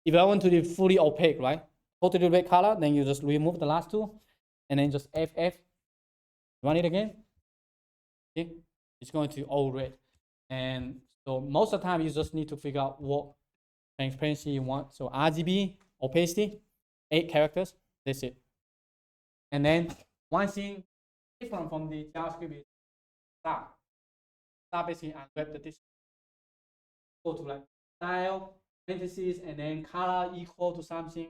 if I want to be fully opaque, right? Totally red color, then you just remove the last 2, and then just FF, run it again. Okay, it's going to be all red. And so most of the time, you just need to figure out what transparency you want. So RGB, opacity, 8 characters, that's it. And then one thing different from the JavaScript is star. Star basically unwrap the distance. Go to like style, parentheses, and then color equal to something,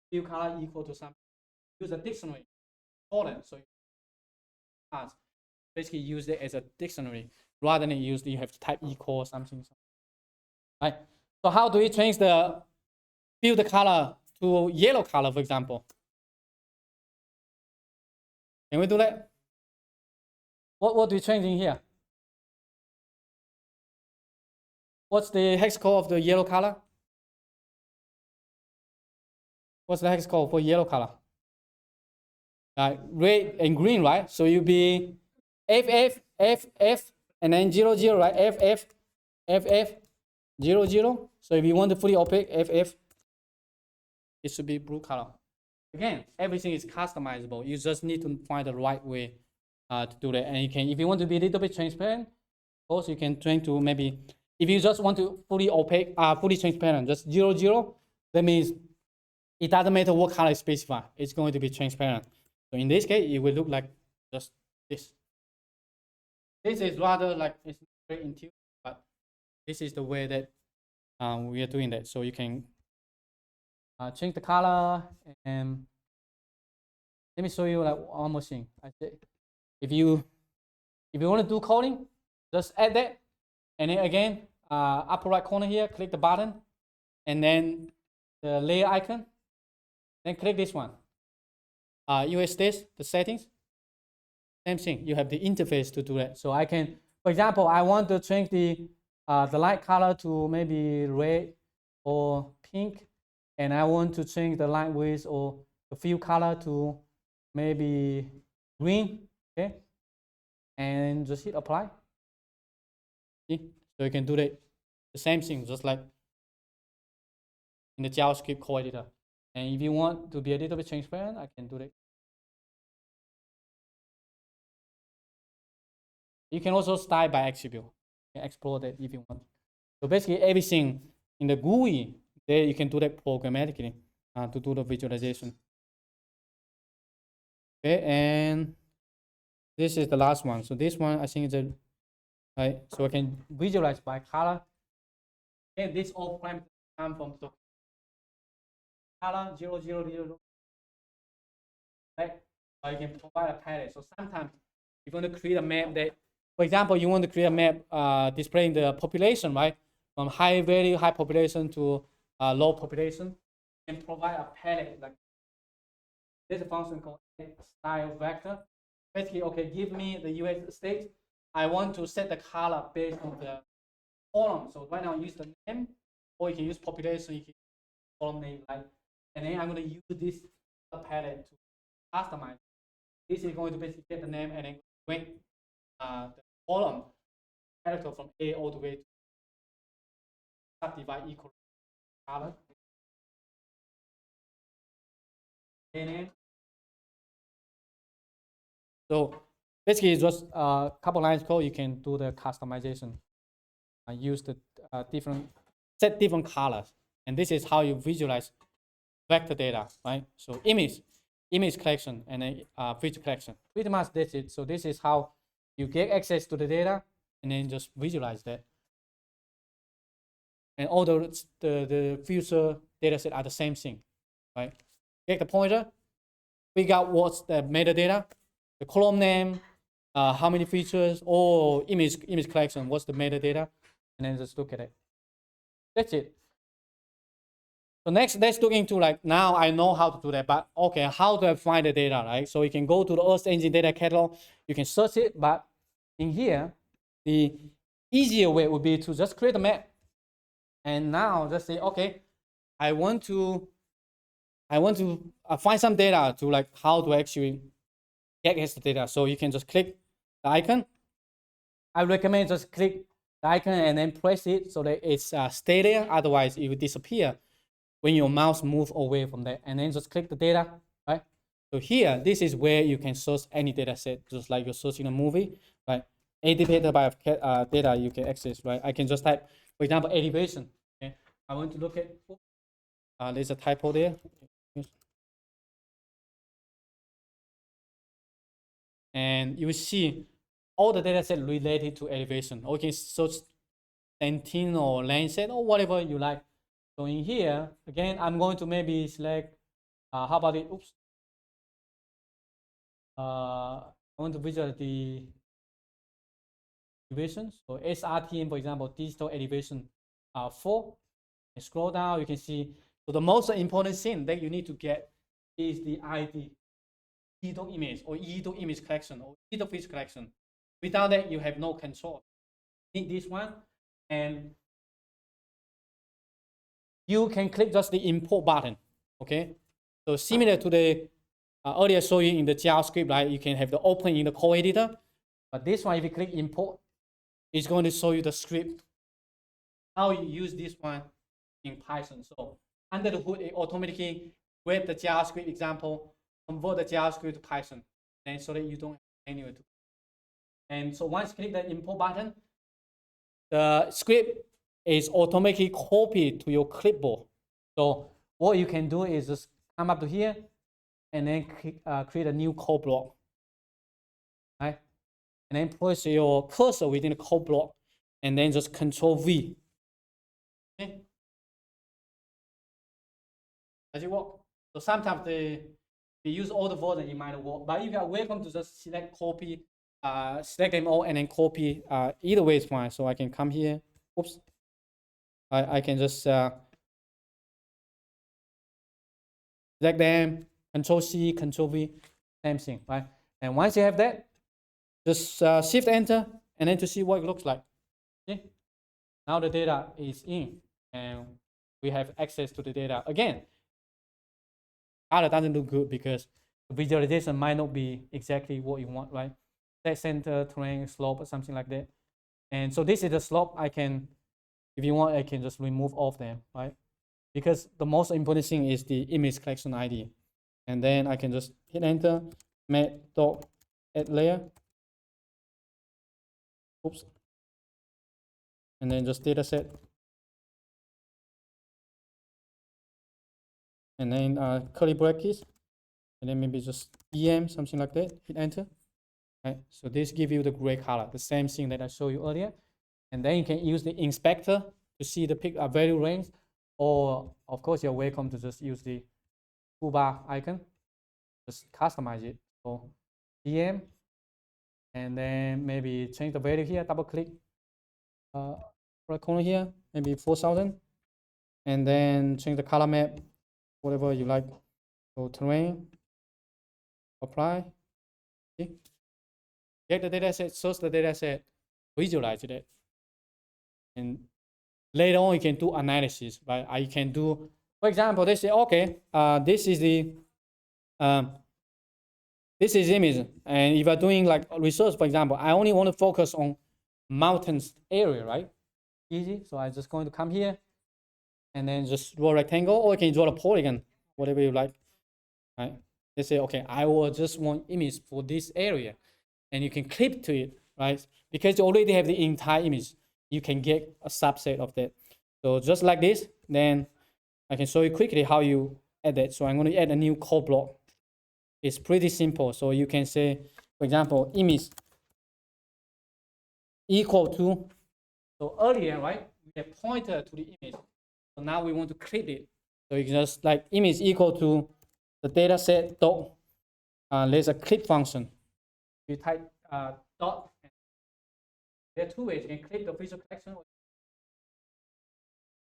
fill color equal to something. Use a dictionary, important. So basically use it as a dictionary rather than you have to type equal or something. Right. So how do we change the fill the color to yellow color, for example? Can we do that? What do we change in here? What's the hex code of the yellow color? What's the hex code for yellow color? Red and green, right? So you'll be FF, FF, and then 00, right? FF, FF, 00. So if you want the fully opaque FF, it should be blue color. Again, everything is customizable. You just need to find the right way to do that. And you can, if you want to be a little bit transparent, of course, you can try to maybe, if you just want to fully opaque, fully transparent, just 0, 0, that means it doesn't matter what color is specified. It's going to be transparent. So in this case, it will look like just this. This is rather like, it's very intuitive, but this is the way that we are doing that. So you can change the color, and let me show you like one more thing. I say, if you want to do coding, just add that, and then again, upper right corner here, click the button, and then the layer icon, then click this one. US this, the settings, same thing. You have the interface to do that. So I can, for example, I want to change the light color to maybe red or pink, and I want to change the light width or the fill color to maybe green, okay? And just hit apply. See? So you can do that, the same thing, just like in the JavaScript code editor. And if you want to be a little bit transparent, I can do that. You can also style by attribute. You can explore that if you want. So basically everything in the GUI, there you can do that programmatically to do the visualization. Okay, and this is the last one. So this one I think is a, right. So I can visualize by color. And this all parameters come from the color 0, 0, 0. Right? Or you can provide a palette. So sometimes you want to create a map that, for example, you want to create a map displaying the population, right? From high value, high population to low population, and provide a palette. Like there's a function called style vector. Basically, okay, give me the US states. I want to set the color based on the column. So right now, use the name, or you can use population. You can use column name, right? And then I'm going to use this palette to customize. This is going to basically get the name and then rank the column character from A all the way to subdivide equal color. And then, so basically, it's just a couple lines code. You can do the customization. Use the set different colors, and this is how you visualize vector data, right? So image collection, and then feature collection. Pretty much that's it. So this is how you get access to the data, and then just visualize that. And all the future data set are the same thing, right? Get the pointer, figure out what's the metadata, the column name, how many features, or image collection, what's the metadata, and then just look at it. That's it. So next, let's look into like, now I know how to do that, but okay, how do I find the data, right? So you can go to the Earth Engine data catalog, you can search it, but in here, the easier way would be to just create a map. And now just say, okay, I want to find some data to like how to actually get access to data. So you can just click the icon. I recommend just click the icon and then press it so that it's stay there. Otherwise, it will disappear when your mouse moves away from that. And then just click the data, right? So here, this is where you can source any data set, just like you're searching a movie, right? 80 petabyte of data you can access, right? I can just type, for example, elevation. Okay, I want to look at. There's a typo there. And you will see all the data set related to elevation. Or you can search Sentinel or Lancet or whatever you like. So in here, again, I'm going to maybe select, how about it? Oops. I want to visualize the elevation. So SRTM, for example, digital elevation 4. And scroll down, you can see. So the most important thing that you need to get is the ID, either image or either image collection or either feature collection. Without that, you have no control. You need this one, and you can click just the import button. Okay, so similar to the earlier show you in the JavaScript, right? You can have the open in the code editor, but this one, if you click import, it's going to show you the script, how you use this one in Python. So under the hood, it automatically grab the JavaScript example, convert the JavaScript to Python, and so that you don't have anywhere to. And so once you click the import button, the script is automatically copied to your clipboard. So what you can do is just come up to here and then create a new code block, right? And then place your cursor within the code block, and then just Control V. Okay. Does it work? So sometimes they use all the version, it might work. But if you are welcome to just select copy, select them all and then copy. Either way is fine. So I can come here. Oops. I can just select them. Control C, Control V, same thing, right? And once you have that, just Shift Enter, and then to see what it looks like. Okay. Now the data is in, and we have access to the data again. Color doesn't look good because the visualization might not be exactly what you want, right? Set center, terrain, slope, or something like that. And so this is the slope. I can, if you want, I can just remove all of them, right? Because the most important thing is the image collection ID. And then I can just hit enter, map.add layer. Oops. And then just data set. And then curly brackets. And then maybe just EM, something like that. Hit enter. Right. So this gives you the gray color, the same thing that I showed you earlier. And then you can use the inspector to see the value range. Or of course, you're welcome to just use the toolbar icon. Just customize it. So EM. And then maybe change the value here, double click. Right corner here, maybe 4,000. And then change the color map, whatever you like. So terrain, apply. Okay. Get the data set, source the data set, visualize it. And later on, you can do analysis, right? You can do, for example, they say, okay, this is the image. And if you're doing like research, for example, I only want to focus on mountains area, right? Easy. So I'm just going to come here and then just draw a rectangle, or you can draw a polygon, whatever you like, right? They say, okay, I will just want image for this area, and you can clip to it, right? Because you already have the entire image, you can get a subset of that. So just like this, then I can show you quickly how you add that. So I'm going to add a new code block. It's pretty simple. So you can say, for example, image equal to, so earlier, right, we have pointer to the image. So now we want to clip it. So you can just like image equal to the data set dot, there's a clip function. You type dot. There are two ways. You can clip the visual collection or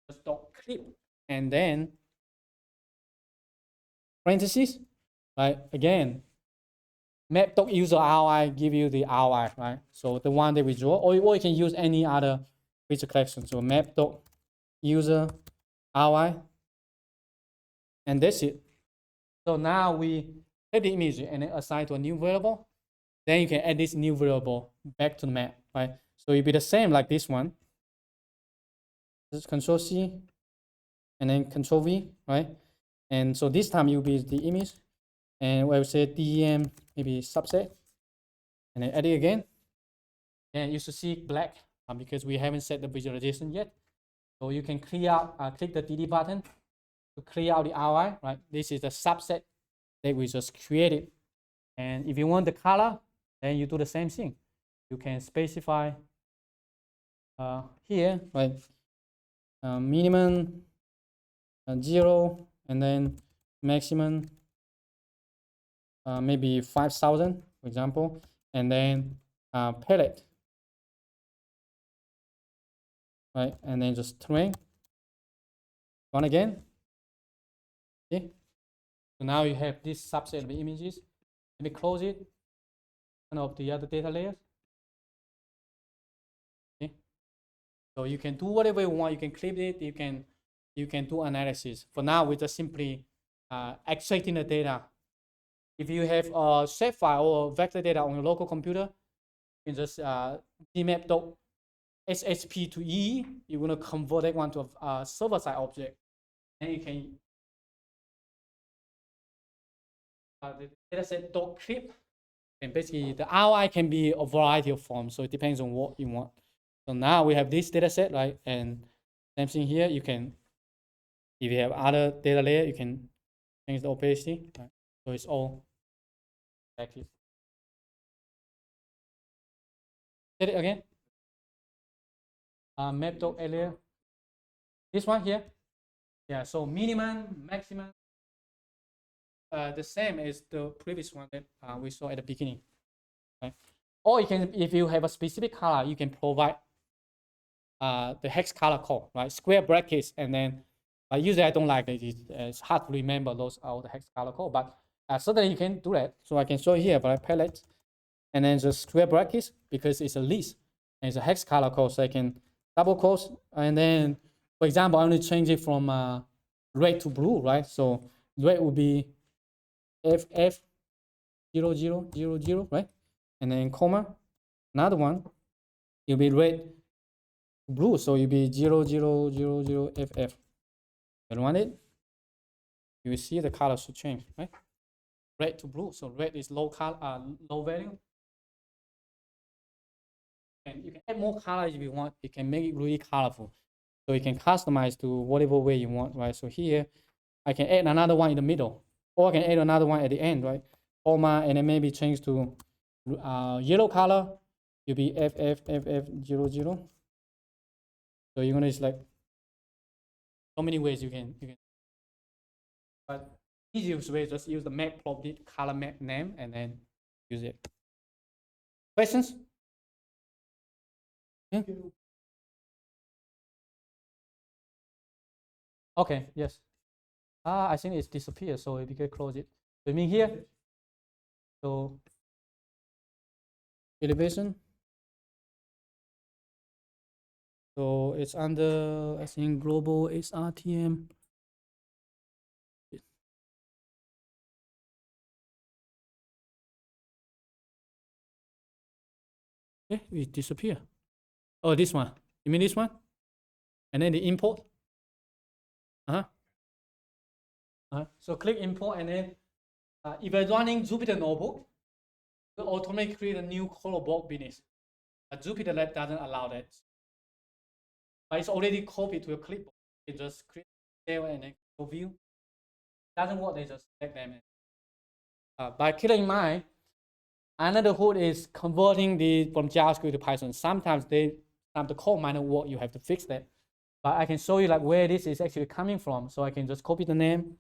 just dot clip. And then parentheses, right? Again, map.user ROI give you the ROI, right? So the one that we draw, or you can use any other visual collection. So map.user ROI, and that's it. So now we take the image and then assign to a new variable. Then you can add this new variable back to the map, right? So it'll be the same like this one. Just Control C and then Control V, right? And so this time you'll be the image, and we'll say DEM maybe subset, and then add it again. And you should see black because we haven't set the visualization yet. So you can clear out, click the delete button to clear out the ROI, right? This is the subset that we just created. And if you want the color, then you do the same thing. You can specify here, right? Minimum 0, and then maximum maybe 5,000, for example, and then palette, right? And then just terrain. Run again. Okay. So now you have this subset of images. Let me close it. Turn off the other data layers. Okay. So you can do whatever you want. You can clip it. You can do analysis. For now, we're just simply extracting the data. If you have a shape file or vector data on your local computer, you can just Geemap.shp to EE. You're going to convert that one to a server-side object. And you can the dataset dot clip, and basically the ROI can be a variety of forms, so it depends on what you want. So now we have this dataset, right? And same thing here, you can, if you have other data layer, you can change the opacity, right? So it's all active. Say it again. Map dot area. This one here. Yeah, so minimum, maximum, the same as the previous one that we saw at the beginning. Okay? Or you can, if you have a specific color, you can provide the hex color code, right? Square brackets, and then usually I don't like it. It's hard to remember those are the hex color code, but certainly you can do that. So I can show here by palette, and then just square brackets because it's a list and it's a hex color code, so I can double quotes, and then for example, I only change it from red to blue, right? So red would be FF0000, right? And then comma, another one, it'll be red to blue, so it'll be 0000FF. You want it? You will see the color should change, right? Red to blue, so red is low color, low value. And you can add more colors if you want. You can make it really colorful. So you can customize to whatever way you want, right? So here, I can add another one in the middle, or I can add another one at the end, right? Comma, and then maybe change to yellow color. You'll be FFFF00. So you're gonna select so many ways you can. But easiest way is just use the map property, color map name, and then use it. Questions? Yeah. Okay, yes. I think it's disappeared, so we can close it. So you mean here? So elevation. So it's under, I think, global XRTM. It disappear. Oh, this one. You mean this one? And then the import. So click import, and then if you're running Jupyter Notebook, it will automatically create a new color block business. Jupyter Lab doesn't allow that. But it's already copied to your clipboard. You just create cell and then go view. Doesn't work, they just select them. But keep in mind, another hood is converting from JavaScript to Python. Sometimes the code might not work, you have to fix that. But I can show you like where this is actually coming from. So I can just copy the name,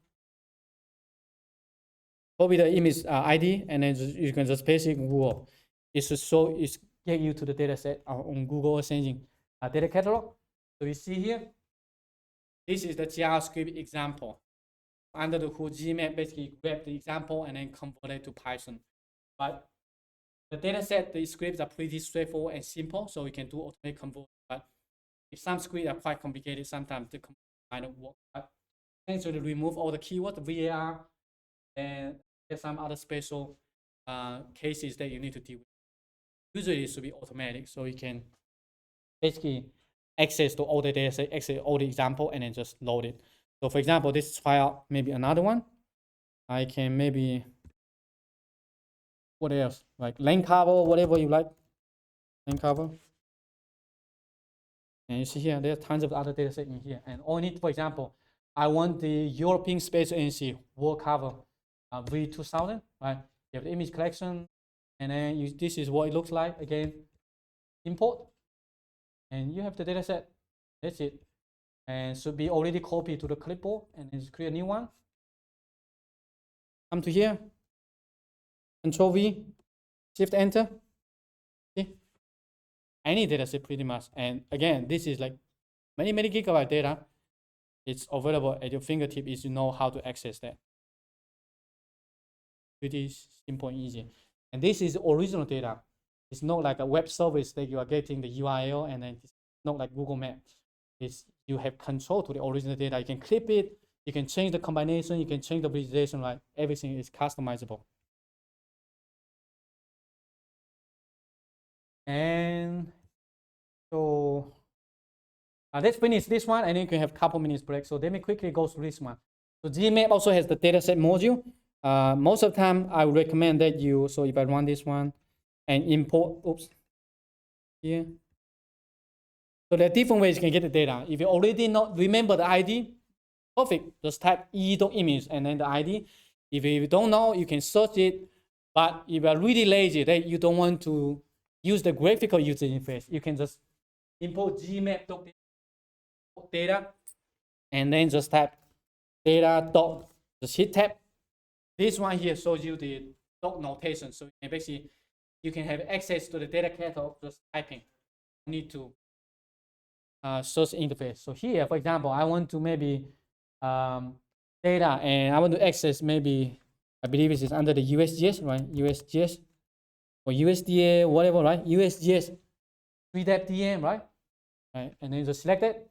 copy the image ID, and then you can just paste it in Google. It's get you to the data set on Google Ascending data catalog. So you see here, this is the JavaScript example. Under the hood, Geemap basically grab the example and then convert it to Python. But the data set, the scripts are pretty straightforward and simple, so we can do automatic conversion. But if some scripts are quite complicated, sometimes the conversion might not work. But essentially remove all the keywords, VAR, and there's some other special cases that you need to deal with. Usually it should be automatic, so you can basically access to all the data set, access all the example, and then just load it. So for example, this file, maybe another one. I can maybe, what else? Like lane cover, whatever you like. Lane cover. And you see here, there's tons of other data set in here. And all need, for example, I want the European Space Agency world cover V2000, right? You have the image collection, and then this is what it looks like. Again, import, and you have the data set. That's it. And should be already copied to the clipboard, and then just create a new one. Come to here, Control V, Shift Enter. See? Any data set pretty much. And again, this is like many gigabyte data. It's available at your fingertip if you know how to access that. Pretty simple and easy. And this is original data. It's not like a web service that you are getting the URL, and then it's not like Google Maps. You have control to the original data. You can clip it, you can change the combination, you can change the visualization, right? Everything is customizable. And so let's finish this one, and then you can have a couple minutes break. So let me quickly go through this one. So Geemap also has the dataset module. most of the time I would recommend that you, so if I run this one and import, oops, here. So there are different ways you can get the data. If you already not remember the ID, perfect, just type e.image and then the ID. If you don't know, you can search it. But if you are really lazy, that you don't want to use the graphical user interface, you can just import Geemap.data and then just type data dot, just hit tab. This one here shows you the dot notation. So you can basically, you can have access to the data catalog just typing. You need to search interface. So here, for example, I want to maybe data and I want to access maybe, I believe it is under the USGS, right? USGS or USDA, whatever, right? USGS 3.dm, right? Right? And then just select it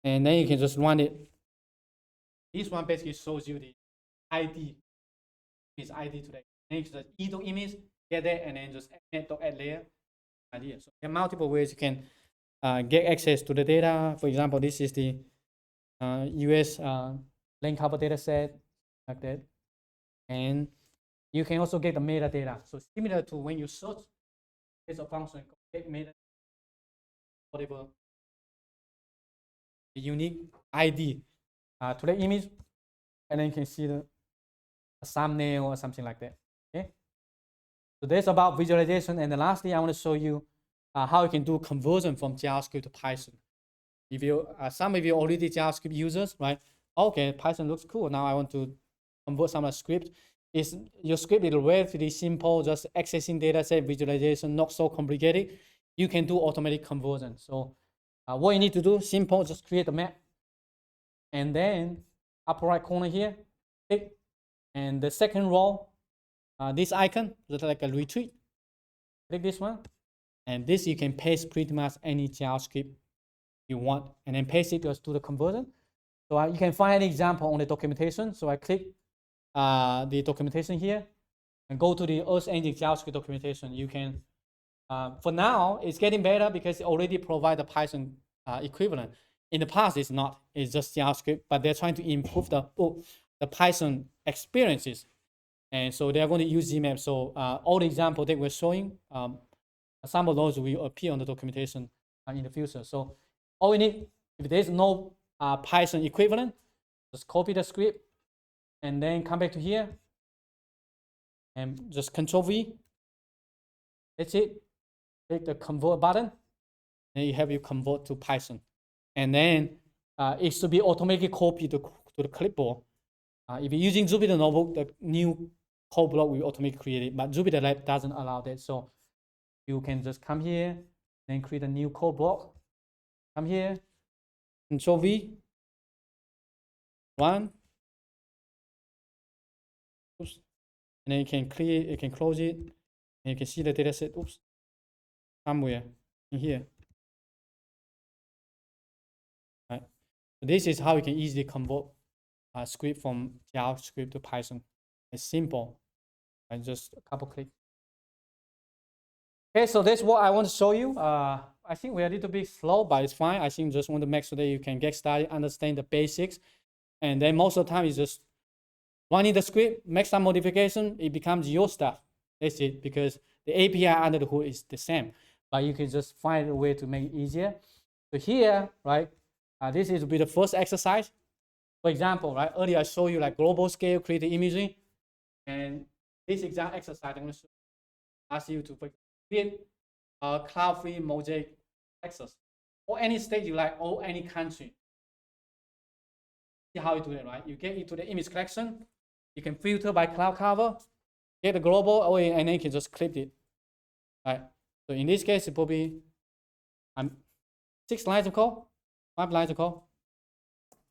and then you can just run it. This one basically shows you the ID, is ID today. And you just e.image, get that, and then just add layer idea. So there are multiple ways you can get access to the data. For example, this is the US link cover data set, like that. And you can also get the metadata. So similar to when you search, there's a function called get metadata, whatever the unique ID to the image, and then you can see the thumbnail or something like that. Okay. So that's about visualization. And then lastly, I want to show you how you can do conversion from JavaScript to Python. If you some of you already JavaScript users, right? Okay, Python looks cool. Now I want to convert some of the script. Your script is relatively simple, just accessing data set, visualization, not so complicated. You can do automatic conversion. So what you need to do, simple, just create a map. And then upper right corner here, click. And the second row, this icon, just like a retweet. Click this one. And this you can paste pretty much any JavaScript you want. And then paste it, just do the conversion. So you can find an example on the documentation. So I click the documentation here and go to the Earth Engine JavaScript documentation. You can, for now, it's getting better because it already provides the Python equivalent. In the past, it's not. It's just JavaScript, but they're trying to improve the Python experiences. And so they're going to use Geemap. So all the examples that we're showing, some of those will appear on the documentation in the future. So all we need, if there's no Python equivalent, just copy the script and then come back to here and just Control V. That's it. Click the convert button and you have you convert to Python. And then it should be automatically copied to the clipboard. If you're using Jupyter Notebook, the new code block will automatically create it, but Jupyter Lab doesn't allow that. So you can just come here, then create a new code block. Come here, Control V, run. Oops. And then you can create, you can close it, and you can see the data set. Oops, somewhere in here. Right. So this is how you can easily convert a script from JavaScript to Python. It's simple, and just a couple clicks. Okay, so that's what I want to show you. I think we're a little bit slow, but it's fine. I think just want to make sure that you can get started, understand the basics, and then most of the time it's just running the script, make some modification, it becomes your stuff. That's it, because the API under the hood is the same, but you can just find a way to make it easier. So here, right, this is be the first exercise. For example, right, earlier I showed you like global scale, create the imaging, and this exact exercise I'm going to ask you to create a cloud-free mosaic access, or any state you like, or any country. See how you do it, right? You get into the image collection, you can filter by cloud cover, get the global, and then you can just clip it, right? So in this case, it will be 6 lines of code, 5 lines of code.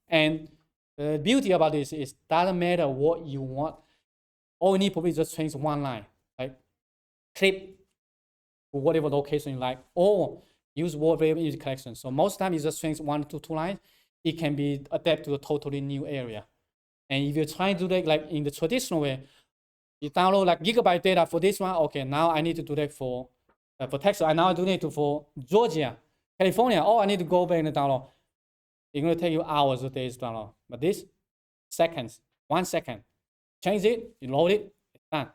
And the beauty about this is doesn't matter what you want. All you need probably just change one line, right? Clip to whatever location you like, or use whatever image collection. So most time you just change 1 to 2 lines. It can be adapted to a totally new area. And if you're trying to do that like in the traditional way, you download like gigabyte data for this one. Okay, now I need to do that for Texas. I now do need to for Georgia, California. Oh, I need to go back and download. It's going to take you hours or days to download. But this, seconds, 1 second. change it, you load it, it's done.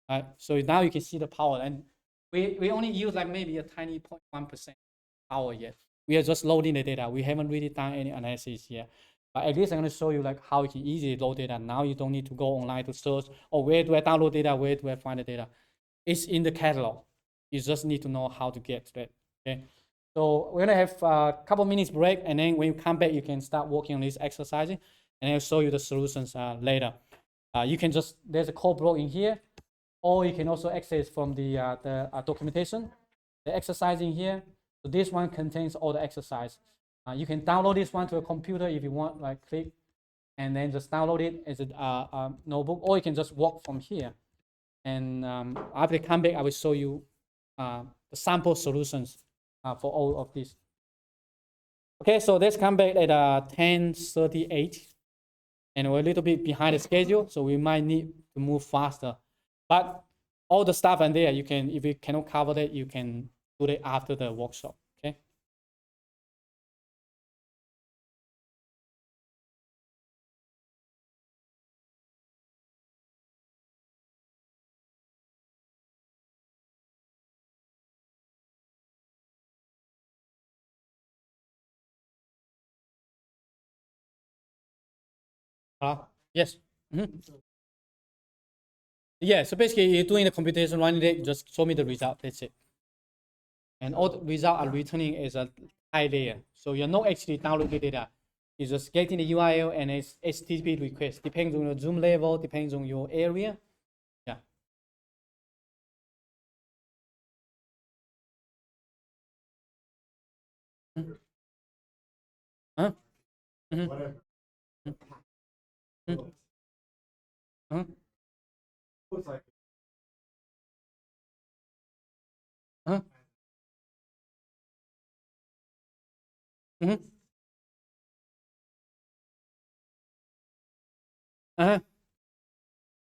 Right? So now you can see the power, and we only use like maybe a tiny 0.1% power yet. We are just loading the data. We haven't really done any analysis yet. But at least I'm going to show you like how you can easily load data. Now you don't need to go online to search, or where do I download data, where do I find the data. It's in the catalog. You just need to know how to get to it. Okay. So we're gonna have a couple minutes break, and then when you come back, you can start working on this exercise, and I'll show you the solutions later. You can just, there's a code block in here, or you can also access from the documentation, the exercise in here. So this one contains all the exercise. You can download this one to a computer if you want, like click, and then just download it as a notebook, or you can just work from here. And after I come back, I will show you the sample solutions for all of these. Okay, so let's come back at 10:38, and we're a little bit behind the schedule, so we might need to move faster. But all the stuff in there, you can, if you cannot cover that, you can do it after the workshop. Okay. Yes. Yeah, so basically you're doing the computation, running it, just show me the result, that's it. And all the results are returning as a high layer. So you're not actually downloading data. You're just getting the URL and it's HTTP request. Depends on your zoom level, depends on your area. Yeah. Huh? Whatever. Huh? Huh? Uh-huh.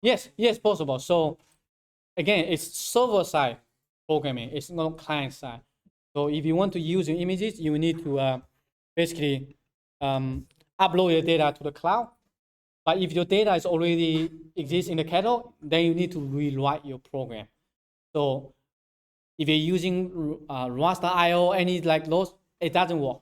Yes, yes, possible. So again, it's server side programming. It's not client side. So if you want to use your images, you need to basically upload your data to the cloud. But if your data is already exists in the catalog, then you need to rewrite your program. So if you're using Rust.io, any like those, it doesn't work.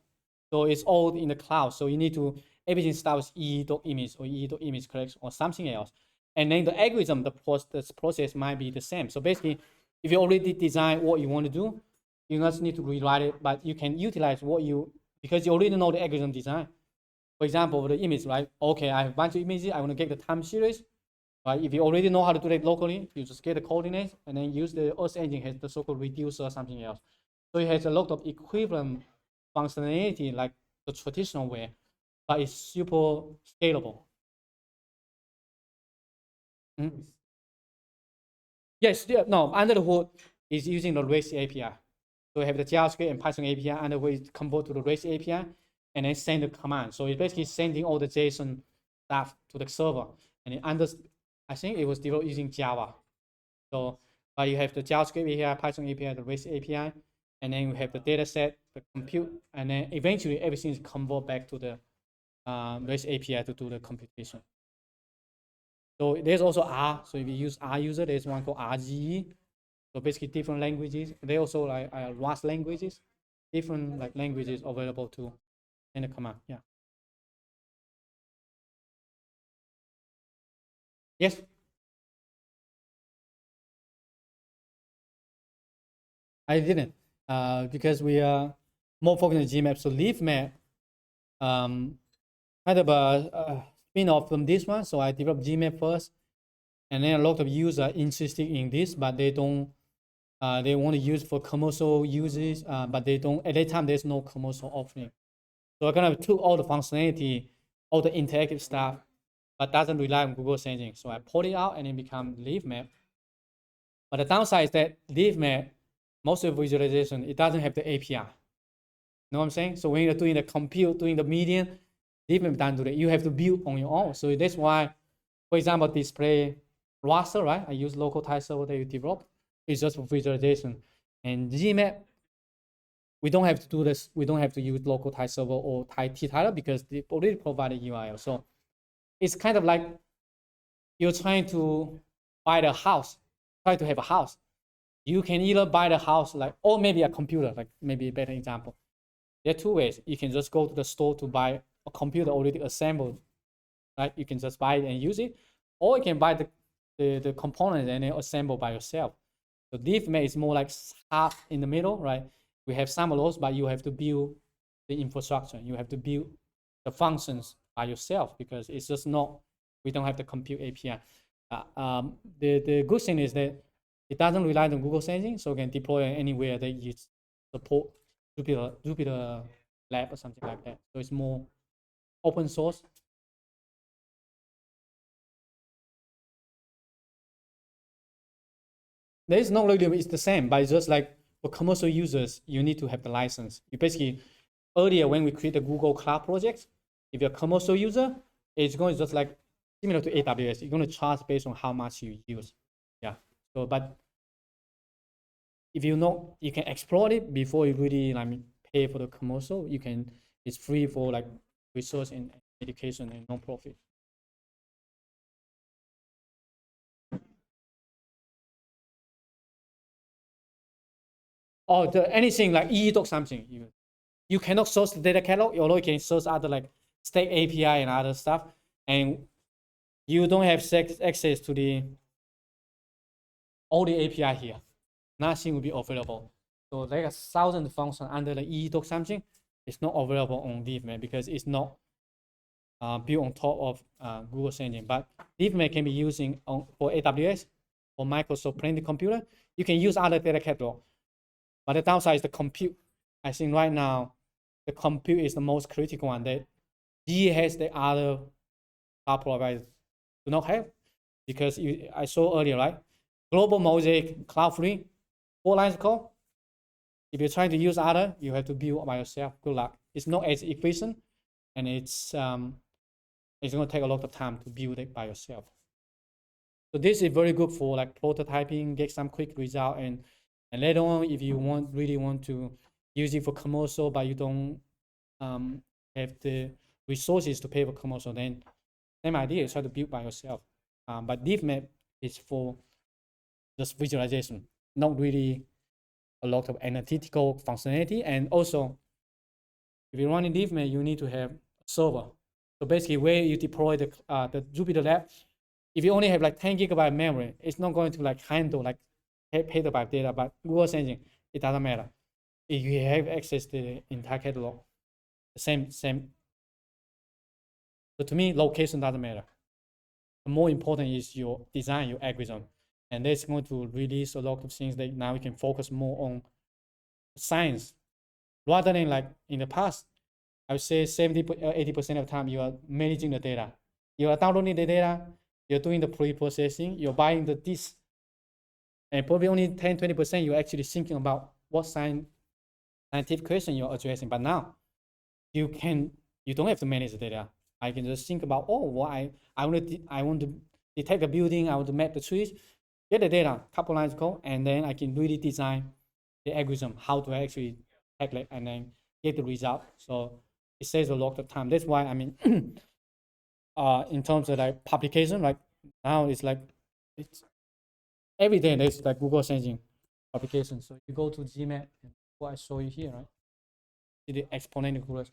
So it's all in the cloud. So you need to, everything starts with e.image or e.image collection or something else. And then the algorithm, the process might be the same. So basically, if you already design what you want to do, you just need to rewrite it, but you can utilize what you, because you already know the algorithm design. For example, the image, right? Okay, I have a bunch of images. I want to get the time series. Right? If you already know how to do it locally, you just get the coordinates and then use the Earth engine has the so-called reducer or something else. So it has a lot of equivalent functionality like the traditional way, but it's super scalable. Mm-hmm. Yes, yeah, no, under the hood is using the REST API. So we have the JavaScript and Python API, and then we convert to the REST API and then send the command. So it's basically sending all the JSON stuff to the server. And it I think it was developed using Java. So, but you have the JavaScript API, Python API, the REST API, and then you have the data set, the compute, and then eventually everything is converted back to the REST API to do the computation. So there's also R. So if you use R user, there's one called RGE. So basically different languages. They also like Rust languages, different like languages available to in the command. Yeah. Yes. I didn't, because we are more focused on Geemap. So leaf map, kind of a spin-off from this one. So I developed Geemap first, and then a lot of users are interested in this, but they don't. They want to use for commercial uses, but they don't. At that time, there's no commercial offering. So I kind of took all the functionality, all the interactive stuff, but doesn't rely on Google engine. So I pulled it out and it become leaf map. But the downside is that leaf map, most of visualization, it doesn't have the API. You know what I'm saying? So when you're doing the compute, doing the median, leaf map doesn't do that. You have to build on your own. So that's why, for example, display raster, right? I use local type server that you develop. It's just for visualization. And Gmap, we don't have to do this. We don't have to use local type server or type t-title because they already provide a URL. So it's kind of like you're trying to buy the house, try to have a house. You can either buy the house like, or maybe a computer, like maybe a better example. There are two ways. You can just go to the store to buy a computer already assembled, right? You can just buy it and use it, or you can buy the components and then assemble by yourself. So DeepMap is more like half in the middle, right? We have some of those, but you have to build the infrastructure. You have to build the functions by yourself because it's just not, we don't have the compute API. The good thing is that it doesn't rely on Google Sensing, so you can deploy anywhere that you support Jupyter Lab or something like that. So it's more open source. There is no really, it's the same, but it's just like for commercial users, you need to have the license. You basically, earlier when we create the Google Cloud project, if you're a commercial user, it's going to just like similar to AWS. You're going to charge based on how much you use. Yeah. So, but if you know, you can explore it before you really pay for the commercial. You can, it's free for like research and education and non-profit. Or anything like e-doc something. You cannot source the data catalog, although you can source other like Stack API and other stuff. And you don't have access to the all the API here. Nothing will be available. So like 1,000 functions under the e-doc something, it's not available on DeepMap because it's not built on top of Google Engine. But DeepMap can be using for AWS or Microsoft Planet Computer. You can use other data catalog. But the downside is the compute. I think right now, the compute is the most critical one that GE has the other cloud providers do not have. Because I saw earlier, right? Global Mosaic, cloud free, 4 lines of code. If you're trying to use other, you have to build by yourself. Good luck. It's not as efficient, and it's going to take a lot of time to build it by yourself. So this is very good for like prototyping, get some quick result, and later on, if you really want to use it for commercial, but you don't have the resources to pay for commercial, then same idea is try to build by yourself. But DeepMap is for just visualization, not really a lot of analytical functionality. And also, if you're running DeepMap, you need to have a server. So basically, where you deploy the Jupyter Lab, if you only have like 10 gigabyte memory, it's not going to like handle like petabyte data. But Google Sensing, it doesn't matter. If you have access to the entire catalog, the same. So to me, location doesn't matter. The more important is your design, your algorithm. And that's going to release a lot of things that now we can focus more on science. Rather than like in the past, I would say 80% of the time you are managing the data. You are downloading the data, you're doing the pre-processing, you're buying the disk. And probably only 10-20% you're actually thinking about what scientific question you're addressing. But now you don't have to manage the data. I can just think about, oh, what I want to detect a building, I want to map the trees, get the data, couple lines of code, and then I can really design the algorithm, how to actually tackle it, and then get the result. So it saves a lot of time. That's why, I mean, in terms of like publication, like now it's like, it's every day there's like Google Sensing publication. So you go to Geemap, and what I show you here, right? See the exponential growth.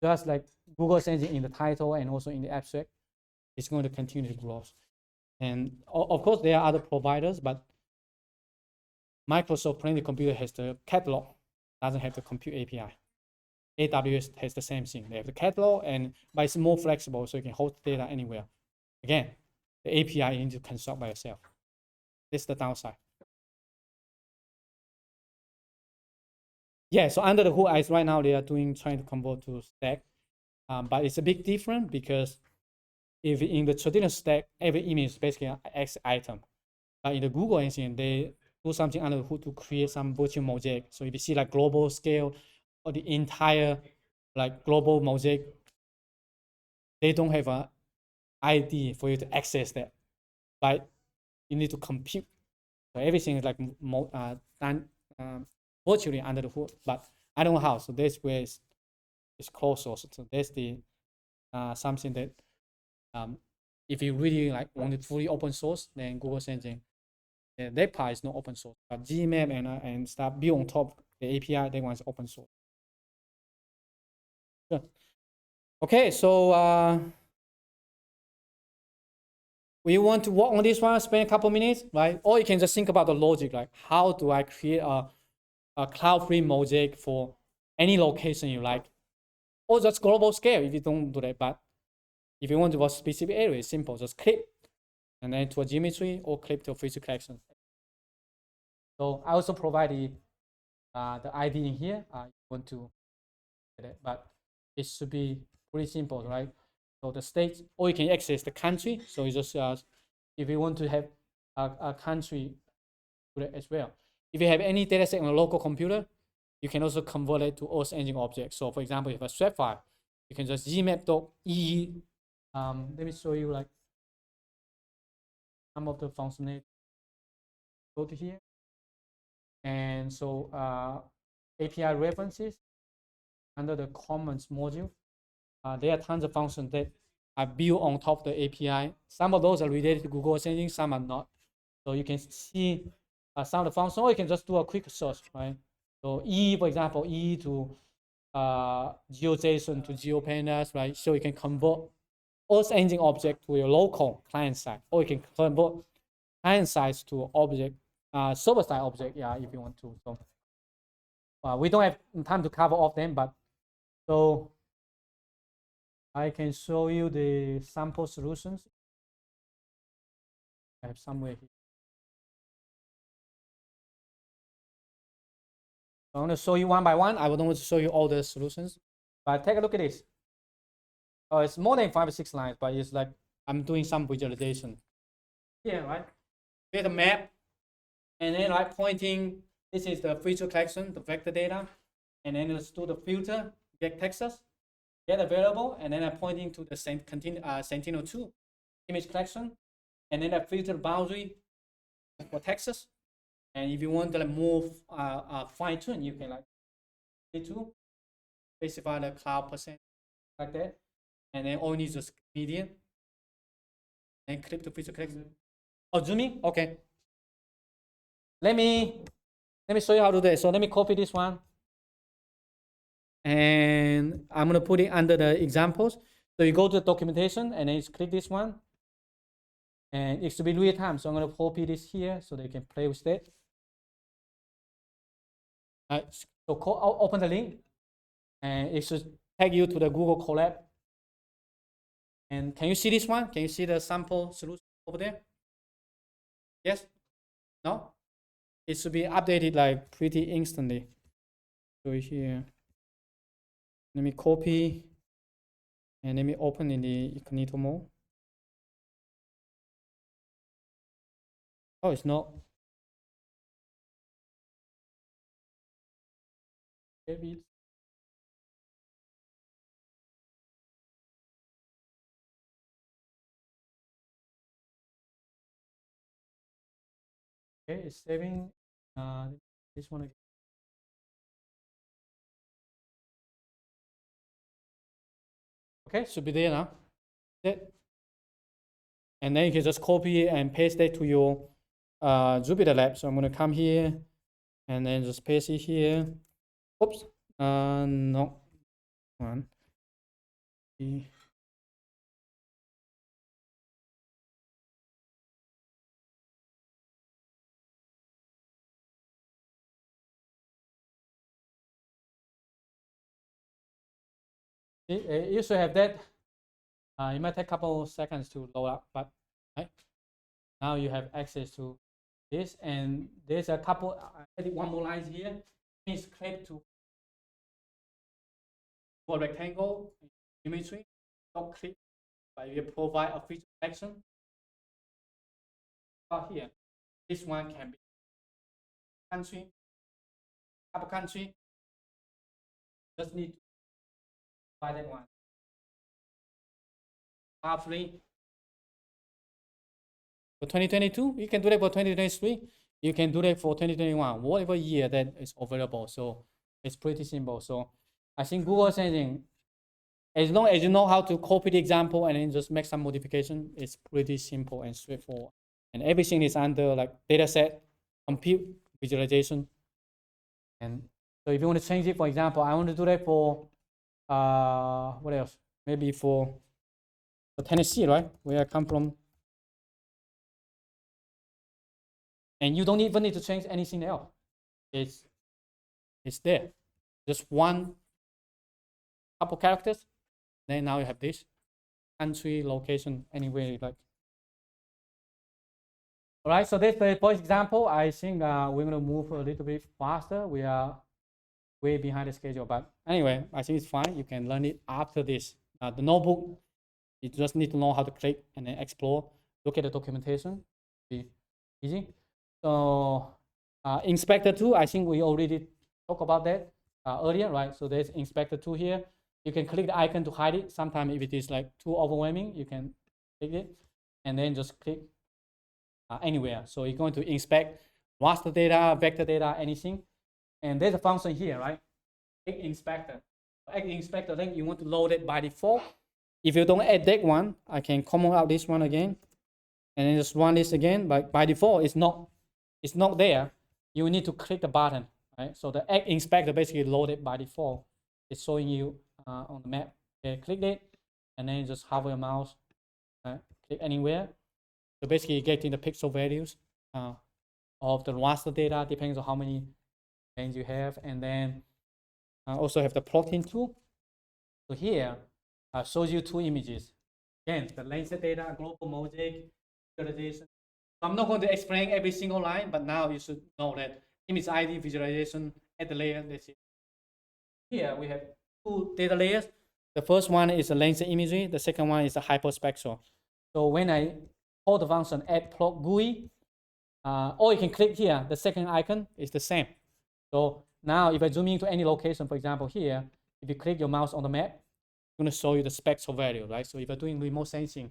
Just like Google Sensing in the title and also in the abstract, it's going to continue to grow. And of course, there are other providers, but Microsoft Planet Computer has the catalog, doesn't have the compute API. AWS has the same thing. They have the catalog, but it's more flexible, so you can host data anywhere. Again, the API you need to consult by yourself. This is the downside. Yeah, so under the hood, right now they are trying to convert to stack, but it's a big difference because if in the traditional stack, every image is basically an X item, but in the Google engine, they do something under the hood to create some virtual mosaic. So if you see like global scale or the entire like global mosaic, they don't have an ID for you to access that, but you need to compute. So everything is like done virtually under the hood, but I don't know how. So that's where it's closed source. So that's the something that if you really like want it fully open source, then Google Engine, that part is not open source. But Geemap and stuff built on top the API, that one is open source. Sure. Okay, so we want to work on this one, spend a couple minutes, right? Or you can just think about the logic, like how do I create a cloud-free mosaic for any location you like, or just global scale if you don't do that. But if you want to work specific area, it's simple, just click and then to a geometry or click to a feature collection. So I also provide the ID in here. You want to get it, but it should be pretty simple, right? So the state, or you can access the country. So you just if you want to have a country as well. If you have any data set on a local computer, you can also convert it to Earth Engine object. So for example, if you have a swap file, you can just gmap.e. Let me show you like some of the functionality. Go to here. And so API references under the Commons module. There are tons of functions that are built on top of the API. Some of those are related to Google Engine, some are not. So you can see some of the functions, or you can just do a quick search, right? So E, for example, E to GeoJSON to GeoPandas, right? So you can convert Earth Engine object to your local client side, or you can convert client side to object, server side object, yeah, if you want to. So we don't have time to cover all of them, but so I can show you the sample solutions. I have somewhere here. I'm going to show you one by one. I don't want to show you all the solutions, but take a look at this. Oh, it's more than 5 or 6 lines, but it's like I'm doing some visualization. Yeah, right. Create a map, and then like pointing. This is the feature collection, the vector data, and then let's do the filter, get Texas, get available, and then I'm pointing to the Sentinel-2 image collection, and then I filter boundary for Texas. And if you want to like move fine tune, you can like to specify the cloud percent like that, and then all you need is just median and click the feature collection. Oh, zooming, okay. Let me show you how to do that. So let me copy this one, and I'm gonna put it under the examples. So you go to the documentation and then you click this one, and it should be real time. So I'm gonna copy this here so they can play with that. So open the link, and it should take you to the Google Colab. And can you see this one? Can you see the sample solution over there? Yes? No? It should be updated like pretty instantly. So here, let me copy and let me open in the incognito mode. Oh, it's not. Maybe. Okay, it's saving this one again. Okay, should be there now. And then you can just copy and paste that to your Jupyter Lab. So I'm going to come here and then just paste it here. Oops, no, one. You should have that. It might take a couple seconds to load up, but right now you have access to this. And there's a couple. I added one more line here. Please click to for rectangle geometry. Don't click, but you provide a feature action. Here, this one can be country, couple country. Just need to buy that one. Roughly for 2022, you can do that for 2023. You can do that for 2021, whatever year that is available. So it's pretty simple. So I think Google Engine As long as you know how to copy the example and then just make some modification, it's pretty simple and straightforward. And everything is under like dataset, compute, visualization. And so if you want to change it, for example, I want to do that for what else? Maybe for Tennessee, right? Where I come from. And you don't even need to change anything else. It's there. Just one couple characters. Then now you have this country, location, anywhere you like. All right, so that's the first example. I think we're going to move a little bit faster. We are way behind the schedule, but anyway, I think it's fine. You can learn it after this. The notebook, you just need to know how to click and then explore. Look at the documentation. Be easy. So inspector 2, I think we already talked about that earlier, right? So there's inspector 2 here. You can click the icon to hide it. Sometimes if it is like too overwhelming, you can click it and then just click anywhere. So you're going to inspect raster data, vector data, anything. And there's a function here, right? Egg inspector. Egg inspector, then you want to load it by default. If you don't add that one, I can comment out this one again, and then just run this again. But by default, it's not there. You need to click the button, right? So the egg inspector basically loaded by default. It's showing you on the map. Okay, click it, and then just hover your mouse, click anywhere. So basically, getting the pixel values of the raster data depends on how many lanes you have, and then also have the plotting tool. So here shows you 2 images. Again, the lens data, global mosaic, visualization. So I'm not going to explain every single line, but now you should know that image ID, visualization, add the layer. That's it. Here we have 2 data layers. The first one is the lens imagery. The second one is the hyperspectral. So when I call the function add plot GUI, or you can click here. The second icon is the same. So now if I zoom into any location, for example here, if you click your mouse on the map, it's going to show you the spectral value, right? So if you're doing remote sensing,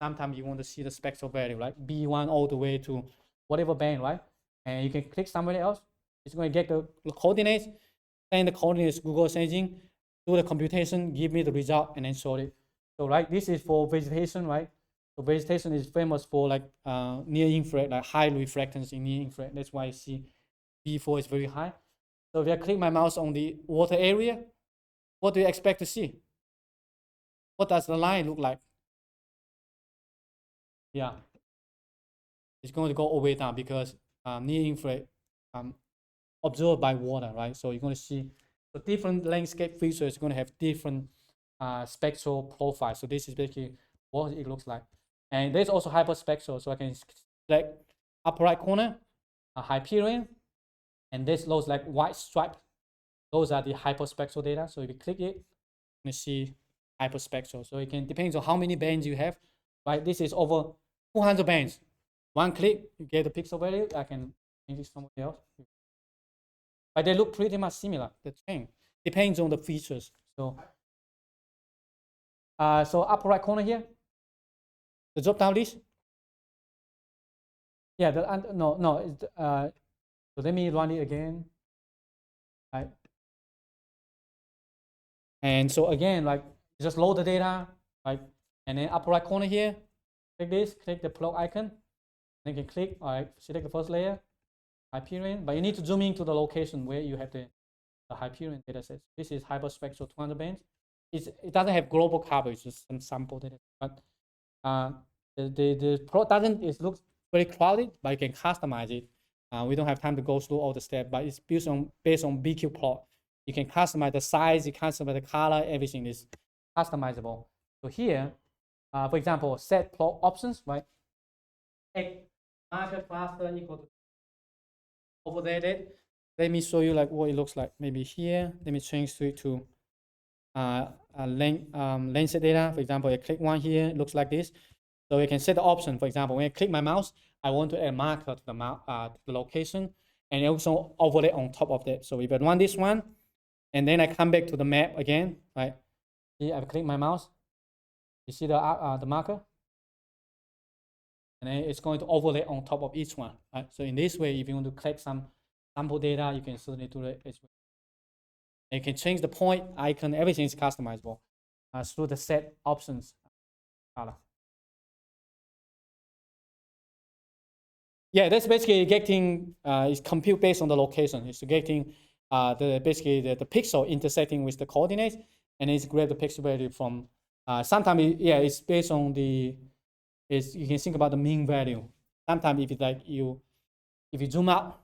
sometimes you want to see the spectral value, right? B1 all the way to whatever band, right? And you can click somewhere else. It's going to get the coordinates, send the coordinates Google Sensing, do the computation, give me the result, and then show it. So right, this is for vegetation, right? So vegetation is famous for like near infrared, like high reflectance in near infrared. That's why you see B4 is very high. So if I click my mouse on the water area, what do you expect to see? What does the line look like? Yeah, it's going to go all the way down because near infrared observed by water, right? So you're going to see the different landscape features going to have different spectral profiles. So this is basically what it looks like. And there's also hyperspectral. So I can select upper right corner, Hyperion, and this looks like white stripe. Those are the hyperspectral data. So if you click it, you see hyperspectral. So it can depends on how many bands you have. Right, this is over 200 bands. One click, you get the pixel value. I can change it somewhere else. But they look pretty much similar. The thing depends on the features. So, so upper right corner here, the drop down list. Yeah, no. So let me run it again. Right. And so again, like just load the data, right? And then upper right corner here, click this, click the plot icon. Then you can click, all right, select the first layer, Hyperion. But you need to zoom into the location where you have the Hyperion dataset. This is hyperspectral 200 bands. It doesn't have global coverage, just some sample data. But the plot doesn't, it looks very crowded, but you can customize it. We don't have time to go through all the steps, but it's based on BQ plot. You can customize the size, you customize the color, everything is customizable. So here, for example, set plot options, right? Marker cluster equal to over there. Let me show you like what it looks like. Maybe here, let me change it to lens data. For example, I click one here, it looks like this. So you can set the option. For example, when I click my mouse, I want to add marker to the location, and also overlay on top of that. So if I run this one, and then I come back to the map again, right? Here I click my mouse. You see the marker, and then it's going to overlay on top of each one, right? So in this way, if you want to collect some sample data, you can certainly do it as well. And you can change the point icon. Everything is customizable. through the set options color. Yeah, that's basically getting is compute based on the location. It's getting basically the pixel intersecting with the coordinates, and it's grab the pixel value from. Sometimes it's based on the. You can think about the mean value. Sometimes if it's like if you zoom out,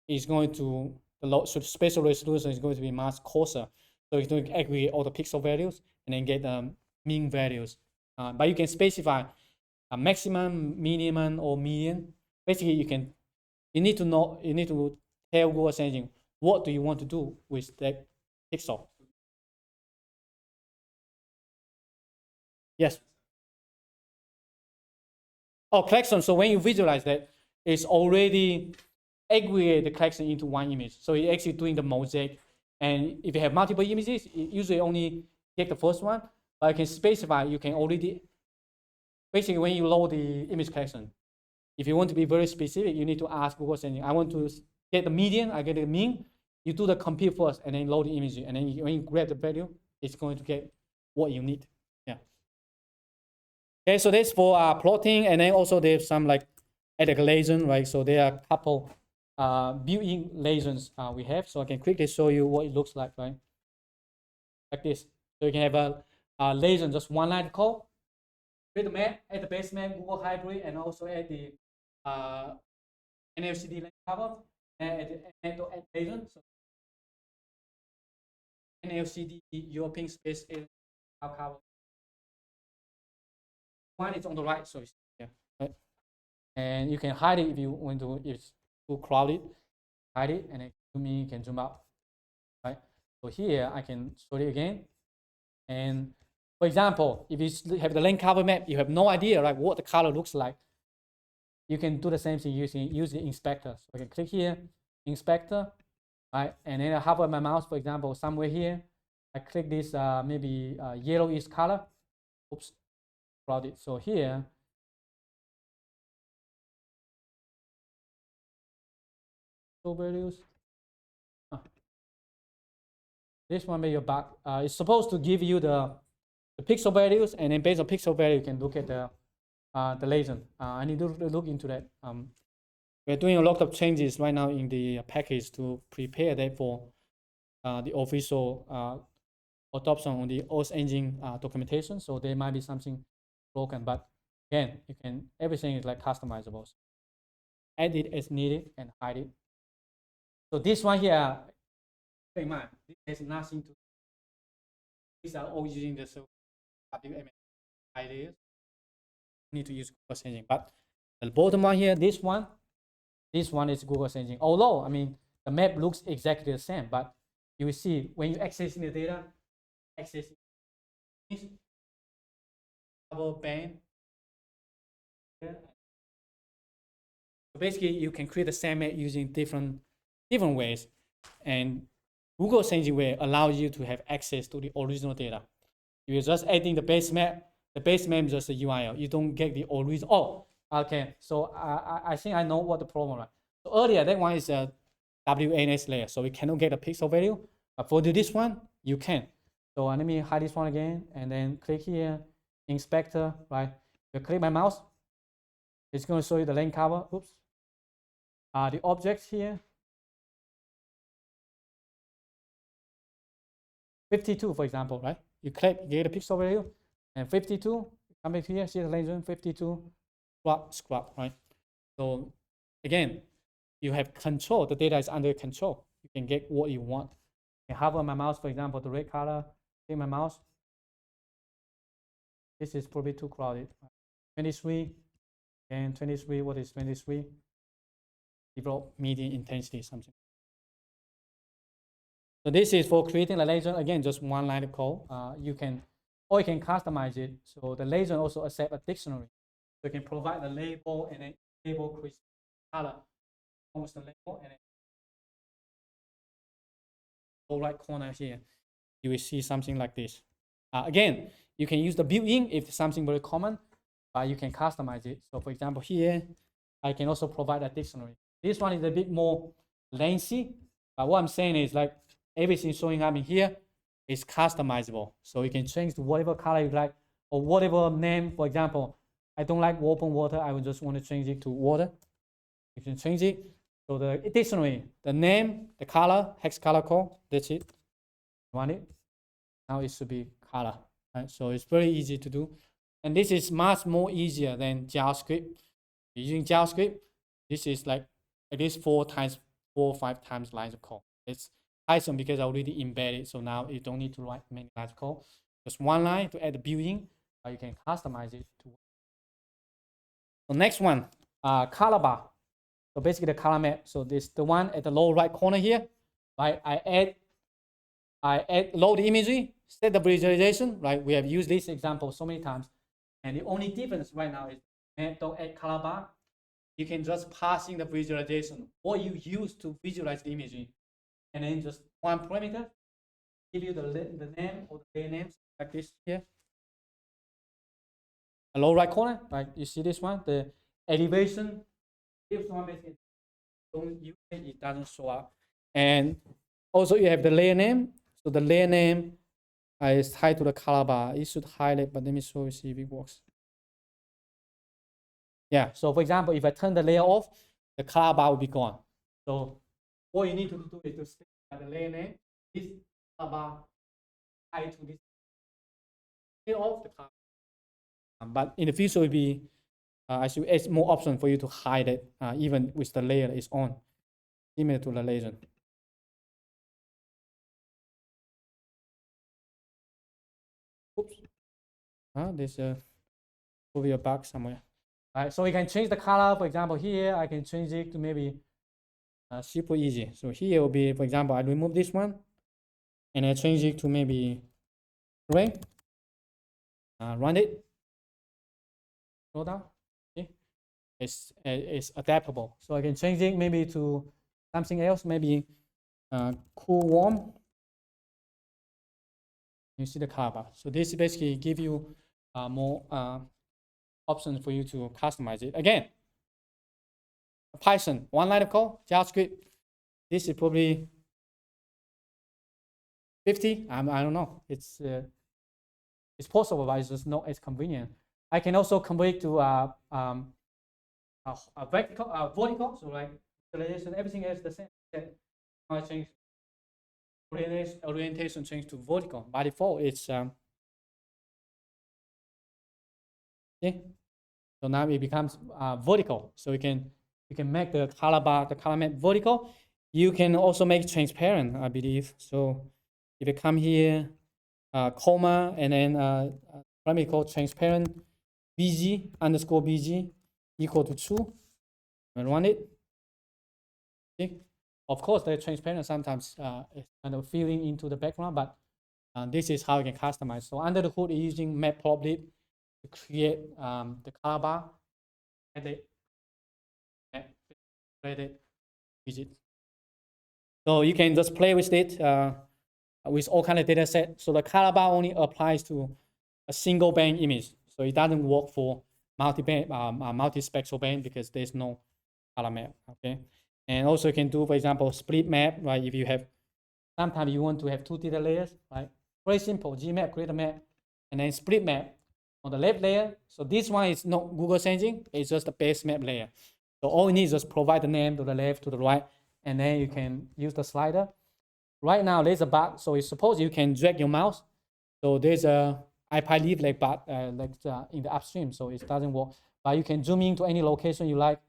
it's going to so spatial resolution is going to be much coarser. So it's going to aggregate all the pixel values and then get the mean values. But you can specify a maximum, minimum, or median. Basically, you need to tell Google Search Engine what do you want to do with that pixel. Yes. Oh, collection. So when you visualize that, it's already aggregate the collection into one image. So it's actually doing the mosaic. And if you have multiple images, it usually only take the first one. But you can specify, you can already, basically when you load the image collection, if you want to be very specific, you need to ask Google Search Engine, I want to get the median, I get the mean. You do the compute first and then load the image. And then when you grab the value, it's going to get what you need. Yeah. Okay, so that's for plotting. And then also there's some like edit legend, right? So there are a couple built-in legends we have. So I can quickly show you what it looks like, right? Like this. So you can have a legend, just one line code. Create the map, add the base map, Google Hybrid, and also add the NLCD link cover, and add legend. So NLCD European Space cover. One is on the right, so it's right? And you can hide it if you want to. If it's too crowded, hide it, and then you can zoom out, right? So here I can show it again. And for example, if you have the link cover map, you have no idea like what the color looks like. You can do the same thing using the inspector. So I can click here, inspector, right? And then I hover my mouse, for example, somewhere here. I click this maybe yellowish color. Oops, crowded. So here, values. This one may be bug. It's supposed to give you the pixel values, and then based on pixel value, you can look at the legend. I need to look into that. We're doing a lot of changes right now in the package to prepare that for the official adoption on the OS engine documentation. So there might be something broken, but again, everything is like customizable. So add it as needed and hide it. So this one here, keep in mind, this has nothing to. These are all using the WMS ideas. Need to use Google Search Engine, but the bottom one here, this one is Google Search Engine. Although I mean the map looks exactly the same, but you will see when you accessing the data, accessing this double band. So basically, you can create the same map using different ways, and Google Search Engine will allow you to have access to the original data. If you're just adding the base map, the base map is just a URL. You don't get the original. Oh, okay. So I think I know what the problem is. So earlier, that one is a WNS layer, so we cannot get a pixel value. But for this one, you can. So let me hide this one again, and then click here, inspector, right? You click my mouse. It's going to show you the lane cover. Oops. The objects here. 52, for example, right? You click, you get a pixel value, and 52, come back here, see the legend, 52, scrub, right? So again, you have control, the data is under control. You can get what you want. I hover my mouse, for example, the red color, take my mouse. This is probably too crowded. 23, and 23, what is 23? Develop median intensity, something. So this is for creating the legend. Again, just one line of code. You can customize it. So the legend also accept a dictionary. So you can provide the label and then label create color, almost the label, and then lower right corner here, you will see something like this. Again, you can use the built-in if it's something very common, but you can customize it. So for example, here, I can also provide a dictionary. This one is a bit more lengthy, but what I'm saying is like everything showing up in here is customizable. So you can change to whatever color you like or whatever name. For example, I don't like open water. I would just want to change it to water. You can change it. So the additionally, the name, the color, hex color code, that's it. Run it. Now it should be color. Right? So it's very easy to do. And this is much more easier than JavaScript. Using JavaScript, this is like at least 4 or 5 times lines of code. It's Python because I already embedded, so now you don't need to write many lines of code. Just one line to add the building, but you can customize it to. The next one, color bar. So basically the color map. So this the one at the lower right corner here. Right, I add load the imagery, set the visualization. Right, we have used this example so many times, and the only difference right now is don't add color bar. You can just pass in the visualization, or you use to visualize the imagery, and then just one parameter give you the name or the layer names like this here. The lower right corner, right? You see this one, the elevation. If someone basically don't use it, it doesn't show up. And also you have the layer name. So the layer name is tied to the color bar. It should highlight, but let me show you, see if it works. Yeah, so for example, if I turn the layer off, the color bar will be gone. So all you need to do is to stick the layer name, this color bar tied to this. Turn off the color bar. But in the future, it will be, I should add more option for you to hide it, even with the layer is on, similar to the legend. Oops. There's probably a bug somewhere. All right, so we can change the color. For example, here I can change it to maybe super easy. So here will be, for example, I remove this one, and I change it to maybe gray. Run it. Scroll down. Okay. It's adaptable. So I can change it maybe to something else, maybe cool warm. You see the color bar. So this basically give you more options for you to customize it. Again, Python, one line of code, JavaScript. This is probably 50. I don't know. It's possible, but it's just not as convenient. I can also convert to a vertical. So like everything is the same. I change orientation change to vertical. By default, it's okay. So now it becomes vertical. So you can make the color bar, the color map vertical. You can also make transparent, I believe. So if you come here, comma, and then let me call transparent bg underscore bg equal to 2, and run it. Okay. Of course, the transparent sometimes is kind of filling into the background, but this is how you can customize. So under the hood, using matplotlib to create the color bar and the widget. So you can just play with it with all kind of data set. So the color bar only applies to a single band image. So it doesn't work for multi-spectral band because there's no color map. Okay. And also you can do, for example, split map, right? If you have, sometimes you want to have 2 data layers, right? Very simple, Geemap, create a map, and then split map on the left layer. So this one is not Google changing, it's just the base map layer. So all you need is just provide the name to the left, to the right, and then you can use the slider. Right now, there's a bug, so suppose you can drag your mouse. So there's a SciPy leave like bug in the upstream, so it doesn't work. But you can zoom into any location you like,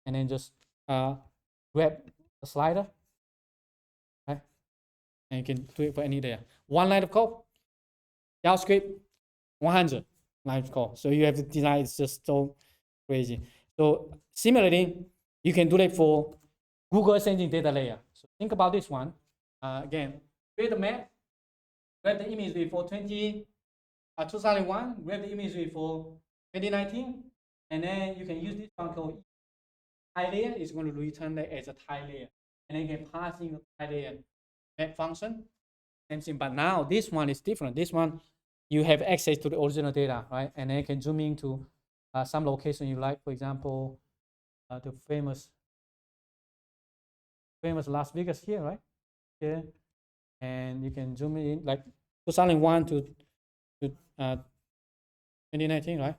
and then just grab the slider, okay? And you can do it for any layer. One line of code, JavaScript, 100 lines of code. So you have to design, it's just so crazy. So similarly, you can do that for Google Sensing data layer. So think about this one. Again, create a map, grab the imagery for 2001, grab the imagery for 2019, and then you can use this one called tile layer. Is going to return that as a tile layer, and then you can pass in the tile layer map function. Same thing, but now this one is different. This one you have access to the original data, right? And then you can zoom into some location you like. For example, the famous Las Vegas here, right? Here, and you can zoom in like 2001 to 2019, right?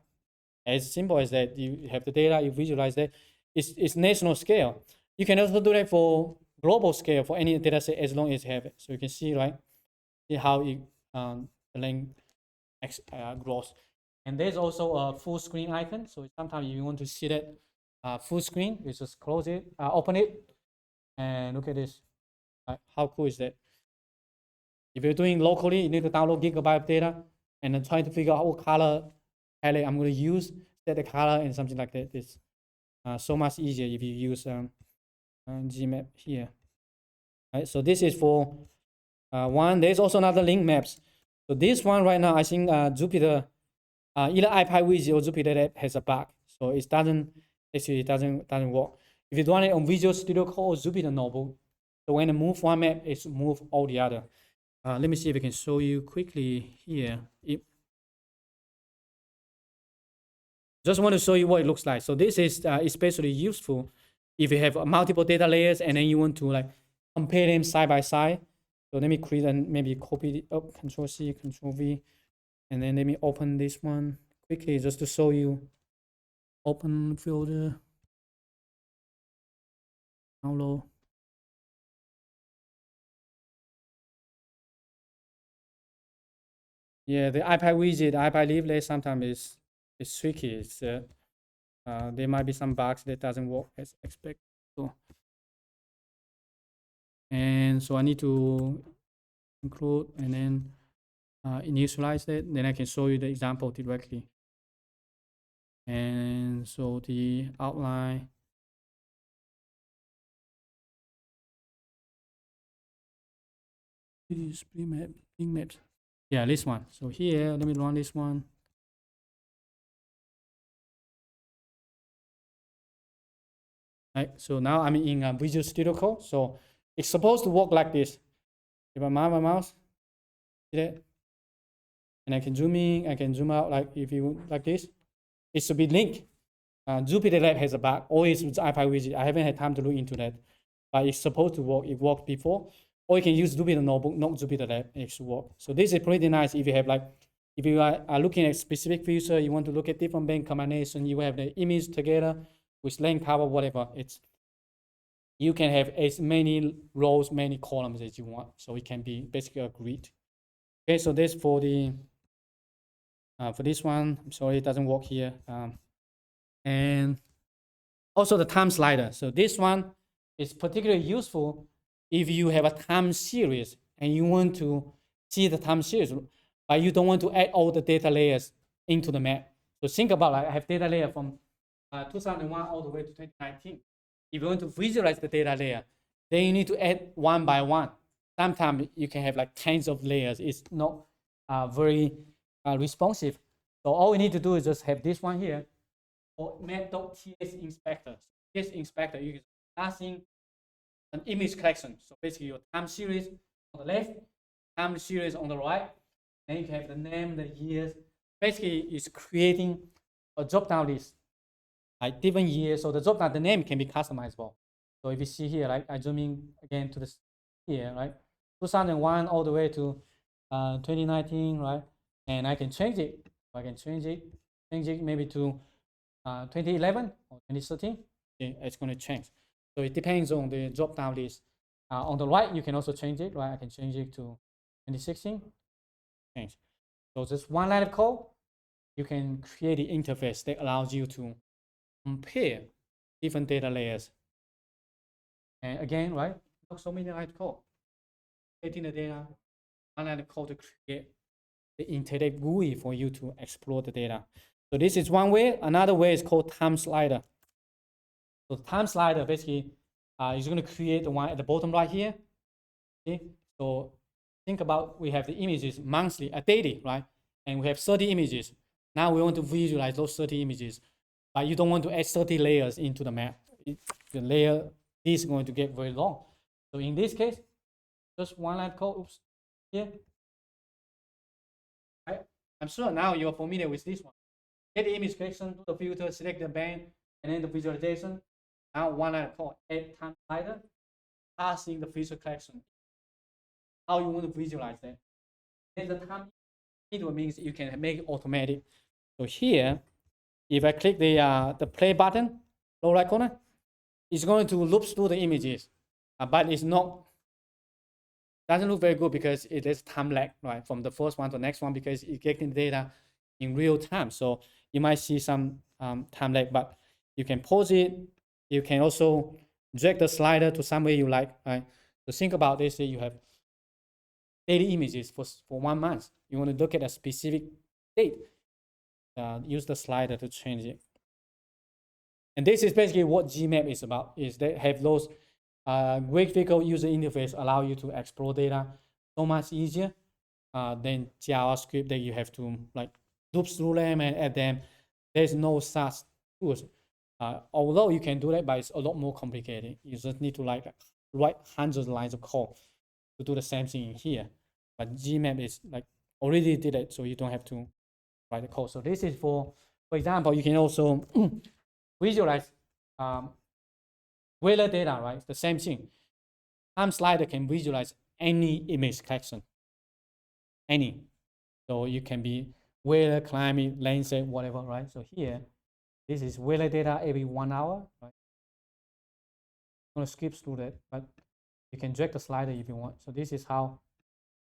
As simple as that. You have the data, you visualize that. It's national scale. You can also do that for global scale for any data set as long as you have it. So you can see, right? See how it, the length grows. And there's also a full screen icon. So sometimes you want to see that full screen, you just close it, open it, and look at this. How cool is that? If you're doing locally, you need to download gigabyte of data and then trying to figure out what color palette I'm going to use, set the color and something like that. It's so much easier if you use Geemap here. Right, so this is for one. There's also another link maps. So this one right now, I think Jupyter, either SciPy widget or Jupyter app has a bug. So it doesn't work. If you run it on Visual Studio Code or Jupyter Notebook, so when you move one map, it's move all the other. Let me see if I can show you quickly here. Just want to show you what it looks like. So this is especially useful if you have multiple data layers and then you want to like compare them side by side. So let me create and maybe copy it up, Control C, Control V, and then let me open this one quickly just to show you. Open folder, download. Yeah, the SciPy widget, SciPy leaflet sometimes is tricky. It's there might be some bugs that doesn't work as expected. So, and so I need to include and then initialize it. Then I can show you the example directly. And so the outline. Is map, link maps. Yeah, this one. So here, let me run this one. Right. So now I'm in Visual Studio Code. So it's supposed to work like this. If I move my mouse, see that? And I can zoom in, I can zoom out like if you like this. It should be linked. Jupyter Lab has a bug, always with SciPy widget. I haven't had time to look into that, but it's supposed to work. It worked before. Or you can use Jupyter Notebook, not Jupyter Lab, it should work. So this is pretty nice if you have like, if you are looking at specific feature, you want to look at different bank combination, you have the image together with length cover, whatever. You can have as many rows, many columns as you want. So it can be basically a grid. Okay, so this for the for this one. I'm sorry, it doesn't work here. And also the time slider. So this one is particularly useful if you have a time series and you want to see the time series, but you don't want to add all the data layers into the map. So think about like I have data layer from 2001 all the way to 2019. If you want to visualize the data layer, then you need to add one by one. Sometimes you can have like tens of layers. It's not very responsive. So all we need to do is just have this one here, or map.ts inspector. TS inspector, you can passing an image collection. So basically your time series on the left, time series on the right. Then you can have the name, the years. Basically, it's creating a drop-down list, like different years. So the drop-down, the name can be customizable. So if you see here, like I zoom in again to this here, right? 2001 all the way to 2019, right? And I can change it. I can change it maybe to 2011 or 2013. Okay, it's going to change. So it depends on the drop-down list. On the right, you can also change it, right? I can change it to 2016. Change. So just one line of code, you can create the interface that allows you to compare different data layers. And again, right? Not so many lines of code. Creating the data, one line of code to create the interactive GUI for you to explore the data. So this is one way. Another way is called time slider. So time slider basically is going to create the one at the bottom right here. Okay, so think about we have the images monthly, daily, right? And we have 30 images. Now we want to visualize those 30 images, but you don't want to add 30 layers into the map. The layer is going to get very long. So in this case, just one line code. Oops, here. Right? I'm sure now you're familiar with this one. Get the image collection, do the filter, select the band, and then the visualization. Now one line code, add time slider, passing the feature collection. How you want to visualize that. the time it means you can make it automatic. So here, if I click the play button, lower right corner, it's going to loop through the images, but it's not, doesn't look very good because it is time lag, right, from the first one to the next one, because it's getting data in real time. So you might see some time lag, but you can pause it. You can also drag the slider to somewhere you like, right? So think about this, you have daily images for 1 month. You want to look at a specific date. Use the slider to change it. And this is basically what Geemap is about, is they have those graphical user interface allow you to explore data so much easier than JavaScript that you have to like loop through them and add them. There's no such tools. Although you can do that, but it's a lot more complicated. You just need to like write hundreds of lines of code to do the same thing in here. But Geemap is like already did it, so you don't have to write the code. So this is for example, you can also visualize weather data, right? It's the same thing. Time slider can visualize any image collection, any. So you can be weather, climate, landscape, whatever, right? So here, this is weather data every 1 hour, right? I'm gonna skip through that, but you can drag the slider if you want. So this is how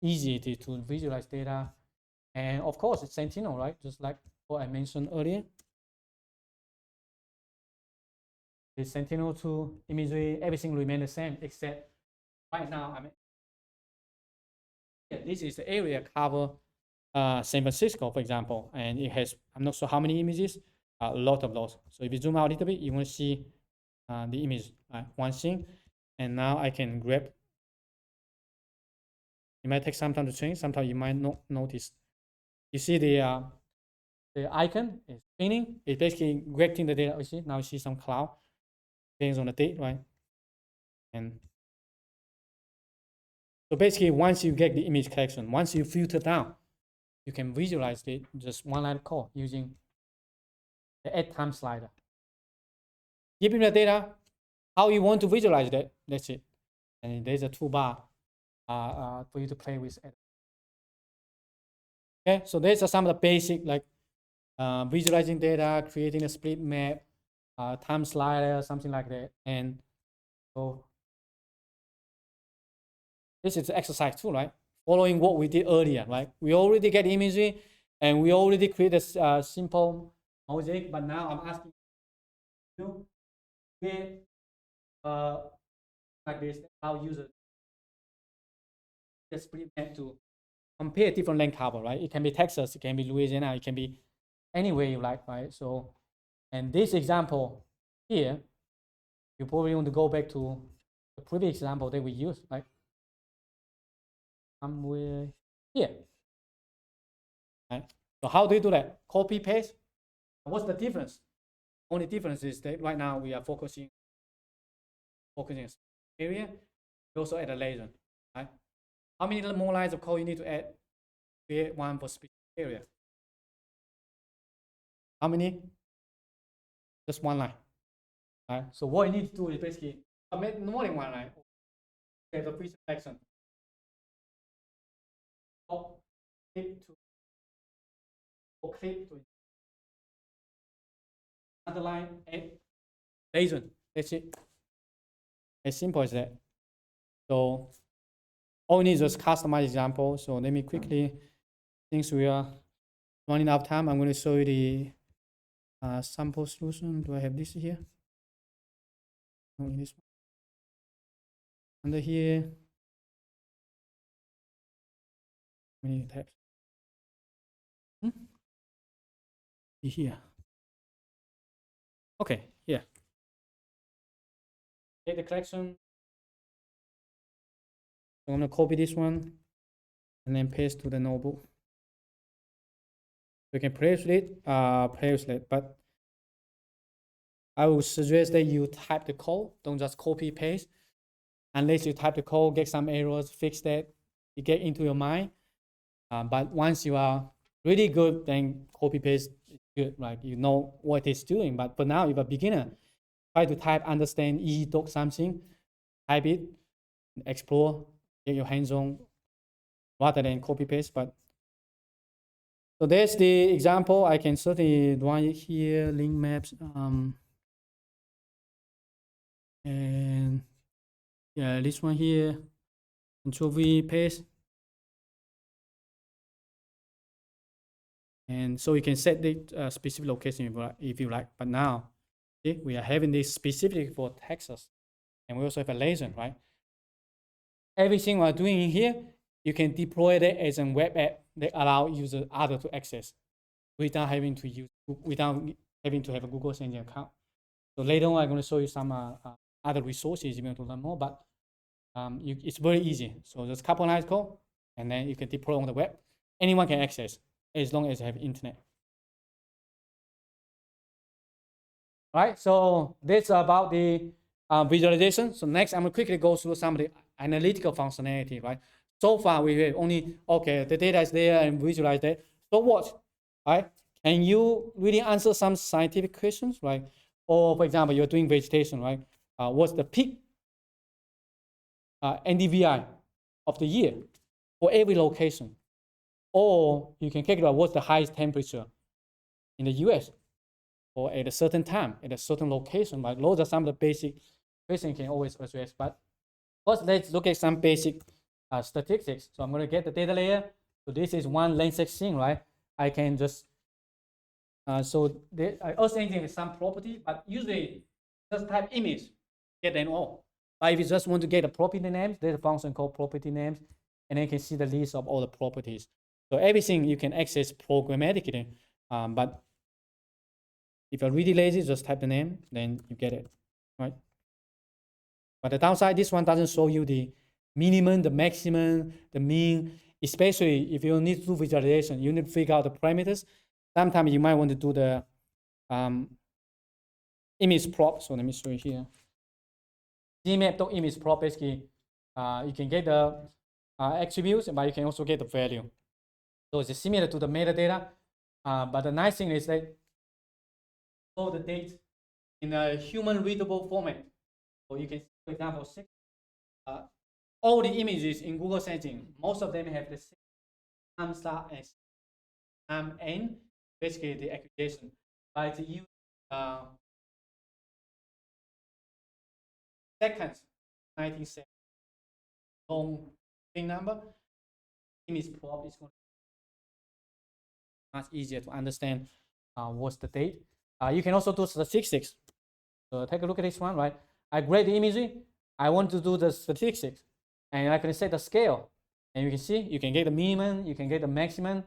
easy it is to visualize data. And of course, it's Sentinel, right? Just like what I mentioned earlier. The Sentinel-2 imagery, everything remains the same, except right now, this is the area cover San Francisco, for example, and it has, I'm not sure how many images, a lot of those. So if you zoom out a little bit, you want to see the image, one thing. And now I can grab. It might take some time to change. Sometimes you might not notice. You see the icon is spinning. It's basically grabbing the data. You see, now you see some cloud. Depends on the date, right? And so basically, once you get the image collection, once you filter down, you can visualize it just one line of code using the add time slider. Give him the data, how you want to visualize that. That's it. And there's a toolbar for you to play with. Okay, so these are some of the basic like visualizing data, creating a split map, time slider, something like that. And so this is the exercise too, right? Following what we did earlier, right? We already get imagery and we already create a simple mosaic, but now I'm asking you to create like this, how users the split map to compare different land cover, right? It can be Texas, it can be Louisiana, it can be anywhere you like, right? So, and this example here, you probably want to go back to the previous example that we used, right? Somewhere here, right? So how do you do that? Copy, paste. What's the difference? Only difference is that right now we are focusing area. We also add a legend, right? How many more lines of code you need to add? Create one for specific area. How many? Just one line. Right? So what you need to do is basically make more than one line. Okay, the pre-selection. Click to underline and legend. That's it. As simple as that. So all we need is just customize example. So let me quickly, since we are running out of time, I'm going to show you the sample solution. Do I have this here? Only this one. Under here, many tabs. Here. Okay, here. Take the collection. So I'm going to copy this one and then paste to the notebook. You can play with it, but I would suggest that you type the code. Don't just copy paste. Unless you type the code, get some errors, fix that, you get into your mind. But once you are really good, then copy paste is good, right? You know what it's doing. But for now, if you're a beginner, try to type, understand, doc something, type it, explore, get your hands on, rather than copy paste. But So there's the example. I can certainly run it here, link maps, and yeah, this one here, Control V, paste. And so you can set the specific location if you like. But now, see, we are having this specific for Texas, and we also have a legend, right? Everything we're doing in here, you can deploy that as a web app that allow user other to access without having to have a Google Engine account. So later on, I'm going to show you some other resources if you want to learn more. But it's very easy. So just a couple lines code, and then you can deploy on the web. Anyone can access as long as you have internet. All right, so this is about the visualization. So next, I'm going to quickly go through some of the analytical functionality, right? So far, we have only, okay, the data is there and visualize that. So what, right? Can you really answer some scientific questions, right? Or for example, you're doing vegetation, right? What's the peak NDVI of the year for every location? Or you can calculate what's the highest temperature in the US or at a certain time, at a certain location, right? Those are some of the basic questions you can always address. But first, let's look at some basic statistics. So I'm going to get the data layer. So this is one Landsat thing, right? I can just, so Earth Engine has some property, but usually just type image, get them all. But if you just want to get the property names, there's a function called property names, and then you can see the list of all the properties. So everything you can access programmatically, but if you're really lazy, just type the name, then you get it, right? But the downside, this one doesn't show you the minimum, the maximum, the mean, especially if you need to do visualization, you need to figure out the parameters. Sometimes you might want to do the image prop. So let me show you here. Geemap.image prop, basically, you can get the attributes, but you can also get the value. So it's similar to the metadata, but the nice thing is that all the date in a human readable format. So you can see, for example, all the images in Google Engine, most of them have the same time start and time end, basically the aggregation. But it's use seconds, 19 seconds, long string number, image prop is going to be much easier to understand what's the date. You can also do statistics. So take a look at this one, right? I grade the image. I want to do the statistics, and I can set the scale. And you can see, you can get the minimum, you can get the maximum.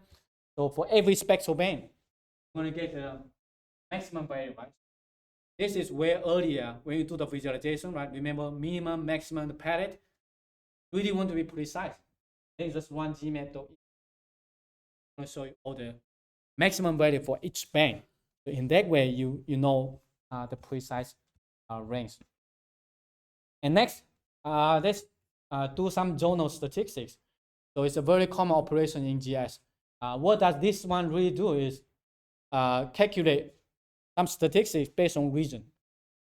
So for every spectral band, you're going to get the maximum value, right? This is where earlier, when you do the visualization, right? Remember minimum, maximum, the palette. Really want to be precise. Then just one Geemap. I'm going to show you all the maximum value for each band. So in that way, you know the precise range. And next, let's do some zonal statistics. So it's a very common operation in GIS. What does this one really do is calculate some statistics based on region.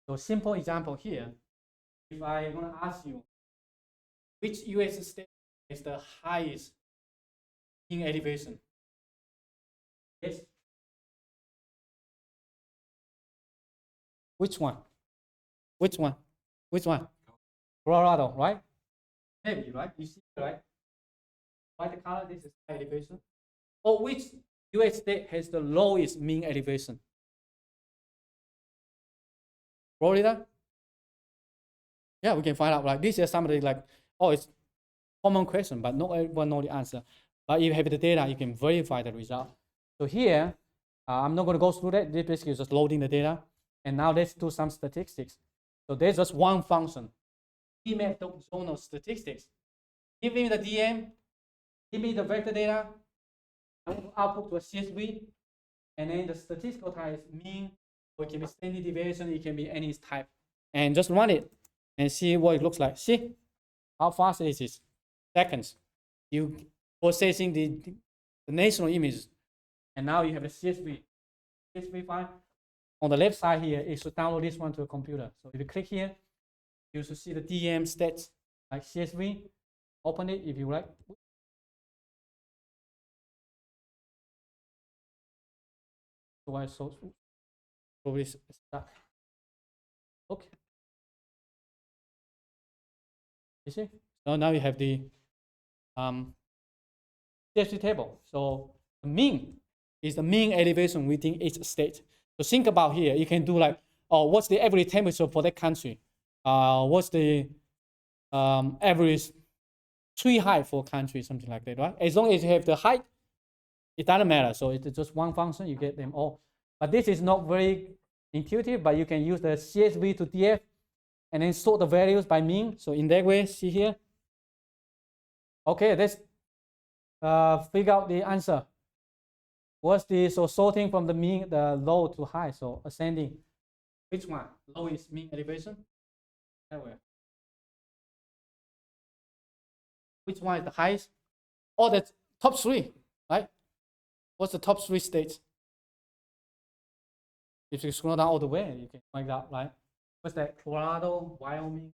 So simple example here, if I'm going to ask you, which US state is the highest in elevation? Yes. Which one? Which one? Which one? Colorado, right? Maybe, right? You see, right? White color, this is high elevation. Or which US state has the lowest mean elevation? Florida? Yeah, we can find out. Like this is somebody like, oh, it's common question, but not everyone know the answer. But if you have the data, you can verify the result. So here, I'm not going to go through that. This basically is just loading the data. And now let's do some statistics. So there's just one function. Geemap zonal statistics. Give me the DM, give me the vector data. I want to output to a CSV, and then the statistical type is mean, or it can be standard deviation, it can be any type. And just run it and see what it looks like. See how fast it is. Seconds. You processing the national images, and now you have the CSV file. On the left side here is to download this one to a computer. So if you click here, you should see the DM stats like CSV. Open it if you like. why it's so probably stuck. Okay. You see? So now you have the CSV table. So the mean is the mean elevation within each state. So think about here. You can do like, oh, what's the average temperature for that country? What's the average tree height for country, something like that, right? As long as you have the height, it doesn't matter. So it's just one function, you get them all. But this is not very intuitive, but you can use the CSV to DF and then sort the values by mean. So in that way, see here. Okay, let's figure out the answer. What's the, so sorting from the mean, the low to high, so ascending. Which one? Low is mean elevation. That way. Which one is the highest? Oh, the top three, right? What's the top three states? If you scroll down all the way, you can find out, right? What's that? Colorado, Wyoming.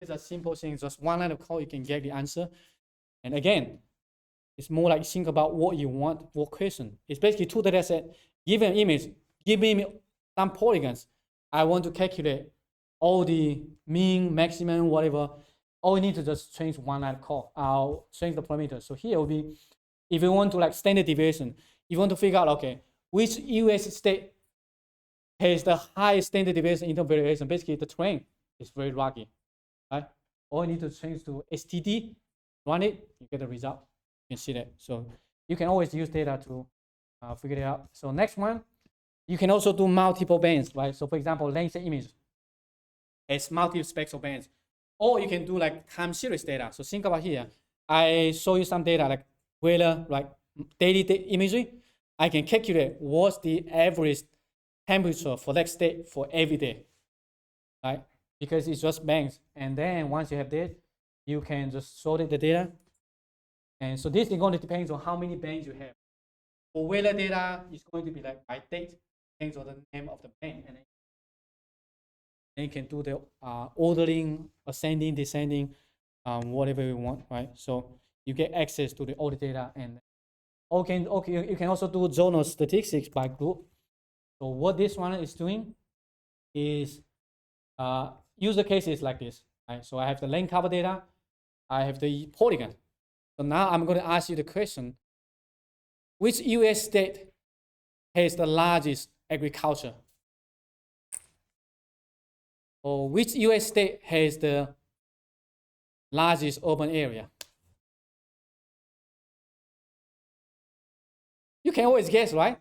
It's a simple thing, just one line of code, you can get the answer. And again, it's more like think about what you want, what question. It's basically two data sets, give an image, give me some polygons. I want to calculate all the mean, maximum, whatever. All we need to just change one line of code. I'll change the parameter. So here will be, if you want to like standard deviation, you want to figure out, okay, which US state has the highest standard deviation interval variation. Basically, the terrain is very rocky, right? All you need to change to STD, run it, you get the result. You can see that. So you can always use data to figure it out. So next one, you can also do multiple bands, right? So for example, length image has multiple spectral bands. Or you can do like time series data. So think about here. I show you some data like weather, like daily imagery. I can calculate what's the average temperature for that state for every day, right? Because it's just bands. And then once you have that, you can just sort the data. And so this is going to depend on how many bands you have. For weather data, it's going to be like by date, depends on the name of the band. And then you can do the ordering, ascending, descending, whatever you want, right? So you get access to all the data. And okay, you can also do zonal statistics by group. So what this one is doing is user cases like this, right? So I have the land cover data, I have the polygon. So now I'm going to ask you the question, which US state has the largest agriculture? Or which US state has the largest urban area? You can always guess, right?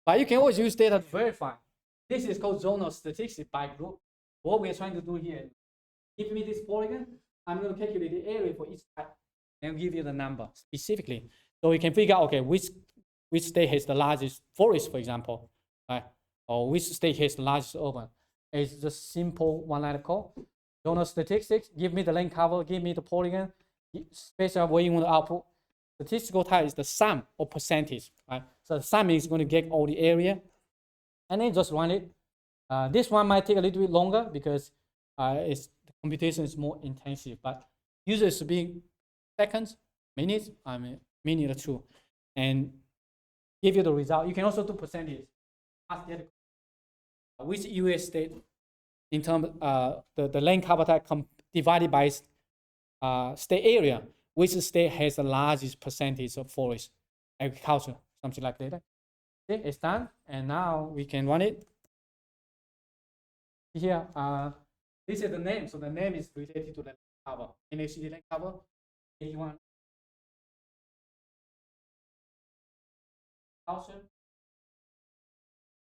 But you can always use data to verify. This is called zonal statistics by group. What we're trying to do here, give me this polygon, I'm going to calculate the area for each type and give you the number specifically. So we can figure out, okay, which state has the largest forest, for example, right? Or which state has the largest urban. It's just simple one-line code. Zonal statistics, give me the land cover, give me the polygon, specify what you want to output. Statistical type is the sum or percentage, right? So the sum is going to get all the area, and then just run it. This one might take a little bit longer because the computation is more intensive, but usually it's being seconds, minutes, minute or two, and give you the result. You can also do percentage. Ask the which US state in terms the land cover type divided by state area, which state has the largest percentage of forest agriculture, something like that. Okay, it's done, and now we can run it. Here, this is the name, so the name is related to the land cover. NHD land cover, 81.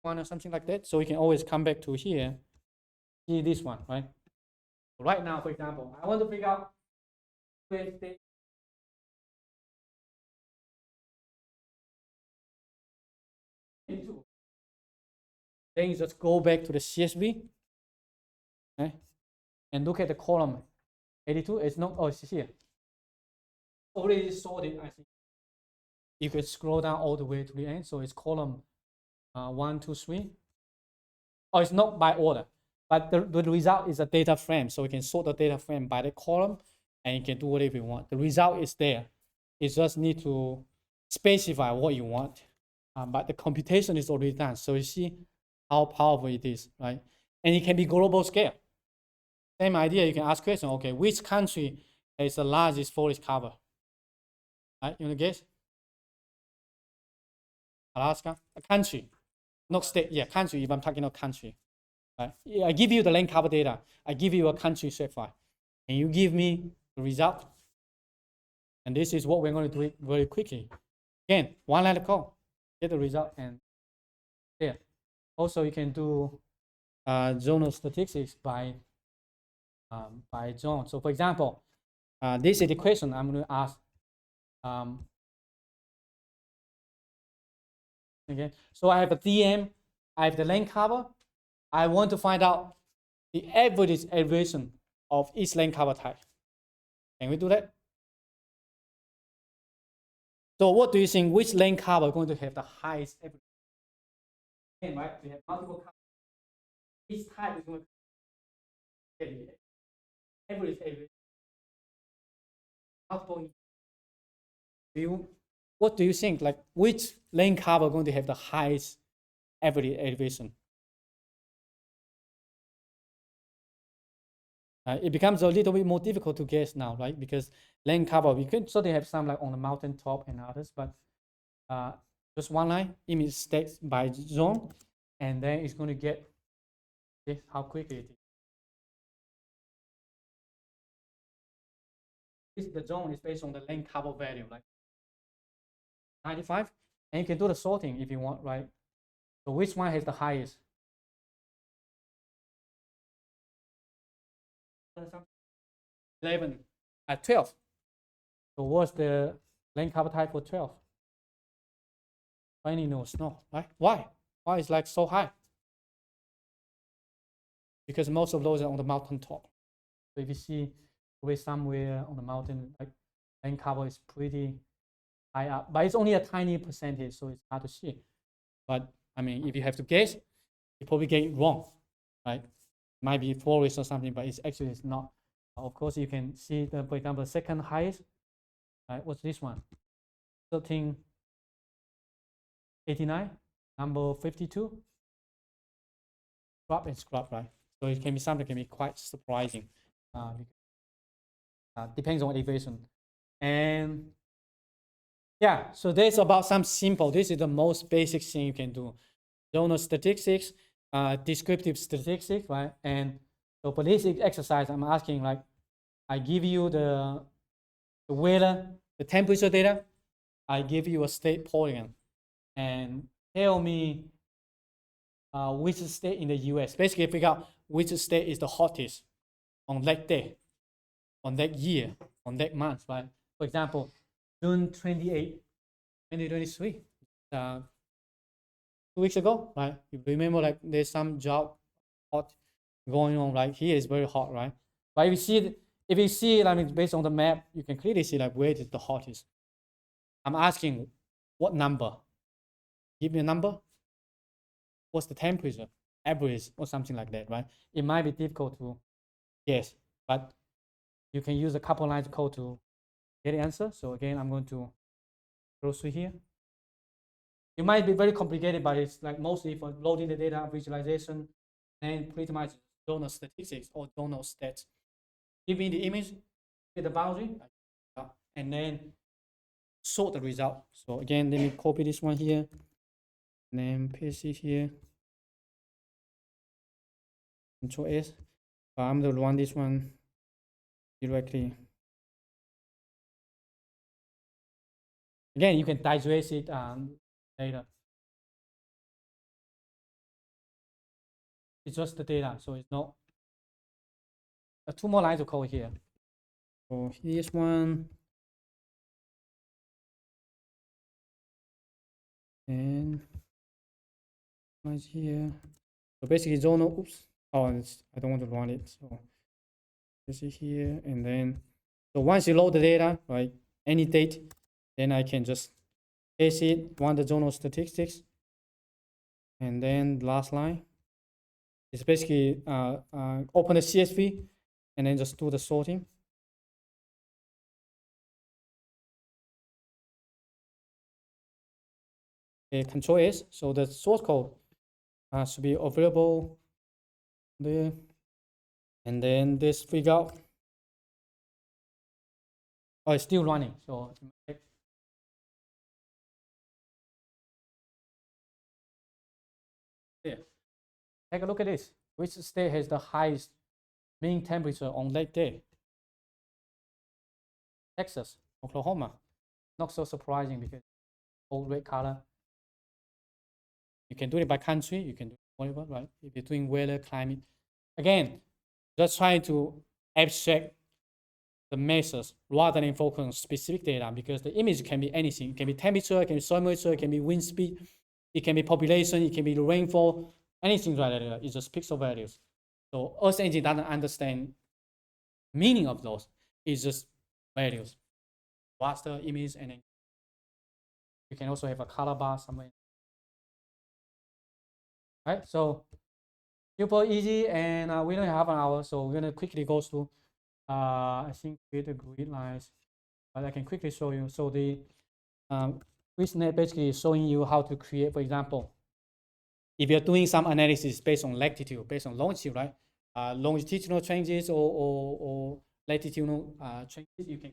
One or something like that. So we can always come back to here, see this one, right? Right now, for example, I want to figure out where state. Then you just go back to the CSV, okay? And look at the column 82. It's not, oh, it's here. Already sorted, I think. You can scroll down all the way to the end. So it's column 1, 2, 3. Oh, it's not by order, but the result is a data frame. So we can sort the data frame by the column, and you can do whatever you want. The result is there. You just need to specify what you want, but the computation is already done. So you see how powerful it is, right? And it can be global scale. Same idea, you can ask question, okay, which country has the largest forest cover? Right, you want to guess? Alaska? A country, not state, yeah, country, if I'm talking about country. Right? Yeah, I give you the land cover data. I give you a country shapefile. And you give me the result. And this is what we're going to do it very quickly. Again, one line of code, get the result, and there. Also, you can do zonal statistics by zone. So, for example, this is the question I'm going to ask. Okay, so I have a DM, I have the land cover. I want to find out the average elevation of each land cover type. Can we do that? So what do you think, which land cover is going to have the highest average? Again, right, we have multiple covers. Each type is going to get the average elevation. Multiple view. What do you think, like which land cover is going to have the highest average elevation? It becomes a little bit more difficult to guess now, right? Because land cover, we can certainly have some like on the mountain top and others, but just one line, image stacks by zone, and then it's going to get how quickly it is. The zone is based on the land cover value, like 95, and you can do the sorting if you want, right? So which one has the highest? 11 at 12. So what's the land cover type for 12? Any knows? No, right? Why? Why is like so high? Because most of those are on the mountain top. So if you see somewhere on the mountain, like land cover is pretty high up, but it's only a tiny percentage, so it's hard to see. But I mean, if you have to guess, you probably get it wrong, right? It might be forest or something, but it's not. Of course, you can see the, for example, second highest, right? What's this one? 1389, number 52. Scrub and scrub, right? So it can be something that can be quite surprising. Depends on elevation. And yeah, so that's about some simple. This is the most basic thing you can do. Zonal statistics, descriptive statistics, right? And so for this exercise, I'm asking like, I give you the weather, the temperature data. I give you a state polygon, and tell me which state in the US. Basically, figure out which state is the hottest on that day, on that year, on that month, right? For example, June 28, 2023. 2 weeks ago, right? You remember like there's some job hot going on, right? Here is very hot, right? But if you see, I mean, based on the map, you can clearly see like where is the hottest. I'm asking what number? Give me a number. What's the temperature, average, or something like that, right? It might be difficult to guess, but you can use a couple lines of code to get the answer. So again, I'm going to go through here. It might be very complicated, but it's like mostly for loading the data, visualization, and pretty much zonal statistics or zonal stats. Give me the image, get the boundary, and then sort the result. So again, let me copy this one here, and then paste it here. Control S. But I'm going to run this one directly. Again, you can digest it later. It's just the data, so it's not. 2 more lines of code here. So here's one. And right here. So basically zonal, oops. Oh, I don't want to run it. So this is here. And then, so once you load the data, right, any date, then I can just paste it, run the zonal statistics. And then the last line is basically open the CSV and then just do the sorting. Control S. So the source code should be available there. And then this figure out. Oh, it's still running. So there. Take a look at this. Which state has the highest mean temperature on that day? Texas, Oklahoma. Not so surprising because old red color. You can do it by country. You can do whatever, right? If you're doing weather, climate. Again, just trying to abstract the measures rather than focus on specific data because the image can be anything. It can be temperature, it can be soil moisture, it can be wind speed, it can be population, it can be the rainfall, anything like that. It's just pixel values. So Earth Engine doesn't understand meaning of those. It's just values. Raster image, and then you can also have a color bar somewhere. Right, so super easy, and we only have an hour, so we're gonna quickly go through. I think create the grid lines, but I can quickly show you. So the GridNet basically is showing you how to create, for example, if you're doing some analysis based on latitude, based on longitude, right? Longitudinal changes or latitudinal changes, you can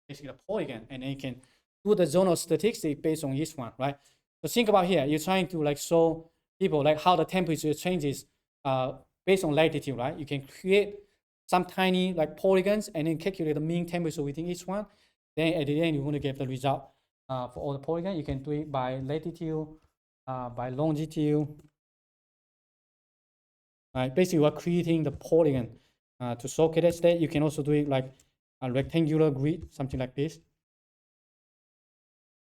basically a polygon, and then you can do the zonal statistics based on each one, right? So think about here, you're trying to like show people like how the temperature changes based on latitude, right? You can create some tiny like polygons and then calculate the mean temperature within each one. Then at the end, you want to get the result for all the polygons. You can do it by latitude, by longitude. Right? Basically, we're creating the polygon to showcase that. You can also do it like a rectangular grid, something like this.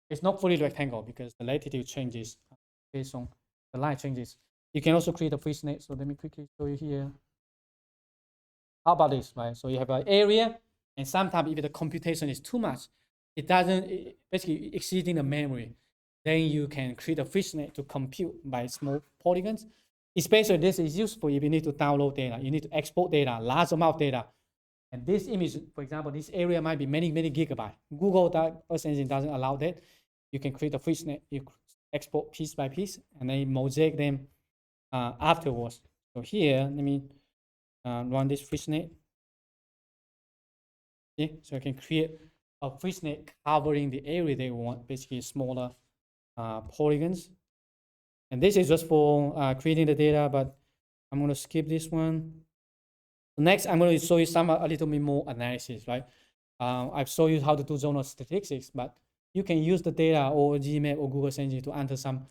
It's not fully rectangle because the latitude changes based on the line changes. You can also create a FreeSnake. So let me quickly show you here. How about this, right? So you have an area, and sometimes if the computation is too much, it doesn't basically exceeding the memory. Then you can create a FreeSnake to compute by small polygons. Especially this is useful if you need to download data, you need to export data, large amount of data. And this image, for example, this area might be many gigabytes. Google Earth Engine doesn't allow that. You can create a FreeSnake, you export piece by piece, and then mosaic them afterwards. So here, let me run this FreeSnake. Okay, so I can create a FreeSnake covering the area they want, basically smaller polygons. And this is just for creating the data, but I'm going to skip this one. Next, I'm going to show you a little bit more analysis, right? I've shown you how to do zonal statistics, but you can use the data or Geemap or Google Engine to answer some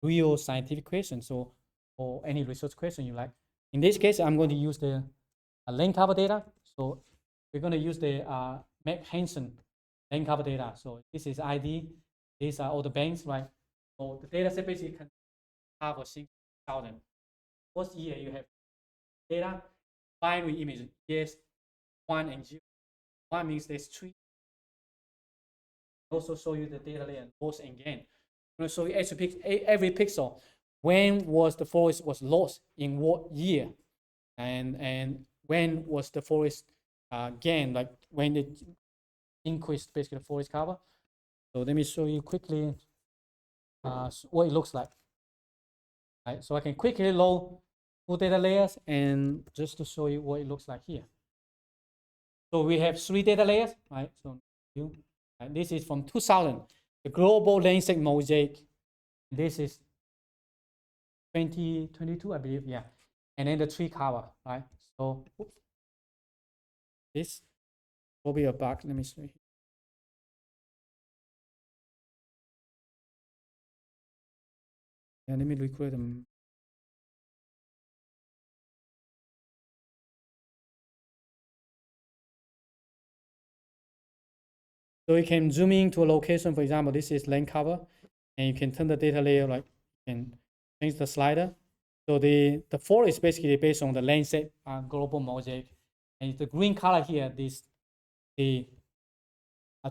real scientific questions or any research question you like. In this case, I'm going to use the lane cover data. So we're going to use the Mac Hansen lane cover data. So this is ID. These are all the banks, right? So the data set basically can cover 6,000. First year you have data, binary image, yes, 1 and 0. 1 means there's 3. Also show you the data layer, loss and gain. I'm going to show you every pixel. When was the forest was lost in what year? And when was the forest gain, like when it increased basically the forest cover. So let me show you quickly what it looks like. Right, so I can quickly load 2 data layers and just to show you what it looks like here. So we have 3 data layers, right? So this is from 2000, the global landscape mosaic. This is 2022, I believe, yeah. And then the tree cover, right? So this will be a bug. Let me show you. Yeah, let me recreate them. So you can zoom in to a location. For example, this is land cover, and you can turn the data layer, like you can change the slider. So the forest is basically based on the landscape global mosaic, and the green color here, this the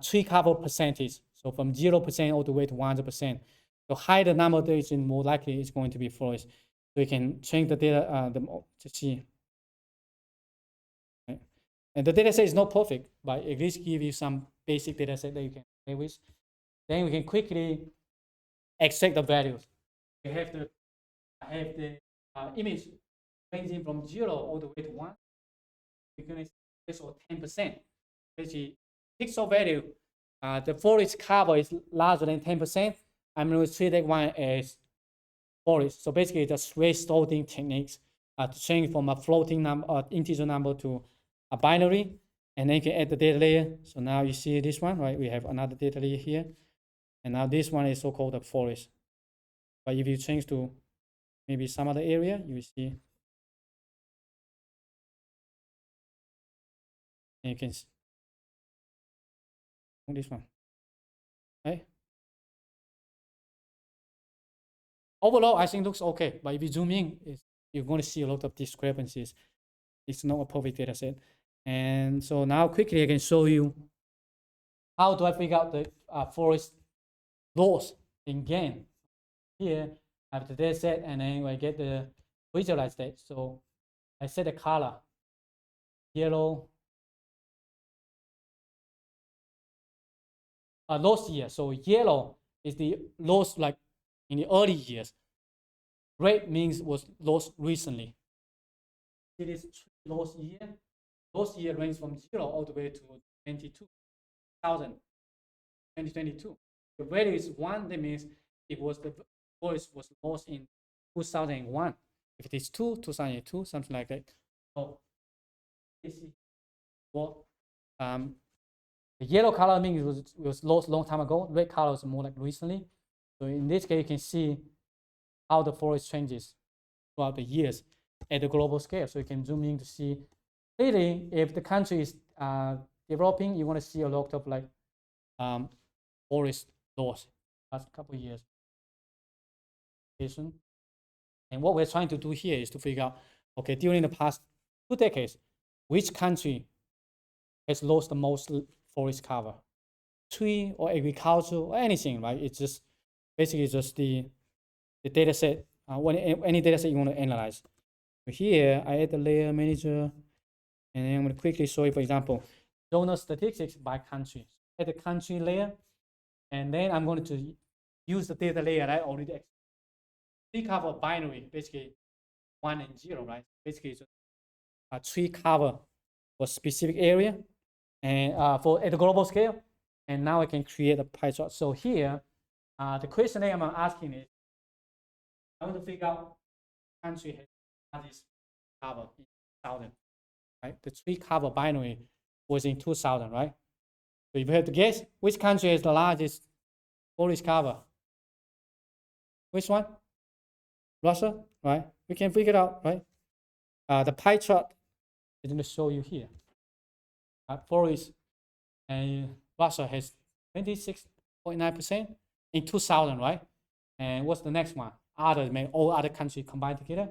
tree cover percentage. So from 0% all the way to 100%. So higher the number, there is more likely it's going to be forest. So you can change the data to see. Right? And the data set is not perfect, but at least give you some basic data set that you can play with. Then we can quickly extract the values. You have the image ranging from 0 all the way to 1. We're going to this or 10%. Basically, pixel value, the forest cover is larger than 10%. I'm going to treat that one as forest. So basically, the trace sorting techniques to change from a floating number, integer number to a binary, and then you can add the data layer. So now you see this one, right? We have another data layer here, and now this one is so-called the forest. But if you change to maybe some other area, you will see, and you can see this one, right? Overall, I think looks okay, but if you zoom in, you're going to see a lot of discrepancies. It's not a perfect data set. And so now quickly I can show you how do I figure out the forest loss and gain. Here I have the data set, and then I get the visualized state. So I set the color yellow, loss year. So yellow is the loss like in the early years. Red means was lost recently. It is loss year. Loss year range from 0 all the way to 2022. The value is 1, that means it was the voice was lost in 2001. If it is 2, 2002, something like that. So this is what the yellow color means it was lost a long time ago. Red color is more like recently. So in this case, you can see how the forest changes throughout the years at the global scale. So you can zoom in to see clearly if the country is developing, you want to see a lot of like forest loss last couple of years. And what we're trying to do here is to figure out, okay, during the past 2 decades, which country has lost the most forest cover? Tree or agriculture or anything, right? It's just basically just the data set, any data set you want to analyze. So here, I add the layer manager, and then I'm going to quickly show you, for example, donor statistics by country. Add the country layer, and then I'm going to use the data layer that I already explained. Tree cover binary, basically 1 and 0, right? Basically, it's a tree cover for specific area and for at the global scale. And now I can create a pie chart. So here, the question that I'm asking is, I want to figure out country has this cover in 2000, right? The tree cover binary was in 2000, right? So if you have to guess, which country has the largest forest cover? Which one? Russia, right? We can figure it out, right? The pie chart is going to show you here. Forest and Russia has 26.9% in 2000, right? And what's the next one? Others, maybe all other countries combined together,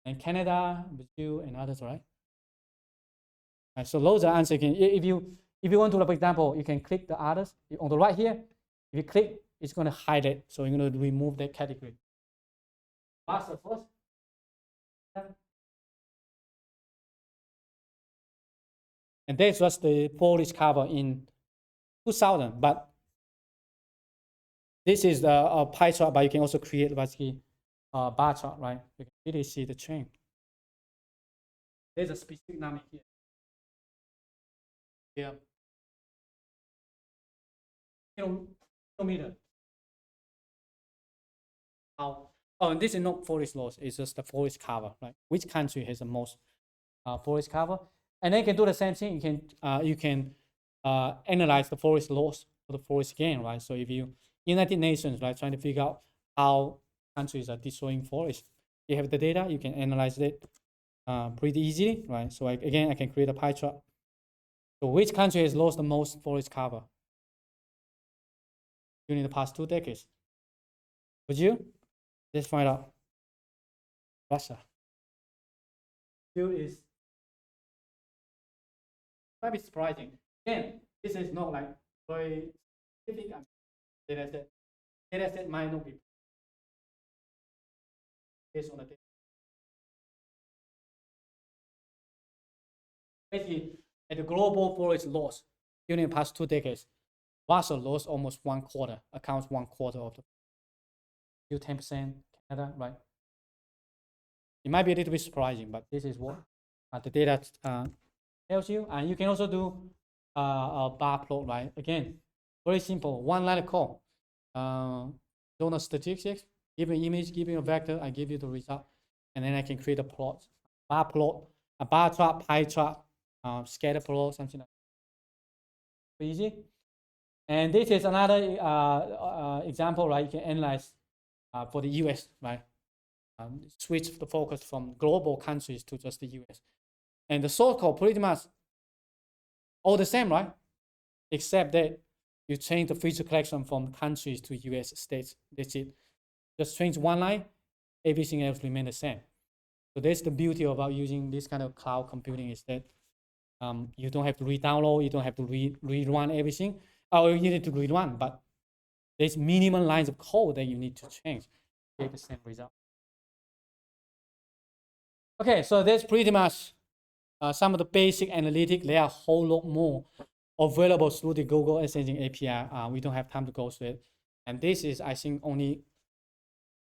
and Canada, Brazil, and others, right? So those are answers. If you want to, for example, you can click the others on the right here. If you click, it's going to hide it. So you're going to remove that category. Russia first. And that's just the forest cover in 2000. But this is a pie chart, but you can also create basically a bar chart, right? You can really see the change. There's a specific number here. Yeah. Kilometer. How? Oh, and this is not forest loss. It's just the forest cover, right? Which country has the most forest cover? And then you can do the same thing. You can analyze the forest loss or the forest gain, right? So if you United Nations, right, trying to figure out how countries are destroying forests, you have the data, you can analyze it pretty easily, right? So again, I can create a pie chart. So which country has lost the most forest cover during the past 2 decades? Would you? Let's find out. Russia. Still is might be surprising. Again, this is not like very specific data set. Data set might not be based on the data. Basically, at the global forest loss during the past 2 decades, Russia lost almost 1/4, accounts 1/4 of the. you 10% Canada, right? It might be a little bit surprising, but this is what the data tells you. And you can also do a bar plot, right? Again, very simple, one line of code. Donor statistics, give an image, give me a vector, I give you the result, and then I can create a plot, a bar chart, pie chart, scatter plot, something like that. Easy. And this is another example, right? You can analyze for the US, right? Switch the focus from global countries to just the US. And the source code pretty much all the same, right? Except that you change the feature collection from countries to US states. That's it. Just change one line, everything else remain the same. So that's the beauty about using this kind of cloud computing, is that you don't have to re-download, you don't have to rerun everything. Oh, you need to rerun, but there's minimum lines of code that you need to change to get the same result. Okay, so that's pretty much some of the basic analytics. There are a whole lot more available through the Google Ads Engine API. We don't have time to go through it. And this is, I think, only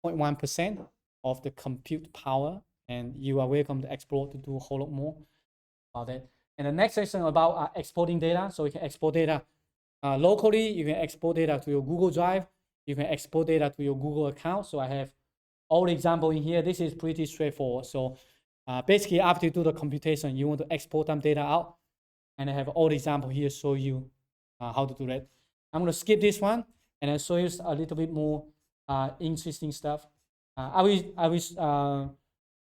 0.1% of the compute power. And you are welcome to explore to do a whole lot more about that. And the next section about exporting data. So you can export data locally. You can export data to your Google Drive. You can export data to your Google account. So I have all the example in here. This is pretty straightforward. So basically, after you do the computation, you want to export some data out. And I have all the example here show you how to do that. I'm going to skip this one and I'll show you a little bit more interesting stuff. I will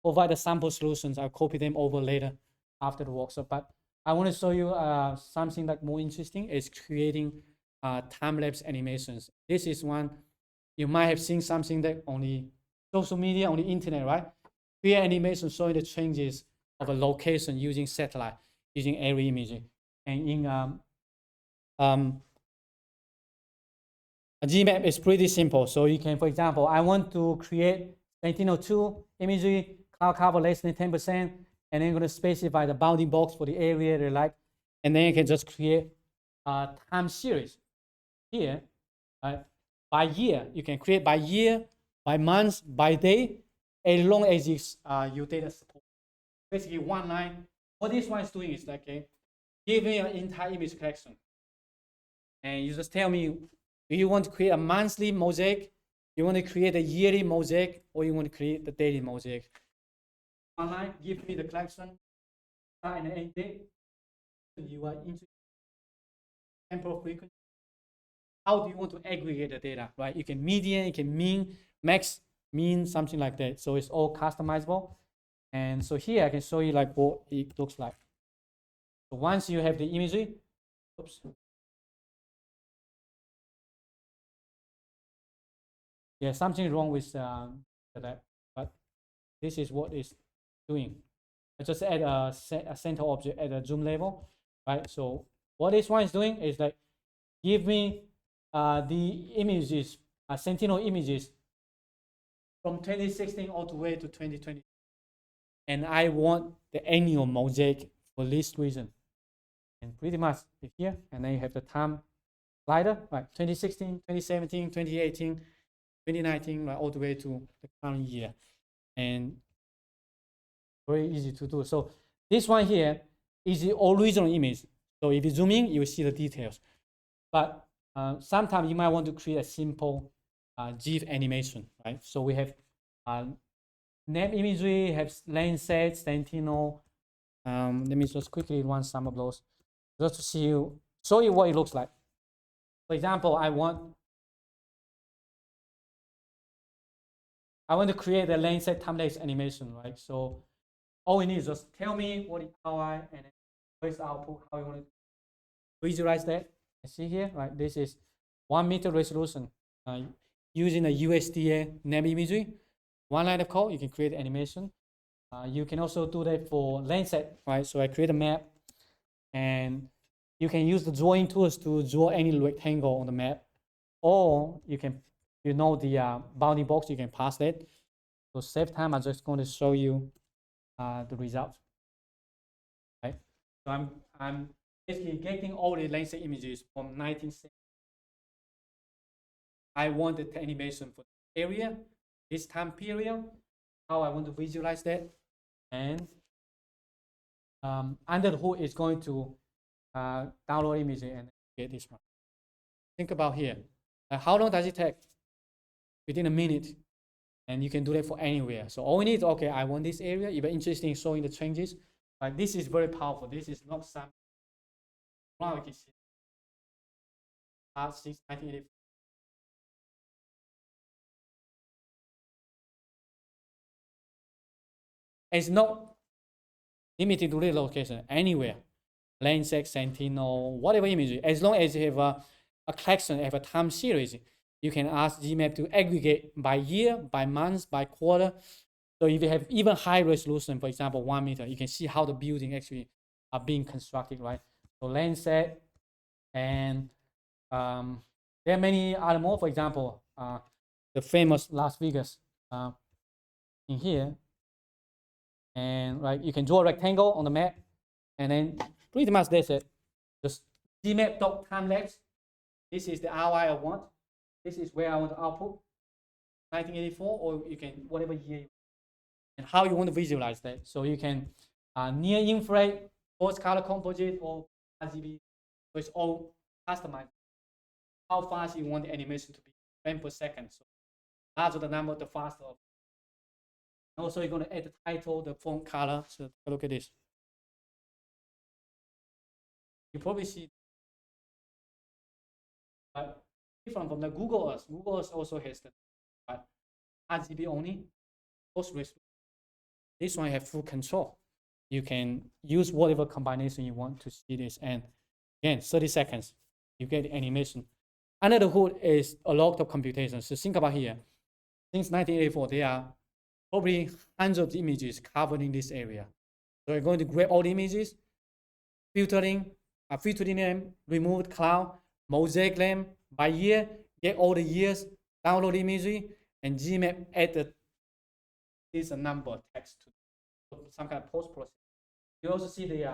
provide the sample solutions. I'll copy them over later after the workshop. But I want to show you something that more interesting is creating time-lapse animations. This is one you might have seen something that only social media, on the internet, right? Create animation showing the changes of a location using satellite, using aerial imaging. And in a Geemap is pretty simple. So you can, for example, I want to create Sentinel-2 imagery, cloud cover less than 10%, and then I'm going to specify the bounding box for the area they like. And then you can just create a time series here, right? By year. You can create by year, by month, by day, as long as your data support. Basically, one line. What this one is doing is like, give me an entire image collection. And you just tell me, do you want to create a monthly mosaic? You want to create a yearly mosaic, or you want to create the daily mosaic? One line, give me the collection, and the end date. You are into temporal frequency. How do you want to aggregate the data, right? You can median, you can mean, max, mean, something like that. So it's all customizable. And so here I can show you like what it looks like. So once you have the imagery, oops. Yeah, something wrong with that, but this is what it's doing. I just add a center object at a zoom level, right? So what this one is doing is like, give me the images, Sentinel images from 2016 all the way to 2020. And I want the annual mosaic for this reason. And pretty much here, and then you have the time slider, right? 2016, 2017, 2018, 2019, right, all the way to the current year. And very easy to do. So this one here is the original image. So if you zoom in, you will see the details. But sometimes you might want to create a simple GIF animation, right? So we have name imagery, have lens set, Sentinel. Let me just quickly run some of those just to show you what it looks like. For example, I want to create a lens set time-lapse animation, right? So all we need is just tell me what is ROI and where's the output, how you want to visualize that. You see here, right? This is 1 meter resolution using a USDA name imagery. One line of code, you can create animation. You can also do that for lens set, right? So I create a map, and you can use the drawing tools to draw any rectangle on the map, or you can, the bounding box, you can pass that. So save time, I'm just going to show you the result. Right? So I'm basically getting all the lens set images from 1970. I wanted the animation for area, this time period, how I want to visualize that, and under the hood is going to download image and get this one. Think about here. How long does it take? Within a minute. And you can do that for anywhere. So all we need, okay, I want this area. If you're interested in showing the changes, like this is very powerful. This is not some. Now we can see. R6 1984. It's not limited to the location, anywhere. Landscape, Sentinel, whatever image. As long as you have a collection, have a time series, you can ask Geemap to aggregate by year, by month, by quarter. So if you have even high resolution, for example, 1 meter, you can see how the building actually are being constructed, right? So Landscape, and there are many other more. For example, the famous Las Vegas in here. And right, you can draw a rectangle on the map, and then pretty much that's it. Just Geemap.time-lapse. This is the ROI I want. This is where I want to output 1984, or you can whatever year, and how you want to visualize that. So you can near infrared, post color composite, or RGB. So it's all customized. How fast you want the animation to be, frame per second. So larger the number, the faster. Also, you're going to add the title, the font color. So look at this. You probably see, but different from the Google Earth. Google Earth also has the RGB only. This one you have full control. You can use whatever combination you want to see this. And again, 30 seconds, you get the animation. Under the hood is a lot of computation. So think about here. Since 1984, there are probably hundreds of images covered in this area. So you're going to grab all the images, filtering them, remove cloud, mosaic them by year, get all the years, download the imagery, and Geemap add this number text to some kind of post process. You also see the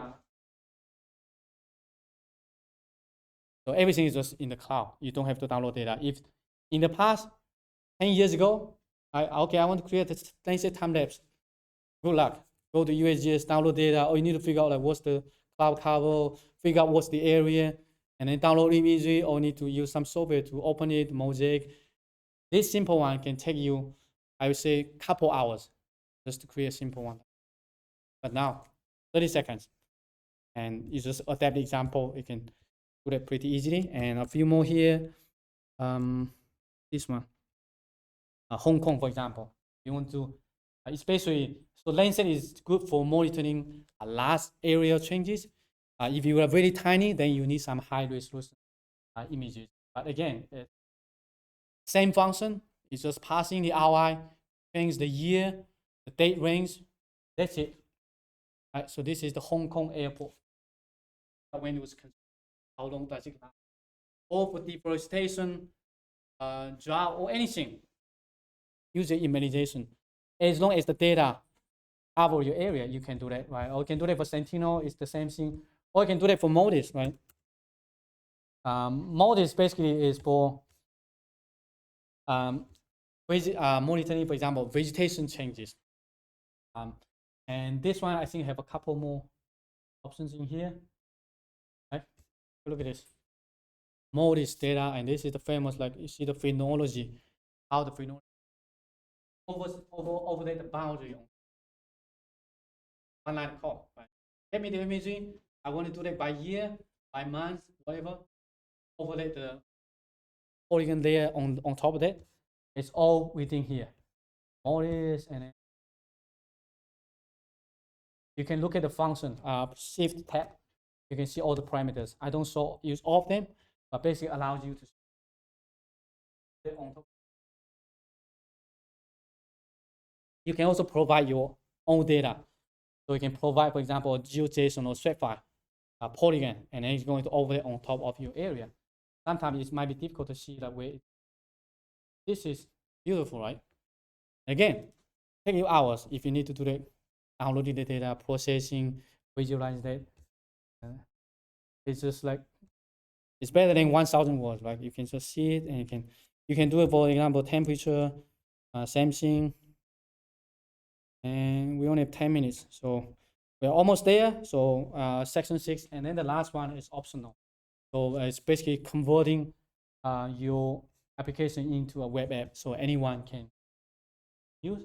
so everything is just in the cloud. You don't have to download data. If in the past 10 years ago, I want to create a landscape time lapse. Good luck. Go to USGS, download data, or you need to figure out like what's the cloud cover, figure out what's the area, and then download imagery, or need to use some software to open it, mosaic. This simple one can take you, I would say, a couple hours just to create a simple one. But now, 30 seconds. And you just adapt the example. You can do that pretty easily. And a few more here. This one. Hong Kong, for example. You want to, especially, so landscape is good for monitoring large area changes. If you are very tiny, then you need some high resolution images. But again, same function. It's just passing the ROI, change the year, the date range. That's it. Right, so this is the Hong Kong airport. When it was constructed, how long does it last? Or for deforestation, drought, or anything. Use the immunization. As long as the data cover your area, you can do that, right? Or you can do that for Sentinel, it's the same thing. Or you can do that for MODIS, right? MODIS basically is for monitoring, for example, vegetation changes. And this one, I think, have a couple more options in here. Right? Look at this. MODIS data, and this is the famous, like you see the phrenology, how the phrenology overlay the boundary on one line call. Right? Get me the imagery. I want to do that by year, by month, whatever. Overlay the polygon layer on top of that. It's all within here. MODIS, and then you can look at the function, shift tab. You can see all the parameters. I don't use all of them, but basically allows you to on top. You can also provide your own data. So you can provide, for example, a GeoJSON or SciPy polygon, and then it's going to overlay on top of your area. Sometimes it might be difficult to see that way. This is beautiful, right? Again, take you hours if you need to do that. Downloading the data, processing, visualize that. It's just like, it's better than 1,000 words, right? You can just see it and you can You can do it, for example, temperature, same thing. And we only have 10 minutes. So we're almost there. So section 6, and then the last one is optional. So it's basically converting your application into a web app so anyone can use.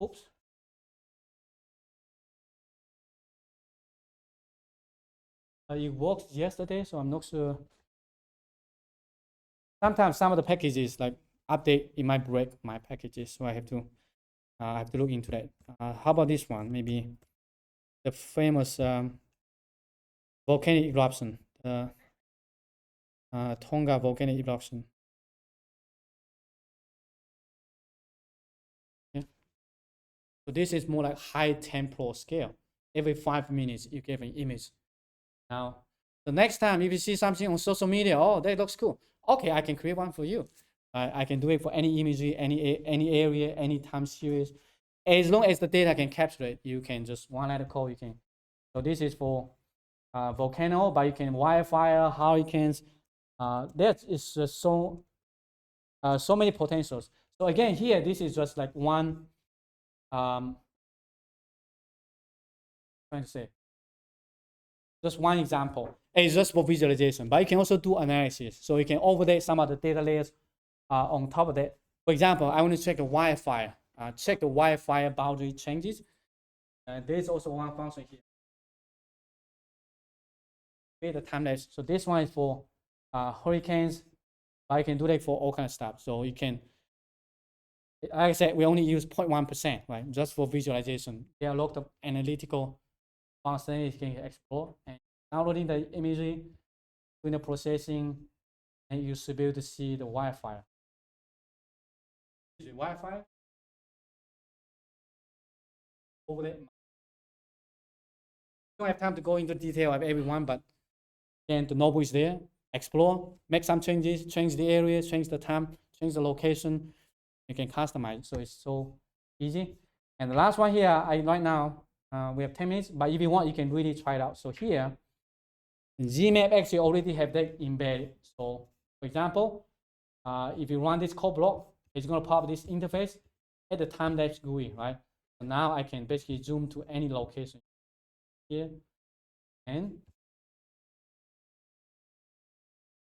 Oops. It worked yesterday, so I'm not sure. Sometimes some of the packages like update, it might break my packages, so I have to look into that. How about this one? Maybe the famous volcanic eruption, Tonga volcanic eruption. Yeah. So this is more like high temporal scale. Every 5 minutes, you give an image. Now, the next time if you see something on social media, oh, that looks cool. Okay, I can create one for you. I can do it for any imagery, any area, any time series. As long as the data can capture it, you can just one line of code. You can. So this is for volcano, but you can wildfire, hurricanes. That is just so many potentials. So again, here this is just like one. Trying to say. Just one example. It's just for visualization, but you can also do analysis. So you can overlay some of the data layers on top of that. For example, I want to check the wildfire. Check the wildfire boundary changes. There's also one function here. Create the time-lapse. So this one is for hurricanes, but you can do that for all kinds of stuff. So you can, like I said, we only use 0.1%, right? Just for visualization. There are a lot of analytical functionality you can explore. And downloading the imagery, doing the processing, and you should be able to see the wildfire. Is it wildfire? Over there. Don't have time to go into detail of everyone, but again, the notebook is there. Explore, make some changes, change the area, change the time, change the location. You can customize. So it's so easy. And the last one here, right now, we have 10 minutes, but if you want, you can really try it out. So here, Geemap actually already have that embedded. So for example, if you run this code block, it's going to pop this interface at the time-lapse GUI, right? So now I can basically zoom to any location here. And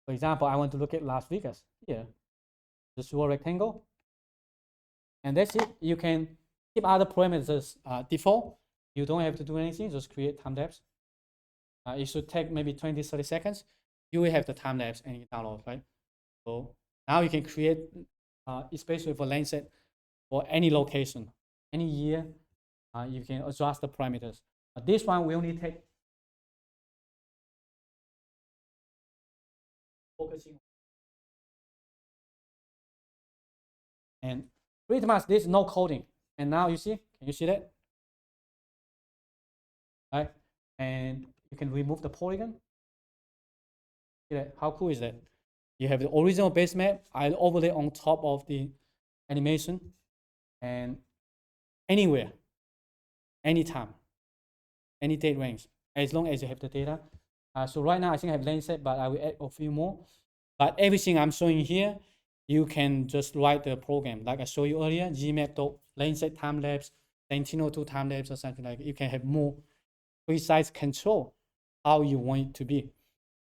for example, I want to look at Las Vegas here. Just draw a rectangle. And that's it. You can keep other parameters default. You don't have to do anything, just create time-lapse. It should take maybe 20, 30 seconds. You will have the time-lapse and you download, right? So now you can create, especially for Lancet, for any location, any year, you can adjust the parameters. This one will only take focusing. And pretty much this is no coding. And now you see, can you see that? Right? And you can remove the polygon. See that? How cool is that? You have the original base map. I overlay on top of the animation, and anywhere, anytime, any date range, as long as you have the data. So right now I think I have Lancet, but I will add a few more. But everything I'm showing here, you can just write the program like I showed you earlier, Geemap.Lancet time-lapse, Sentinel-2 time-lapse or something like that. You can have more precise control how you want it to be.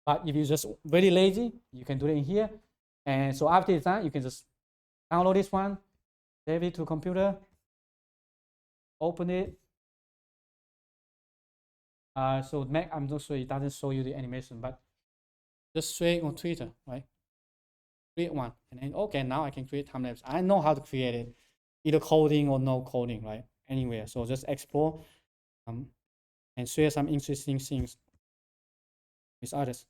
But if you're just very lazy, you can do it in here. And so after it's done, you can just download this one, save it to computer, open it. So Mac, I'm not sure it doesn't show you the animation, but just straight on Twitter, right? Create one, and then okay, now I can create time-lapse. I know how to create it, either coding or no coding, right? Anywhere. So just explore and share some interesting things with others.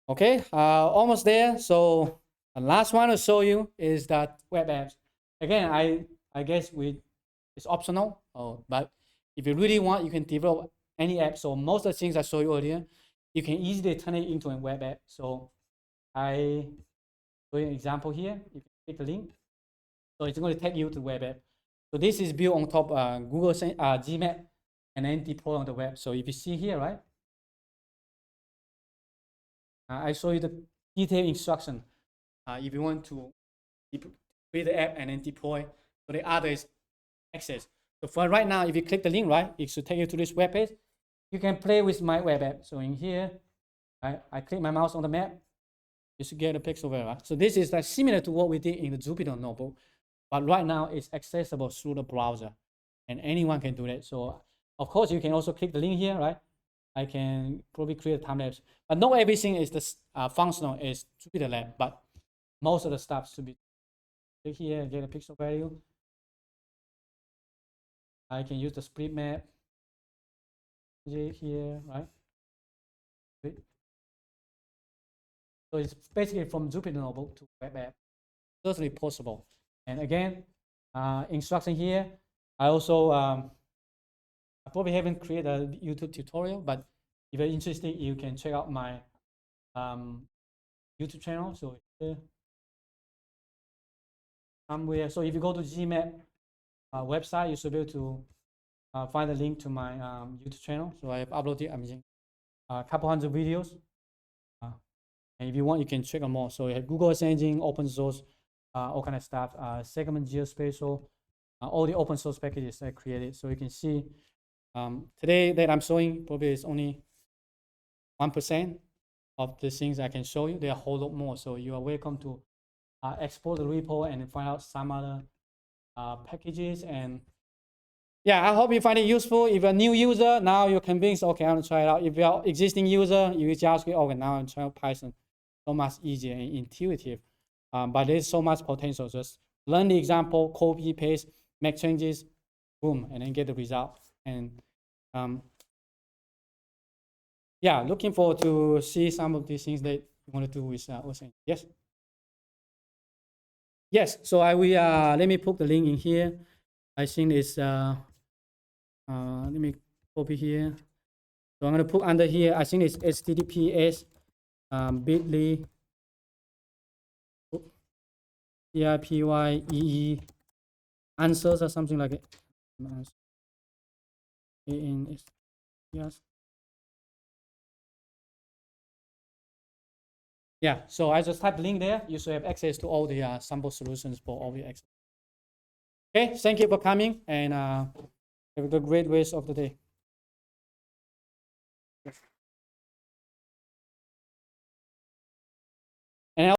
Okay, almost there. So the last one to show you is that web apps. Again, I guess it's optional, but if you really want, you can develop any app. So most of the things I showed you earlier, you can easily turn it into a web app. So I show you an example here. You can click the link. So it's going to take you to the web app. So this is built on top Google Geemap and then deploy on the web. So if you see here, right? I show you the detailed instruction. If you want to create the app and then deploy, so the other is access. So for right now, if you click the link, right, it should take you to this web page. You can play with my web app. So in here, I click my mouse on the map. You should get a pixel there, right? So this is like similar to what we did in the Jupyter notebook, but right now it's accessible through the browser, and anyone can do that. So of course you can also click the link here, right? I can probably create a time lapse, but not everything is the functional is Jupyter Lab, but most of the stuff should be click here and get a pixel value. I can use the split map here, right? So it's basically from Jupyter Notebook to web app. Certainly possible. And again, instruction here. I also I probably haven't created a YouTube tutorial, but if you're interested, you can check out my YouTube channel. So here, somewhere. So if you go to Geemap website, you should be able to find the link to my YouTube channel. So I have uploaded, I'm using a couple hundred videos. And if you want, you can check them more. So you have Google Search Engine, open source, all kind of stuff, segment geospatial, all the open source packages I created. So you can see today that I'm showing probably is only 1% of the things I can show you. There are a whole lot more. So you are welcome to export the repo and find out some other packages. And yeah, I hope you find it useful. If you're a new user, now you're convinced, okay, I'm gonna try it out. If you're an existing user, you just go, okay, now I'm trying Python. So much easier and intuitive. But there's so much potential. Just learn the example, copy, paste, make changes, boom, and then get the result. And yeah, looking forward to see some of these things that you want to do with Ocean. Yes. Yes. So I will let me put the link in here. I think it's let me copy here. So I'm gonna put under here. I think it's HTTPS bit.ly CIPYEE answers or something like it. Yes. Yeah, so I just type the link there. You should have access to all the sample solutions for all the access. Okay, thank you for coming, and have a great rest of the day.